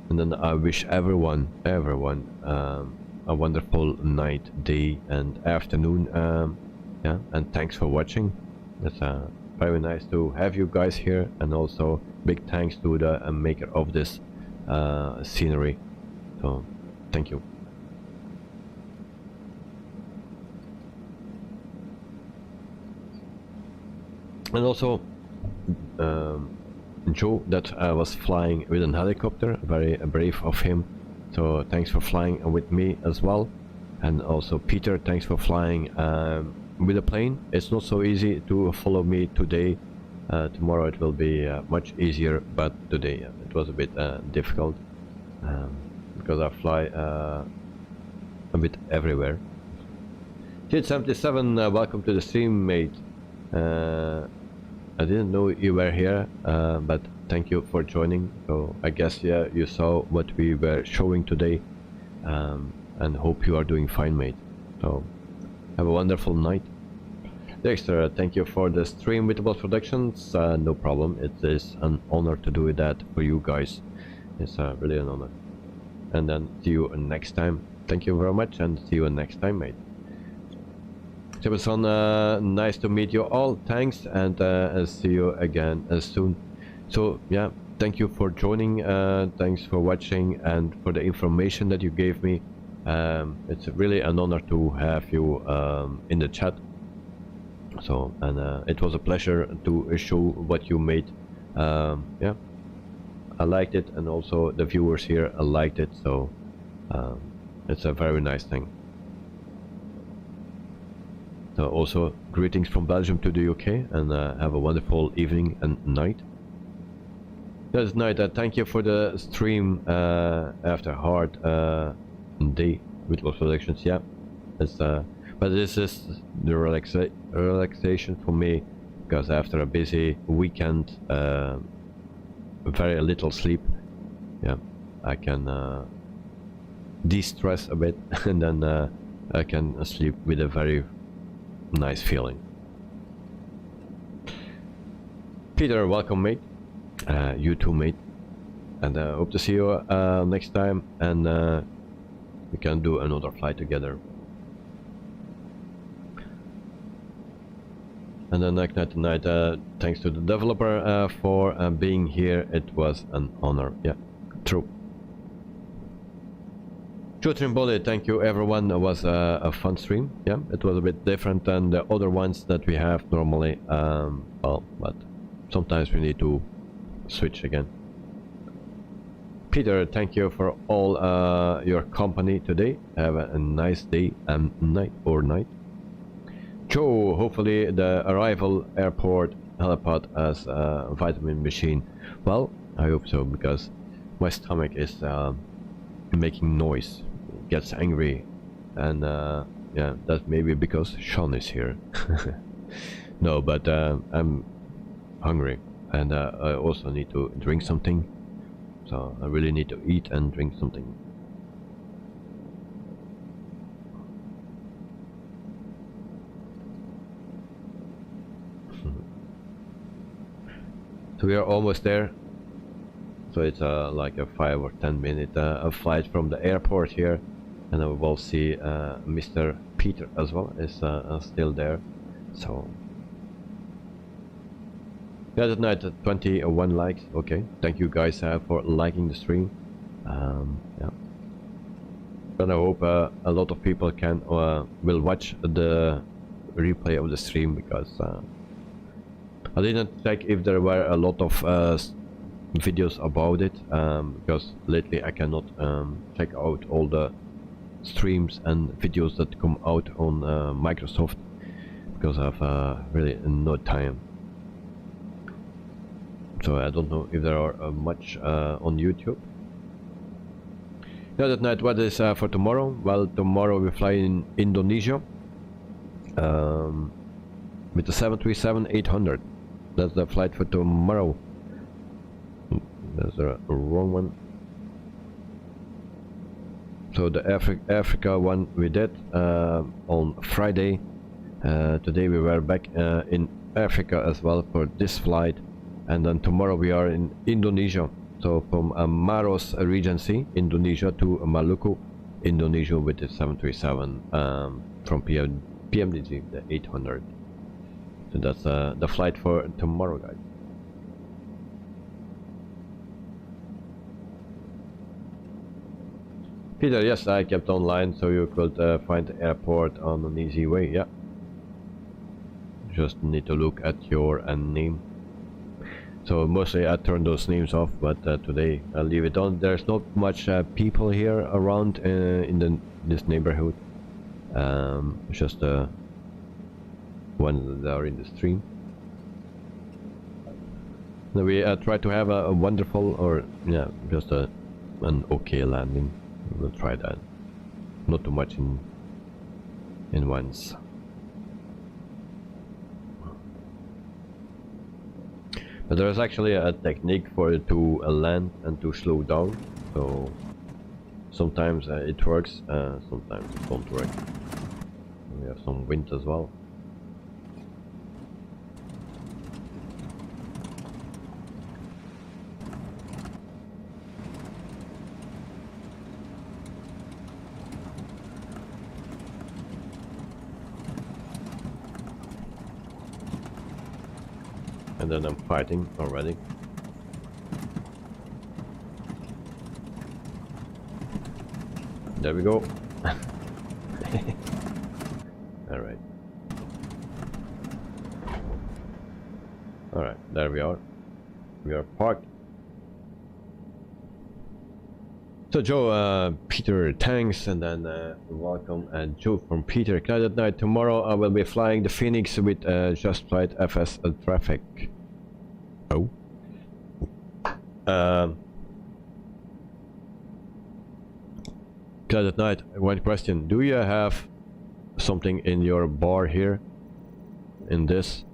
And then I wish everyone a wonderful night, day, and afternoon. Yeah, and thanks for watching. It's very nice to have you guys here, and also big thanks to the maker of this scenery. So thank you. And also Joe, that was flying with an helicopter, very brave of him, so thanks for flying with me as well. And also Peter, thanks for flying with a plane. It's not so easy to follow me today. Tomorrow it will be much easier, but today it was a bit difficult because I fly a bit everywhere. Kid77, welcome to the stream, mate. I didn't know you were here, but thank you for joining. So I guess yeah, you saw what we were showing today, and hope you are doing fine, mate. So have a wonderful night. Dexter, thank you for the stream with Boss Productions. No problem, it is an honor to do that for you guys. It's really an honor. And then see you next time. Thank you very much, and see you next time, mate. Jefferson, nice to meet you all. Thanks, and see you again soon. So yeah, thank you for joining. Thanks for watching and for the information that you gave me. It's really an honor to have you in the chat. So, and it was a pleasure to show what you made. Yeah, I liked it, and also the viewers here liked it, so it's a very nice thing. So also greetings from Belgium to the UK, and have a wonderful evening and night. This night, thank you for the stream after a hard day with lots of elections. Yeah, it's but this is the relaxation for me, because after a busy weekend, very little sleep, yeah, I can de-stress a bit, and then I can sleep with a very nice feeling. Peter, welcome, mate. You too, mate, and hope to see you next time, and we can do another flight together. And then night tonight, thanks to the developer for being here. It was an honor. Yeah, true. Shooting Bullet, thank you everyone. It was a fun stream. Yeah, it was a bit different than the other ones that we have normally. Well, but sometimes we need to switch again. Peter, thank you for all your company today. Have a nice day and night. Joe, hopefully the arrival airport helipad has a vitamin machine. Well, I hope so, because my stomach is making noise, gets angry, and yeah, that's maybe because Sean is here. No, but I'm hungry, and I also need to drink something, so I really need to eat and drink something. So we are almost there. So it's like a 5 or 10 minute flight from the airport here, and we will see Mr. Peter as well is still there. So yeah, that night 21 likes. Okay, thank you guys for liking the stream. Yeah, and I hope a lot of people can will watch the replay of the stream, because I didn't check if there were a lot of videos about it, because lately I cannot check out all the streams and videos that come out on Microsoft, because I have really no time. So I don't know if there are much on YouTube. Yeah, that night, what is for tomorrow? Well, tomorrow we fly in Indonesia with the 737-800. That's the flight for tomorrow. That's the wrong one. So the Africa one we did on Friday. Today we were back in Africa as well for this flight, and then tomorrow we are in Indonesia. So from Maros Regency, Indonesia, to Maluku, Indonesia, with the 737 from PMDG, the 800. So that's the flight for tomorrow, guys. Peter, yes, I kept online, so you could find the airport on an easy way. Yeah, just need to look at your name. So mostly I turn those names off, but today I'll leave it on. There's not much people here around in this neighborhood. Just ones that are in the stream. So we try to have a wonderful, or yeah, just an okay landing. We'll try that. Not too much in once. But there's actually a technique for it to land and to slow down. So sometimes it works, sometimes it don't work. We have some wind as well. And then I'm fighting already. There we go. Alright. Alright, there we are. We are parked. So Joe, Peter, thanks, and then welcome, and Joe from Peter. Cloud at night. Tomorrow I will be flying the Phoenix with just flight FS traffic. Oh. Cloud at night. One question: do you have something in your bar here? In this,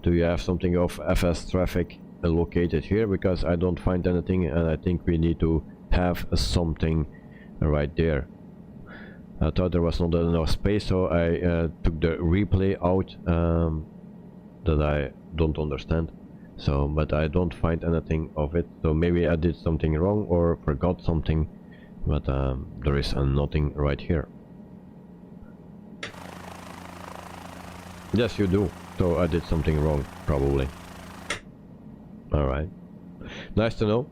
do you have something of FS traffic located here? Because I don't find anything, and I think we need to have something right there. I thought there was not enough space, so I took the replay out that I don't understand. So, but I don't find anything of it. So maybe I did something wrong or forgot something, but there is nothing right here. Yes, you do. So I did something wrong, probably. Alright. Nice to know.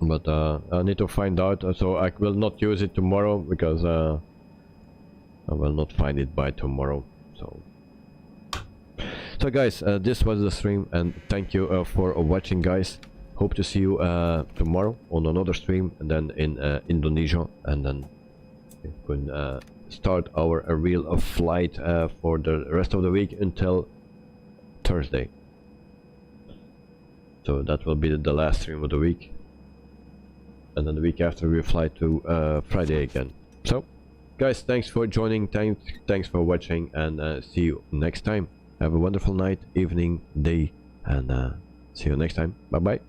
But I need to find out, so I will not use it tomorrow, because I will not find it by tomorrow. So guys, this was the stream, and thank you for watching, guys. Hope to see you tomorrow on another stream, and then in Indonesia, and then we can start our real flight for the rest of the week until Thursday. So that will be the last stream of the week, and then the week after we fly to Friday again. So guys, thanks for joining, thanks for watching, and see you next time. Have a wonderful night, evening, day, and see you next time. Bye bye.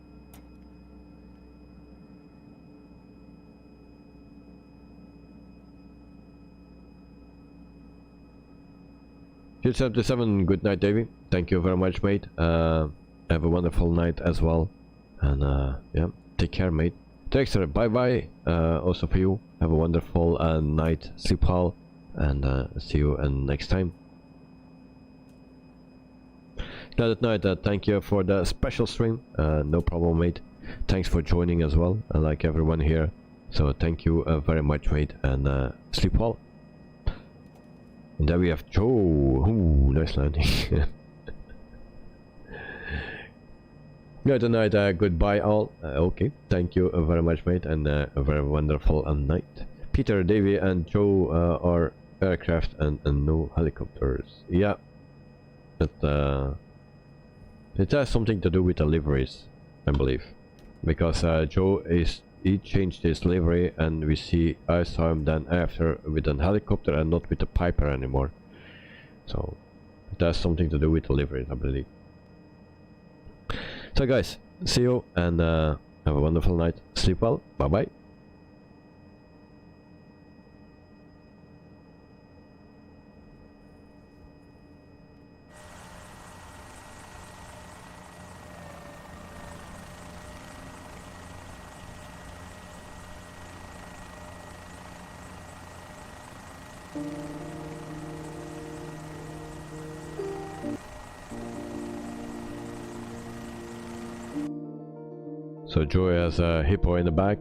Hill 77, good night, Davey. Thank you very much, mate. Have a wonderful night as well, and yeah, take care, mate. Dexter, bye bye. Also for you, have a wonderful night, sleep well, and see you next time. Good night. Thank you for the special stream. No problem, mate. Thanks for joining as well. I like everyone here, so thank you very much, mate, and sleep well. And then we have Joe. Ooh, nice landing. Good night, goodbye all. Okay, thank you very much, mate, and a very wonderful night. Peter, Davey, and Joe are aircraft and no helicopters. Yeah, but it has something to do with the liveries, I believe, because Joe he changed his livery, and I saw him then after with an helicopter and not with the Piper anymore. So it has something to do with the liveries, I believe. So guys, see you, and have a wonderful night. Sleep well. Bye bye. So Joy has a hippo in the back.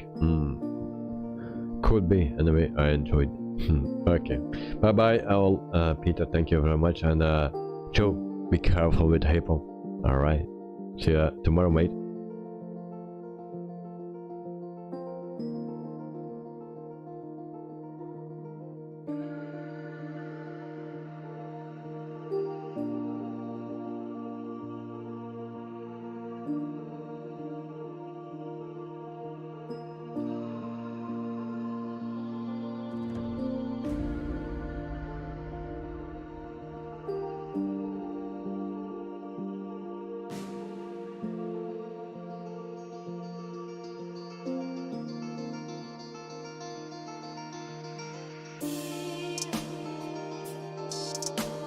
Could be. Anyway, I enjoyed. Okay. Bye bye all. Peter, thank you very much, and Joe, be careful with hippo. Alright. See ya tomorrow, mate.